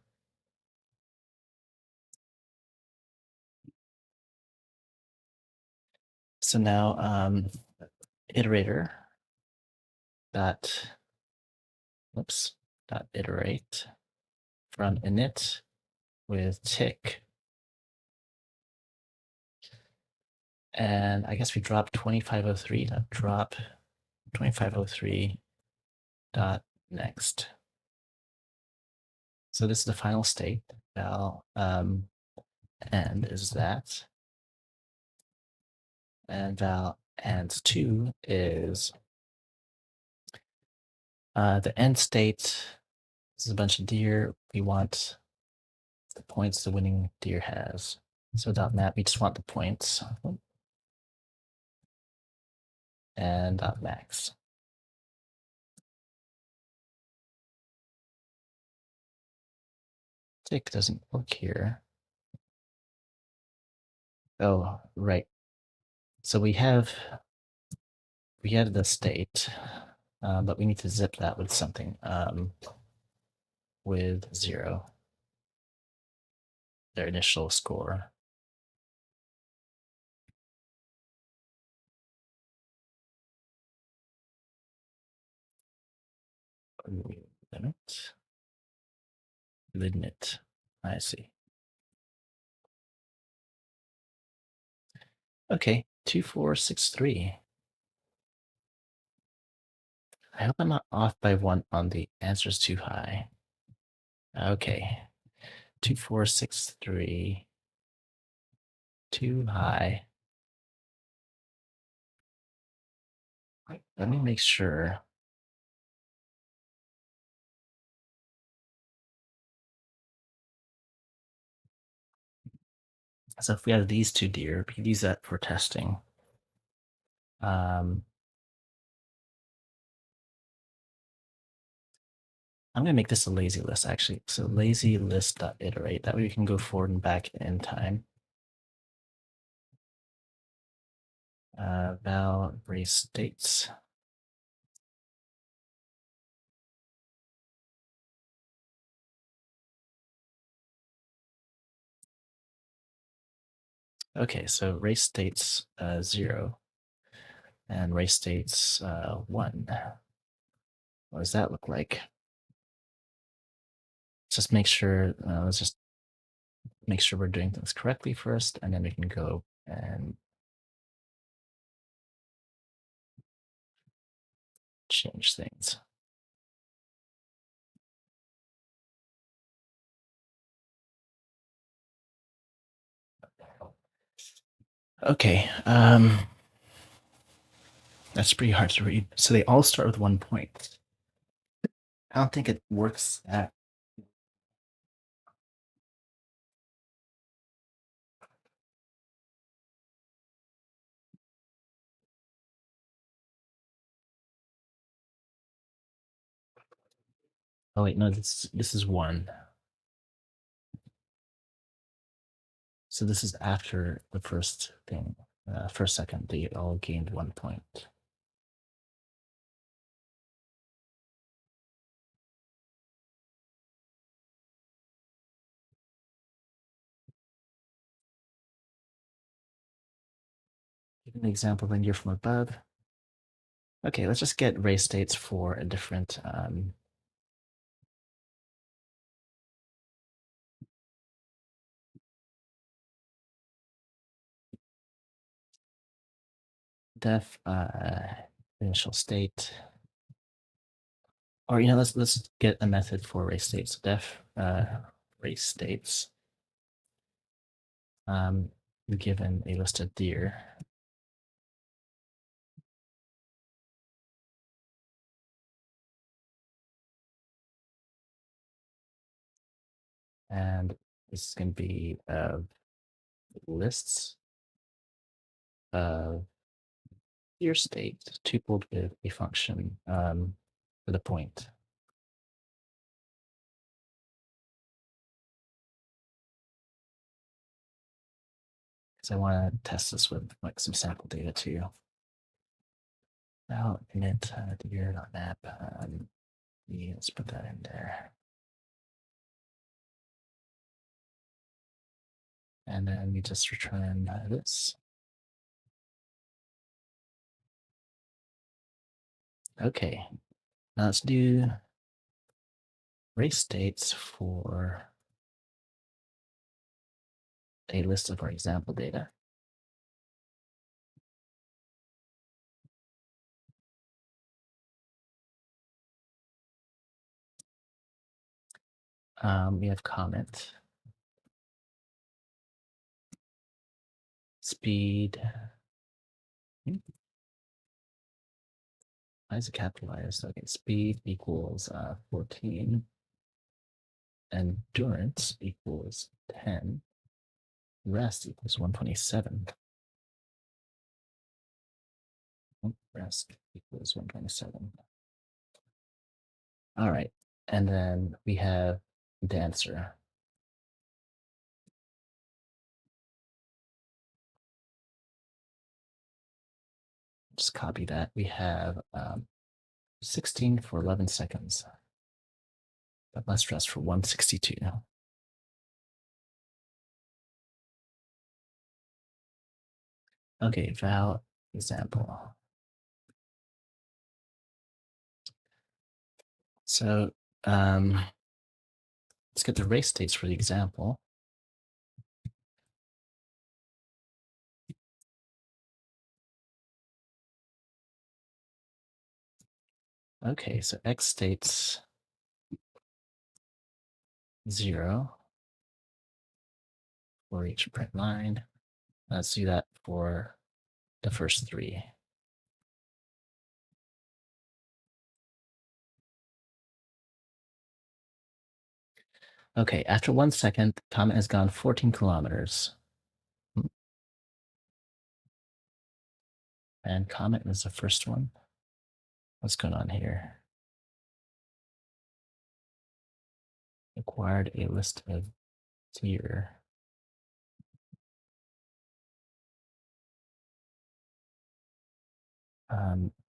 A: So now iterator dot iterate from init with tick. And I guess we drop 2503 dot drop 2503 dot next. So this is the final state. Val end is that. And val end 2 is the end state. This is a bunch of deer. We want the points the winning deer has. So dot map, we just want the points. And dot max. Tick doesn't work here. Oh, right. So we have the state, but we need to zip that with something, with 0, their initial score. Limit. I see. Okay, 2463. I hope I'm not off by 1 on the answers too high. Okay, 2463. Too high. Let me make sure. So if we have these two deer, we can use that for testing. I'm going to make this a lazy list, actually. So lazy list.iterate. That way we can go forward and back in time. Val race states. Okay, so race states 0 and race states 1. What does that look like? Just make sure, let's just make sure we're doing things correctly first, and then we can go and change things. Okay, that's pretty hard to read. So they all start with 1 point. I don't think it works that. Oh wait, no, this is one. So this is after the first thing, first second. They all gained 1 point. Give an example linear from above. Okay, let's just get race states for a different def initial state. Or let's get a method for race states. Def race states given a list of deer. And this is going to be lists of deer state tupled with a function with a point. Because I want to test this with like some sample data too. Now init deer.map. Yeah, let's put that in there. And then we just return this. Okay, now let's do race states for a list of our example data. We have comment, speed. Why is it capitalized? Okay, speed equals 14. Endurance equals 10. Rest equals 127. Rest equals 127. All right. And then we have dancer. Just copy that. We have 16 for 11 seconds. But less rest for 162. Okay, val example. So let's get the race states for the example. Okay, so x states 0 for each print line. Let's do that for the first three. Okay, after 1 second, Comet has gone 14 kilometers. And Comet is the first one. What's going on here? Acquired a list of deer.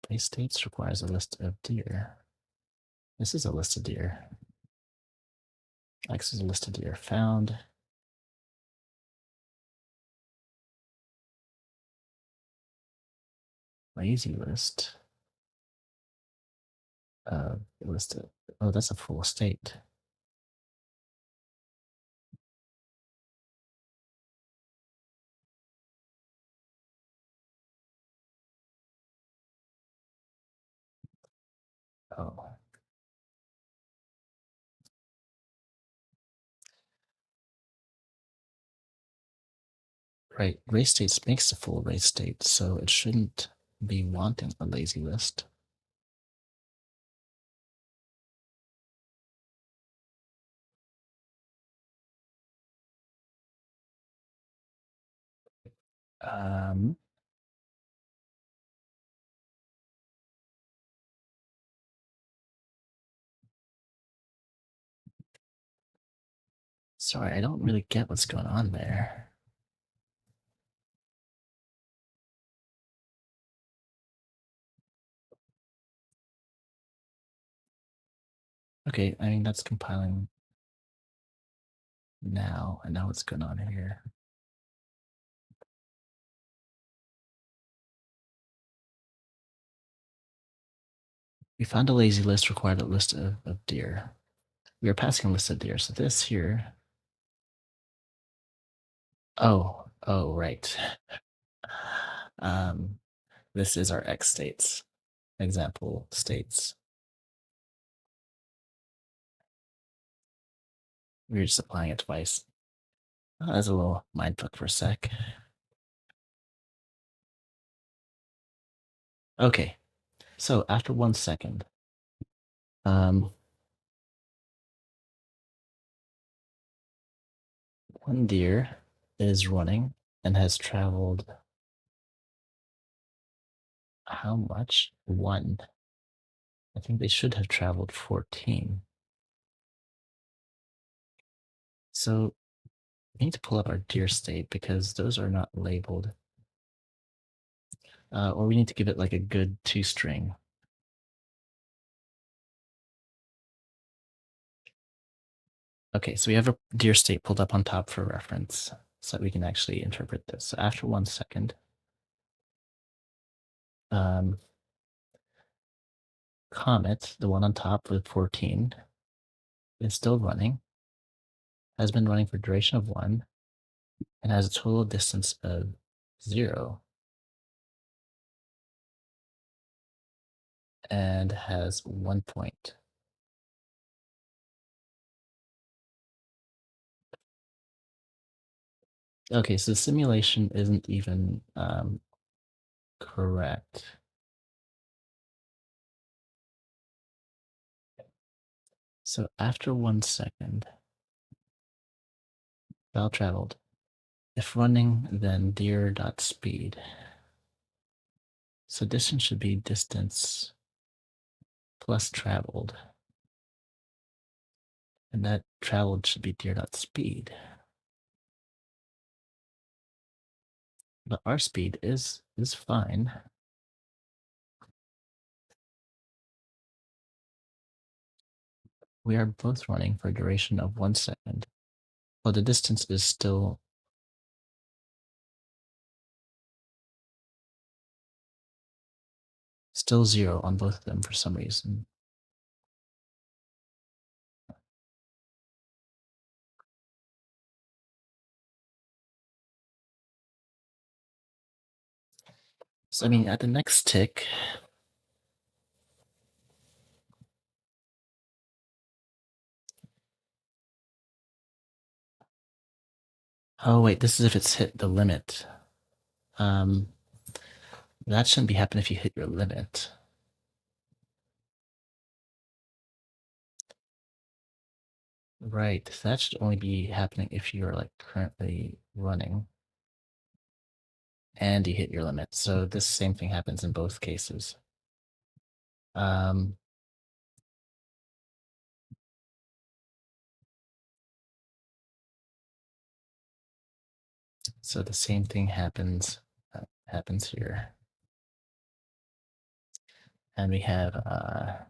A: Place states requires a list of deer. This is a list of deer. X is a list of deer found. Lazy list. List of, oh, that's a full state. Oh. Right, race states makes a full race state, so it shouldn't be wanting a lazy list. Um, Sorry, I don't really get what's going on there. Okay, I mean, that's compiling now, and now what's going on here? We found a lazy list required a list of deer. We are passing a list of deer, so this here. Oh, right. Um, this is our X states, example states. We're just applying it twice. That's a little mindfuck for a sec. Okay, so after 1 second, one deer is running and has traveled how much? 1. I think they should have traveled 14. So we need to pull up our deer state because those are not labeled. Or we need to give it like a good 2-string. Okay, so we have a deer state pulled up on top for reference so that we can actually interpret this. So after 1 second, Comet, the one on top with 14, is still running, has been running for duration of 1, and has a total distance of 0, and has 1 point. Okay, so the simulation isn't even correct. So after 1 second, well traveled. If running, then deer.speed. So distance should be distance plus traveled. And that traveled should be deer.speed. But our speed is fine. We are both running for a duration of 1 second. Well, the distance is still still 0 on both of them for some reason. So I mean, at the next tick, oh wait, this is if it's hit the limit. That shouldn't be happening if you hit your limit. Right, that should only be happening if you're like currently running and you hit your limit. So this same thing happens in both cases. So the same thing happens here. And we have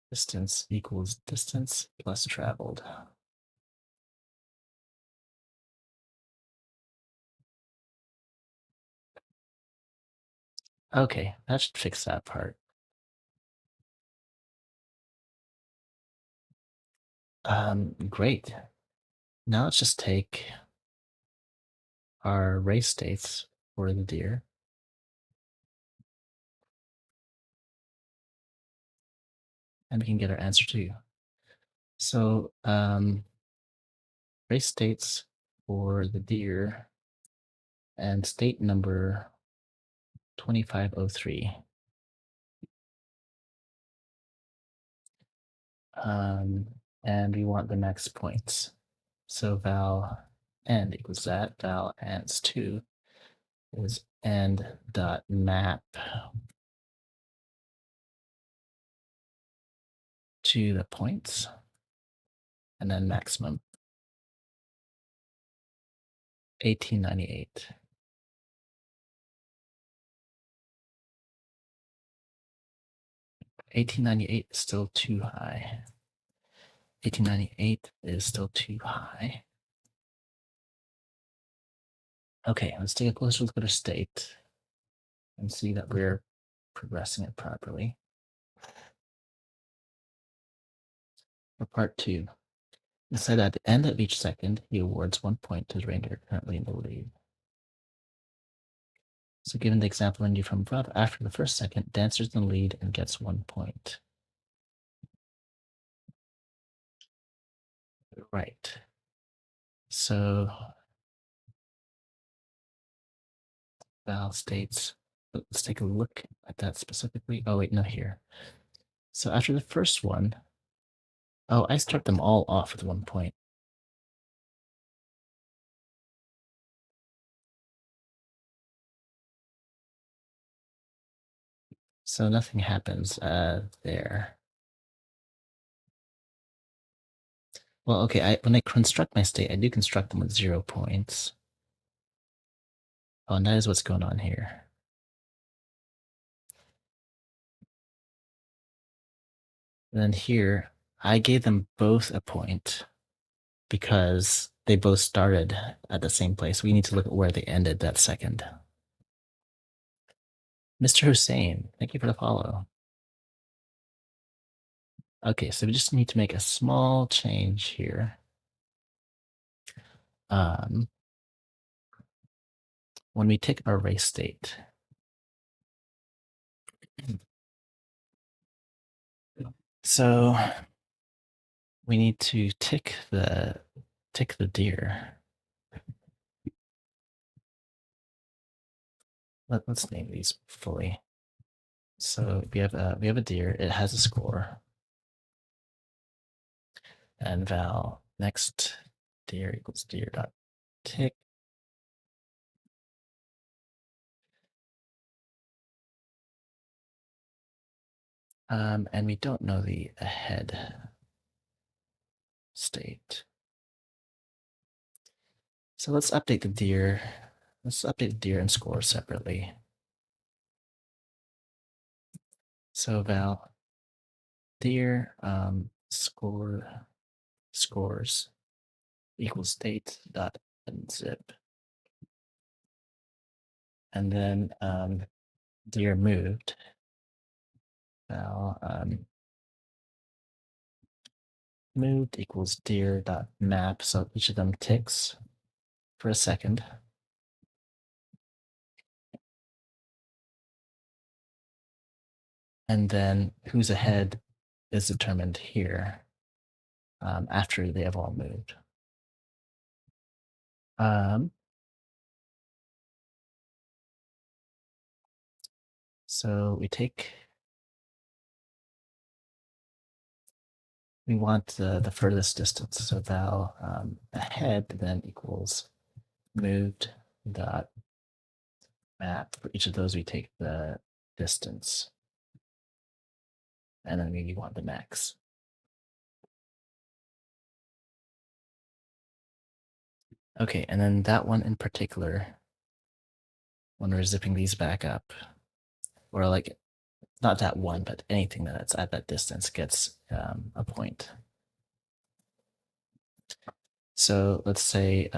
A: distance equals distance plus traveled. Okay, that should fix that part. Great. Now let's just take our race states for the deer. And we can get our answer too. So race states for the deer and state number 2503. And we want the max points. So val end equals that. Val ans2 is end dot map to the points. and then maximum 1898. 1898 is still too high. 1898 is still too high. Okay, let's take a closer look at our state and see that we're progressing it properly. For part 2, it said at the end of each second, he awards 1 point to the reindeer currently in the lead. So given the example reindeer from above, after the first second, dancer's in the lead and gets 1 point. Right. So Val states, let's take a look at that specifically. Oh, wait, no, here. So after the first one, oh, I start them all off with 1 point. So nothing happens there. Well, okay, when I construct my state, I do construct them with 0 points. Oh, and that is what's going on here. And then here, I gave them both a point because they both started at the same place. We need to look at where they ended that second. Mr. Hussein, thank you for the follow. Okay, so we just need to make a small change here. When we take our race state, so we need to tick the deer. Let's name these fully. So we have a deer. It has a score. And val next deer equals deer dot tick. And we don't know the ahead state. So let's update the deer. Let's update the deer and score separately. So val deer scores equals state dot unzip. And then deer moved. Val moved equals deer dot map. So each of them ticks for a second. And then who's ahead is determined here after they have all moved. So we want the furthest distance. So val ahead then equals moved dot map. For each of those, we take the distance. And then we want the max. Okay, and then that one in particular, when we're zipping these back up, or like not that one, but anything that's at that distance gets a point. So let's say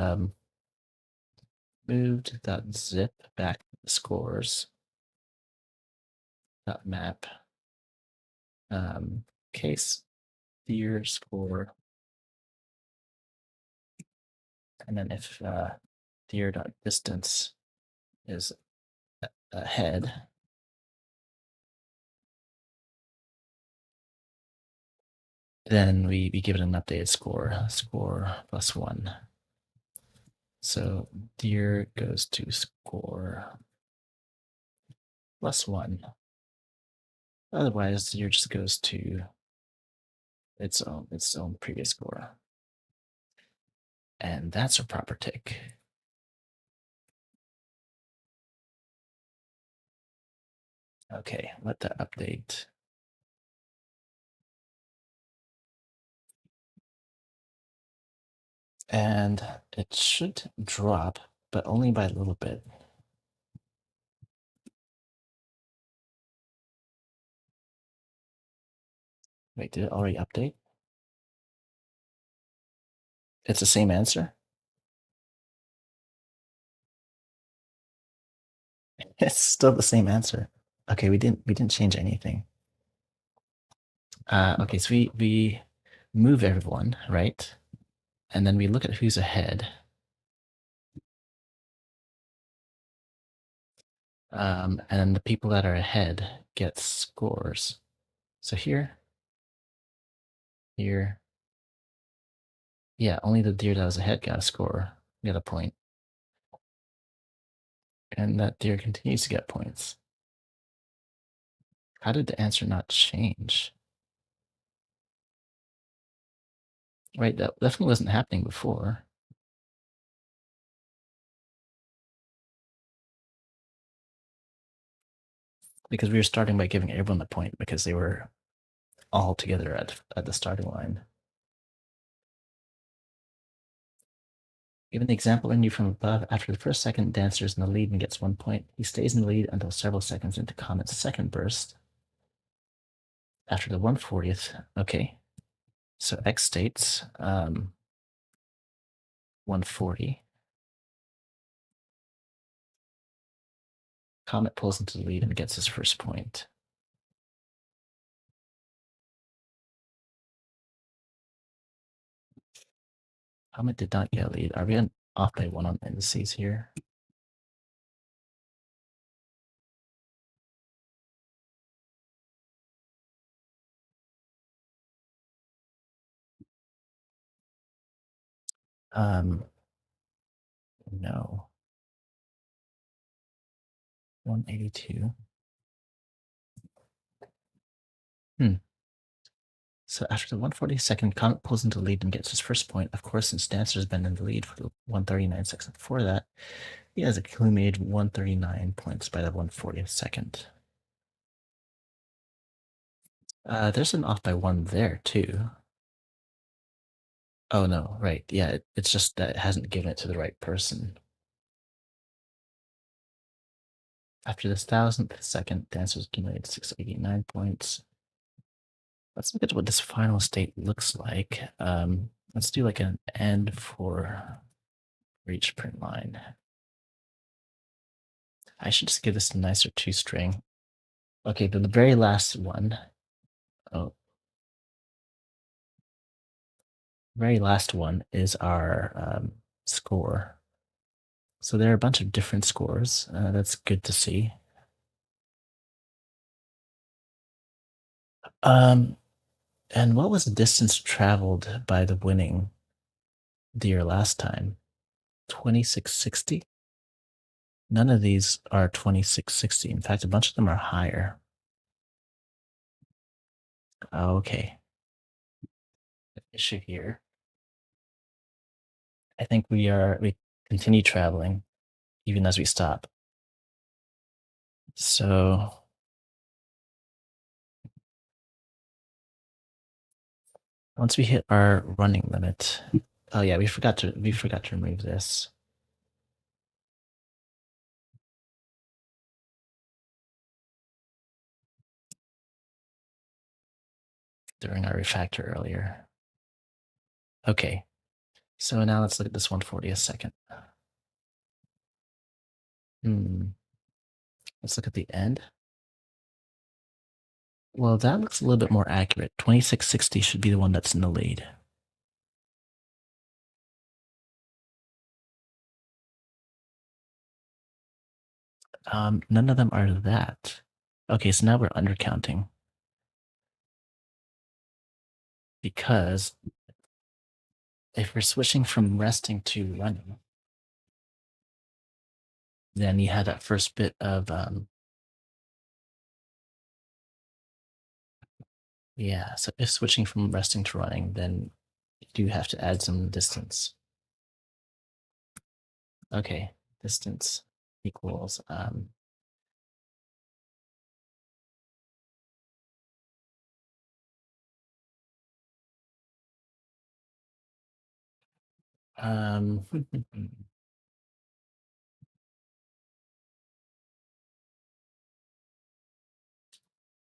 A: moved dot zip back the scores dot map case deer score, and then if deer dot distance is ahead, then we give it an updated score plus 1. So deer goes to score plus 1. Otherwise, deer just goes to its own previous score. And that's a proper tick. Okay, let that update. And it should drop, but only by a little bit. Wait, did it already update? It's the same answer? It's still the same answer. Okay, we didn't change anything. Okay, so we move everyone, right? And then we look at who's ahead. And then the people that are ahead get scores. So here, yeah, only the deer that was ahead got a score, got a point. And that deer continues to get points. How did the answer not change? Right, that definitely wasn't happening before. Because we were starting by giving everyone the point because they were all together at the starting line. Given the example in you from above, after the first second, dancer is in the lead and gets 1 point. He stays in the lead until several seconds into Comet's second burst. After the 1/40th, okay. So X states 140. Comet pulls into the lead and gets his first point. Comet did not get a lead. Are we off by 1 on indices here? No. 182. So after the 142nd, Comet pulls into the lead and gets his first point. Of course, since Dancer's been in the lead for the 139 seconds before that, he has accumulated 139 points by the 140th second. There's an off by 1 there, too. Oh, no, right. Yeah, it's just that it hasn't given it to the right person. After this 1000th second, Dancer's accumulated 689 points. Let's look at what this final state looks like. Let's do like an end for each print line. I should just give this a nicer 2-string. Okay, then the very last one. Oh, very last one is our score. So there are a bunch of different scores. That's good to see. And what was the distance traveled by the winning deer last time? 2660? None of these are 2660. In fact, a bunch of them are higher. Okay. Issue here. I think we continue traveling even as we stop. So once we hit our running limit, oh yeah, we forgot to remove this. During our refactor earlier. Okay, so now let's look at this 140th second. Let's look at the end. Well, that looks a little bit more accurate. 2660 should be the one that's in the lead. None of them are that. Okay, so now we're undercounting. Because if we're switching from resting to running, then you had that first bit of yeah, so if switching from resting to running, then you do have to add some distance. Okay, distance equals Um,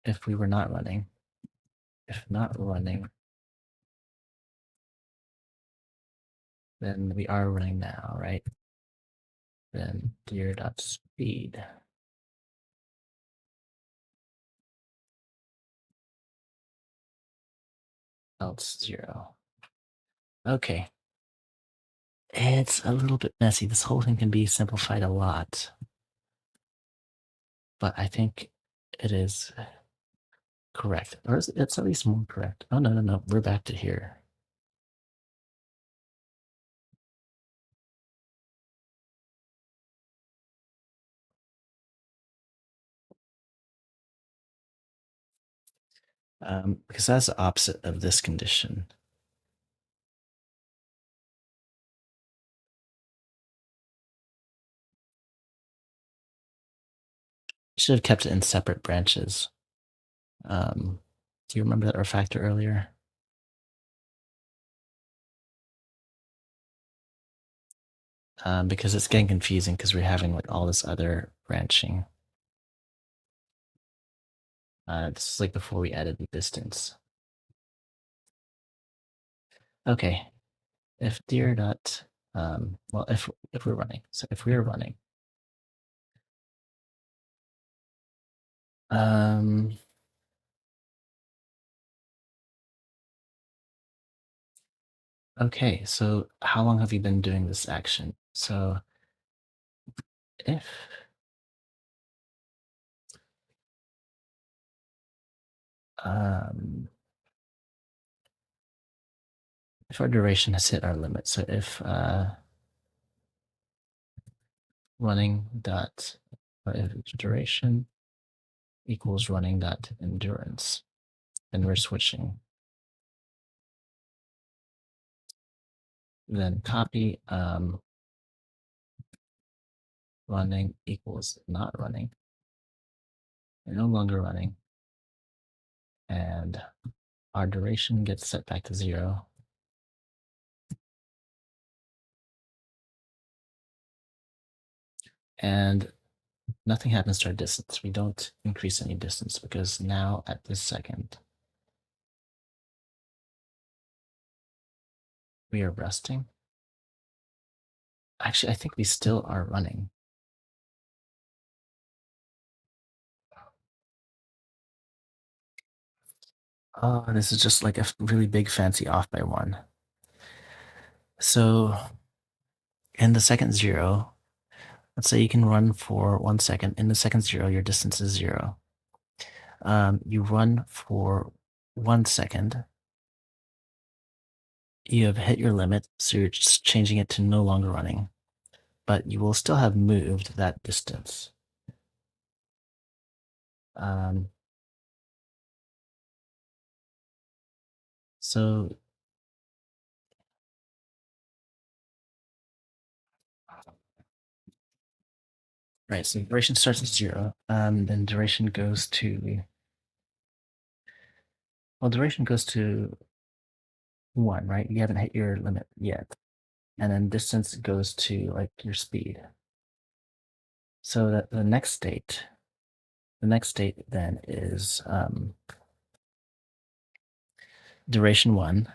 A: if we were not running, if not running, then we are running now, right? Then dir.speed else 0. Okay. It's a little bit messy. This whole thing can be simplified a lot, but I think it is correct, or it's at least more correct. Oh, no, no, no. We're back to here. Because that's the opposite of this condition. Should have kept it in separate branches. Do you remember that refactor earlier? Because it's getting confusing because we're having like all this other branching. This is like before we added the distance. Okay, if dir dot, well, if we're running, so if we are running, okay, so how long have you been doing this action? So if um, if our duration has hit our limit, so if running dot, or if duration equals running dot endurance, then we're switching. Then copy running equals not running. We're no longer running. And our duration gets set back to 0. And nothing happens to our distance. We don't increase any distance because now at this second, we are resting. Actually, I think we still are running. Oh, this is just like a really big fancy off by 1. So in the second 0, let's say you can run for 1 second. In the second 0, your distance is 0. You run for 1 second. You have hit your limit, so you're just changing it to no longer running, but you will still have moved that distance. So right, so duration starts at 0, then duration goes to, well, duration goes to 1, right? You haven't hit your limit yet. And then distance goes to like your speed. So that the next state then is duration 1,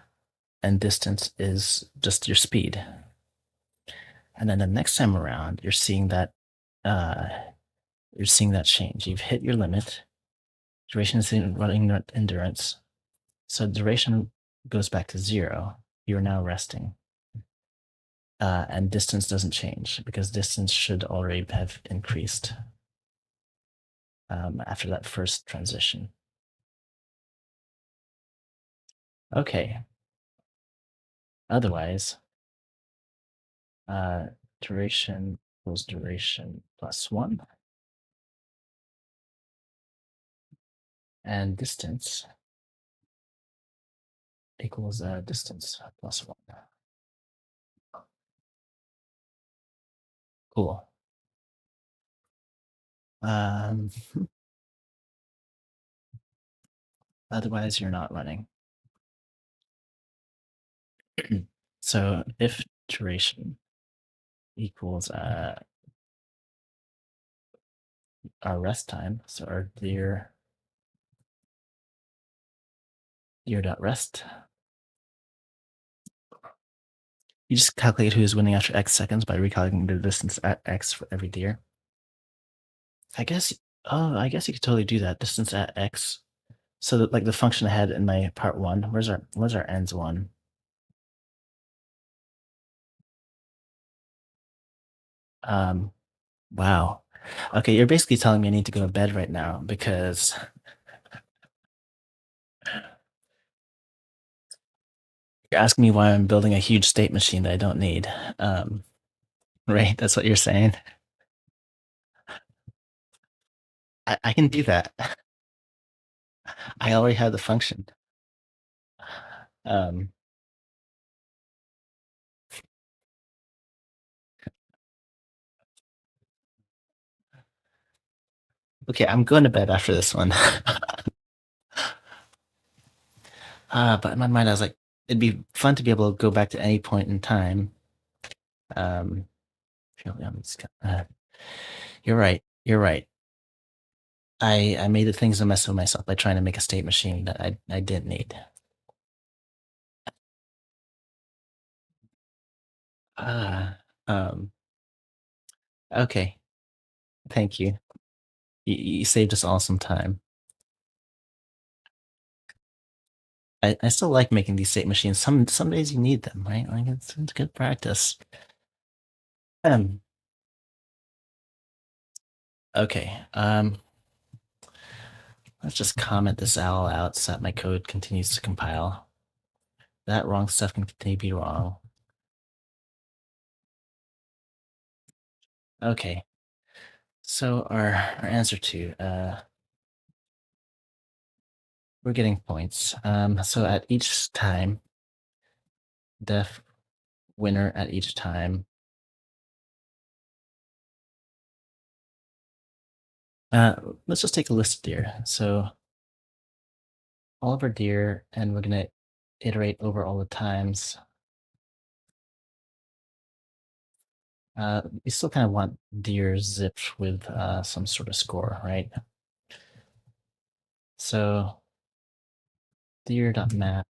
A: and distance is just your speed. And then the next time around, you're seeing that change. You've hit your limit. Duration is in running endurance. So duration goes back to 0. You're now resting. And distance doesn't change because distance should already have increased after that first transition. Okay. Otherwise, duration equals duration plus 1, and distance equals distance plus 1. Cool. Um, Otherwise, you're not running. So if duration equals our rest time. So our deer dot rest. You just calculate who's winning after X seconds by recalculating the distance at X for every deer. I guess I guess you could totally do that. Distance at X. So that, like the function I had in my part one, where's our ends one? Wow. Okay, you're basically telling me I need to go to bed right now because you're asking me why I'm building a huge state machine that I don't need. Um, right? That's what you're saying. I can do that. I already have the function. Um, okay, I'm going to bed after this one. But in my mind, I was like, it'd be fun to be able to go back to any point in time. Um, you're right. You're right. I made the things a mess of myself by trying to make a state machine that I didn't need. Ah, um, okay. Thank you. You saved us all some time. I still like making these state machines. Some days you need them, right? Like it's good practice. Um, okay. Let's just comment this all out so that my code continues to compile. That wrong stuff can continue to be wrong. Okay. So our answer to we're getting points. So at each time, def winner at each time. Uh, let's just take a list of deer. So all of our deer, and we're gonna iterate over all the times. We still kind of want deer zipped with some sort of score, right? So deer.map.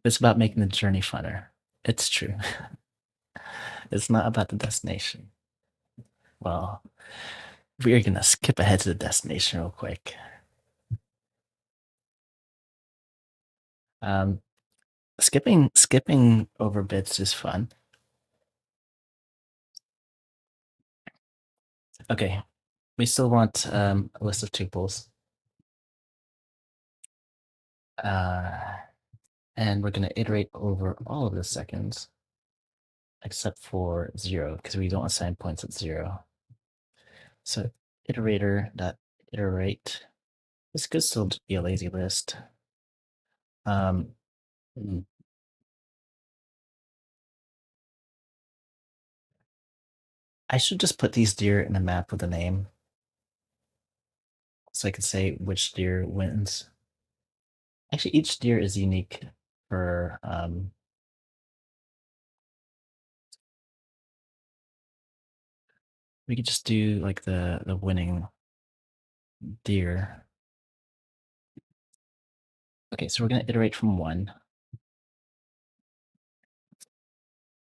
A: It's about making the journey funner. It's true. It's not about the destination. Well, we're gonna skip ahead to the destination real quick. Um, skipping over bits is fun. Okay, we still want a list of tuples. Uh, and we're going to iterate over all of the seconds except for 0 because we don't assign points at 0. So iterator dot iterate. This could still be a lazy list. Hmm. I should just put these deer in a map with a name so I can say which deer wins. Actually, each deer is unique for we could just do like the winning deer. Okay, so we're gonna iterate from 1.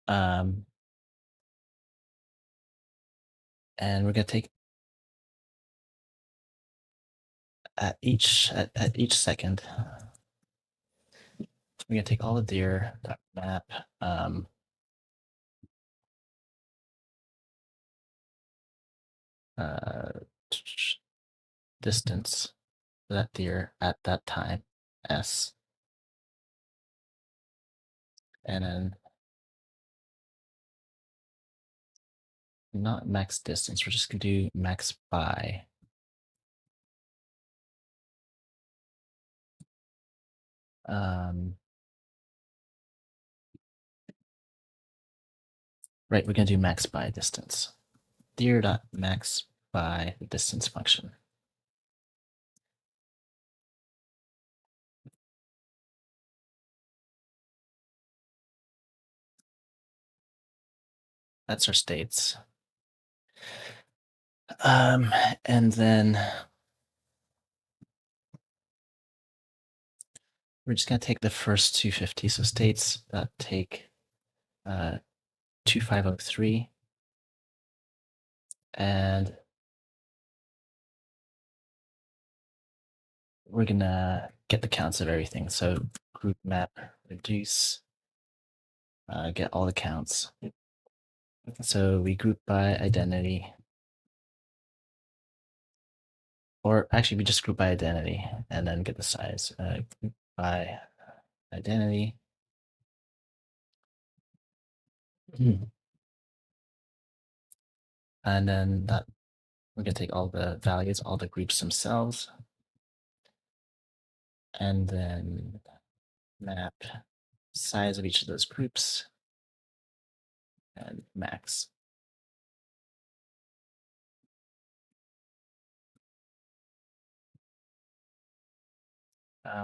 A: Um, and we're gonna take at each second. We're gonna take all the deer map. Uh, Distance for that deer at that time, S, and then not max distance. We're just gonna do max by. Right, we're gonna do max by distance. Deer dot max by the distance function. That's our states. Um, and then we're just gonna take the first 250. So states that take 2503, and we're gonna get the counts of everything. So group map reduce, get all the counts. So we group by identity, or actually we just group by identity and then get the size. Group by identity. And then that we're gonna take all the values, all the groups themselves, and then map size of each of those groups and max.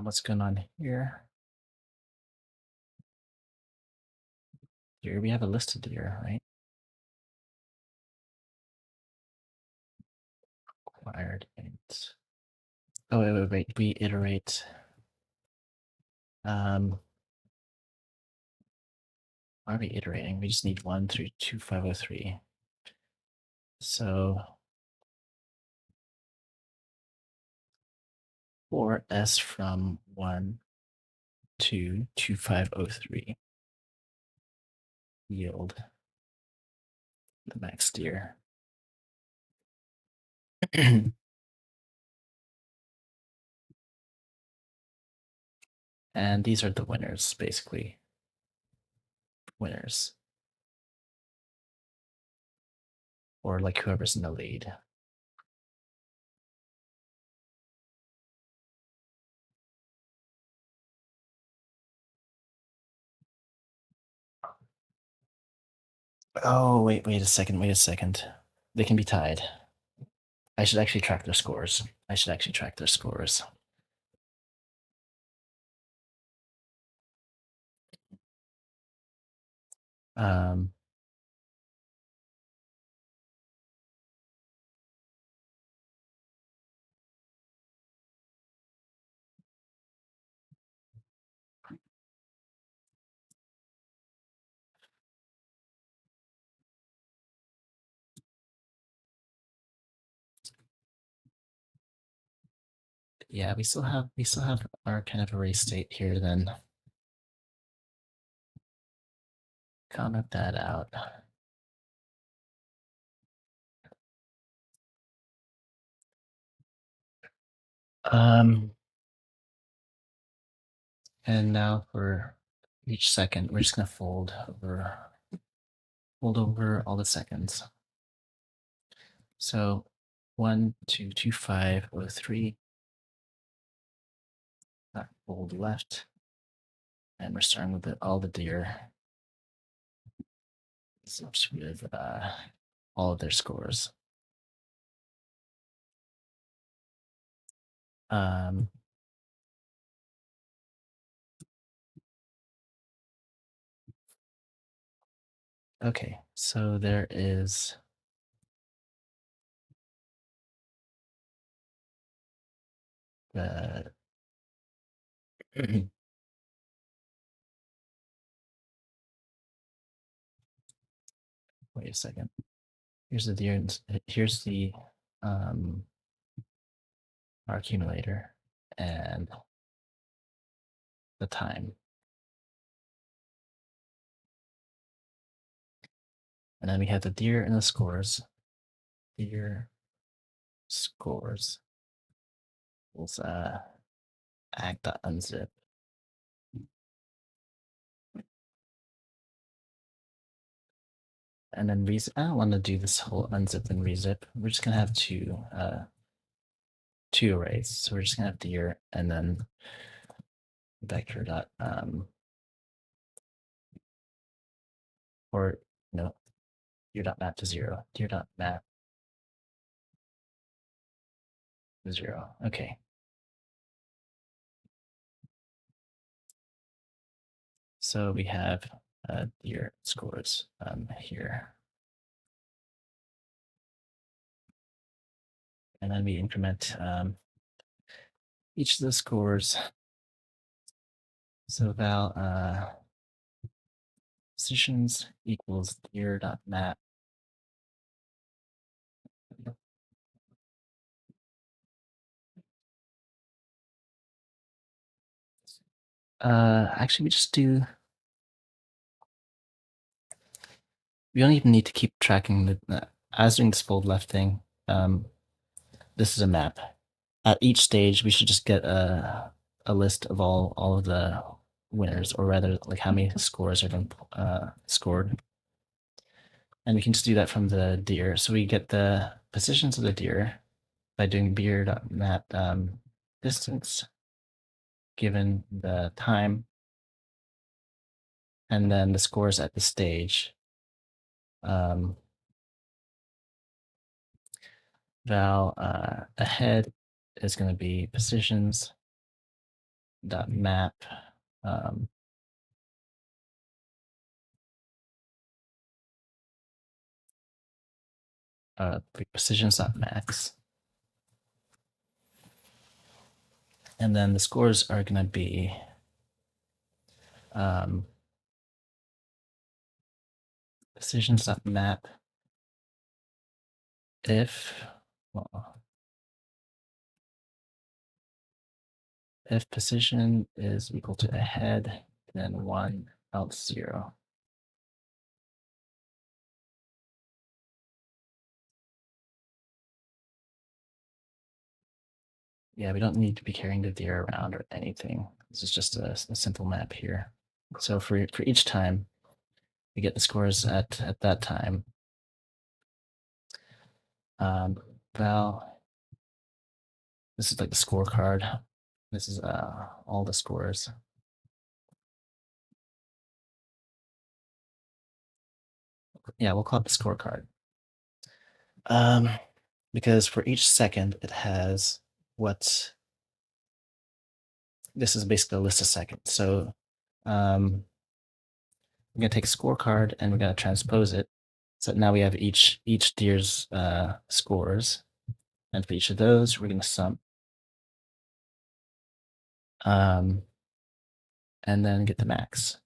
A: What's going on here? Here we have a listed deer, right? Acquired int. Oh, wait. We iterate. Why are we iterating? We just need 1 through 2503. So for S from 1 to 2503, yield the max deer. And these are the winners, basically. Winners. Or like whoever's in the lead. Oh, wait a second. They can be tied. I should actually track their scores. Um, yeah, we still have our kind of array state here. Then comment that out. Um, and now for each second, we're just gonna fold over all the seconds. So 1, 2, 2, 5, 0, 3. Fold left, and we're starting with all the deer. With all of their scores. Okay, so there is the wait a second. Here's the deer. Here's the our accumulator and the time. And then we have the deer and the scores. Deer scores equals act.unzip. And then I don't want to do this whole unzip and rezip. We're just gonna have two arrays. So we're just gonna have deer and then vector dot or no, deer dot map to 0. Deer dot map to 0. Okay. So we have deer scores here. and then we increment each of the scores. So val positions equals dir.map. Actually, we don't even need to keep tracking as doing this fold left thing. This is a map. At each stage, we should just get a list of all of the winners, or rather, like how many scores are been scored. And we can just do that from the dir. So we get the positions of the dir by doing dir.map distance given the time, and then the scores at the stage. Val ahead is going to be positions dot map positions dot max, and then the scores are going to be positions dot map if well, if position is equal to ahead, then 1, else 0. Yeah, we don't need to be carrying the dir around or anything. This is just a simple map here. So for each time, we get the scores at that time. Val, this is like the scorecard. This is all the scores. Yeah, we'll call it the scorecard. Because for each second, it has what. This is basically a list of seconds. So we're gonna take a scorecard and we're gonna transpose it. So now we have each dir's scores, and for each of those, we're gonna sum. And then get the max.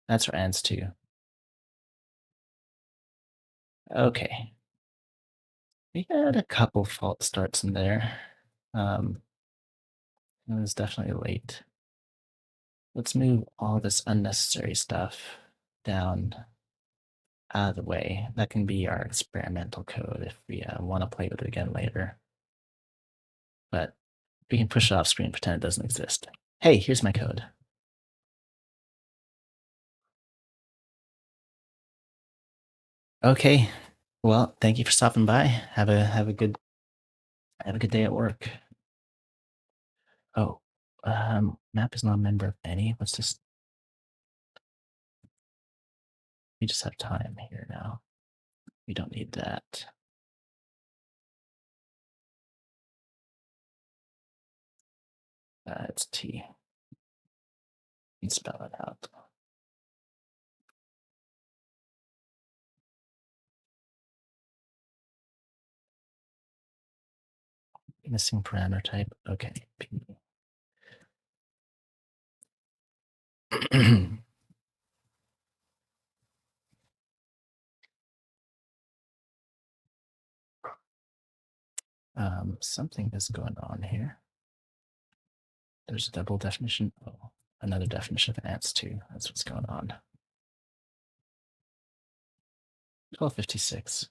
A: That's our ans too. Okay. We had a couple false starts in there. It was definitely late. Let's move all this unnecessary stuff down out of the way. That can be our experimental code if we want to play with it again later. But we can push it off screen, pretend it doesn't exist. Hey, here's my code. Okay. Well, thank you for stopping by. Have a good day at work. Oh, map is not a member of any. What's this? We just have time here now. We don't need that. It's T. You can spell it out. Missing parameter type. Okay. P. Something is going on here. There's a double definition. Oh, another definition of ants too. That's what's going on. 1256.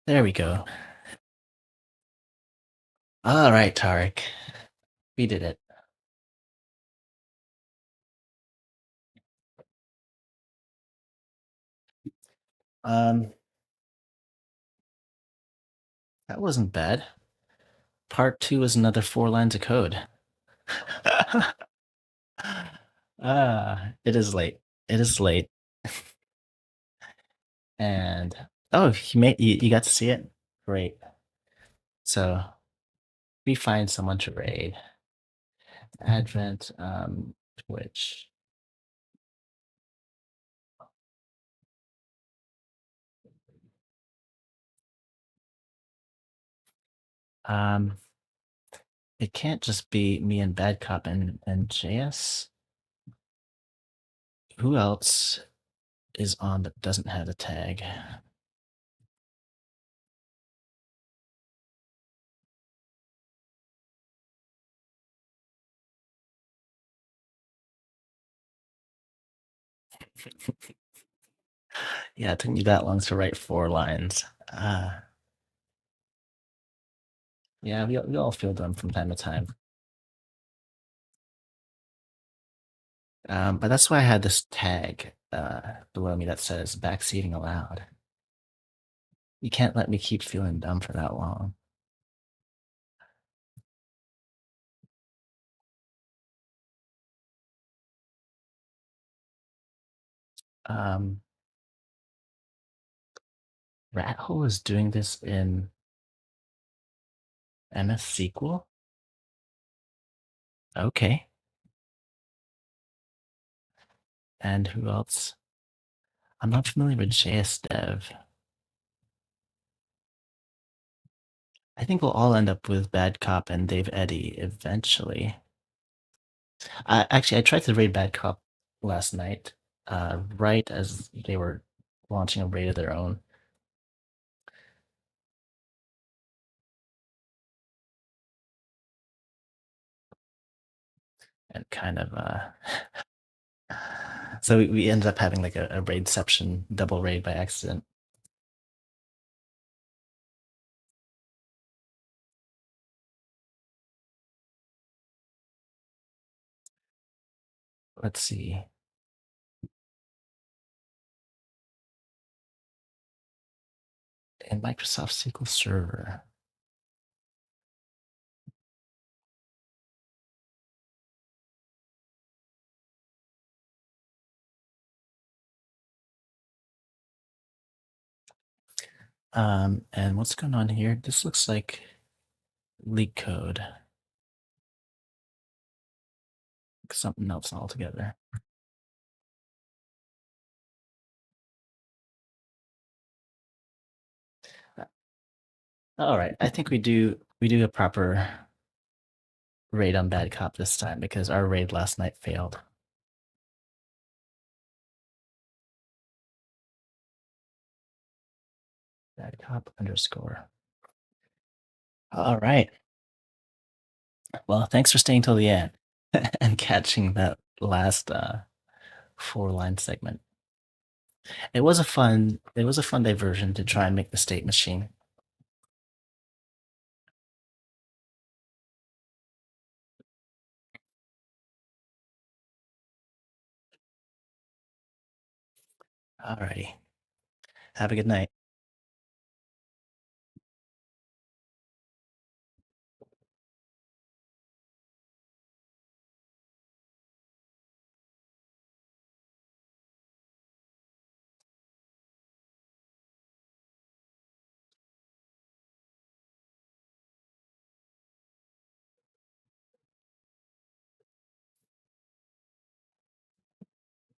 A: There we go. All right, Tarek. We did it. Um, that wasn't bad. Part 2 is another 4 lines of code. It is late. It is late. And oh, you got to see it? Great. So we find someone to raid. Advent Twitch. Um, it can't just be me and Bad Cop and JS. Who else is on that doesn't have the tag? Yeah, it took me that long to write 4 lines. Yeah, we all feel them from time to time. But that's why I had this tag below me that says backseating allowed. You can't let me keep feeling dumb for that long. Um, Rat Hole is doing this in MS SQL. Okay. And who else? I'm not familiar with JS Dev. I think we'll all end up with Bad Cop and Dave Eddy eventually. Actually, I tried to raid Bad Cop last night, right as they were launching a raid of their own. And kind of so we ended up having like a raidception double raid by accident. Let's see. In Microsoft SQL Server. And what's going on here? This looks like leak code. Something else altogether. All right, I think we do a proper raid on Bad Cop this time because our raid last night failed. Bad Cop underscore. All right. Well, thanks for staying till the end and catching that last 4 line segment. It was a fun diversion to try and make the state machine. Alrighty. Have a good night.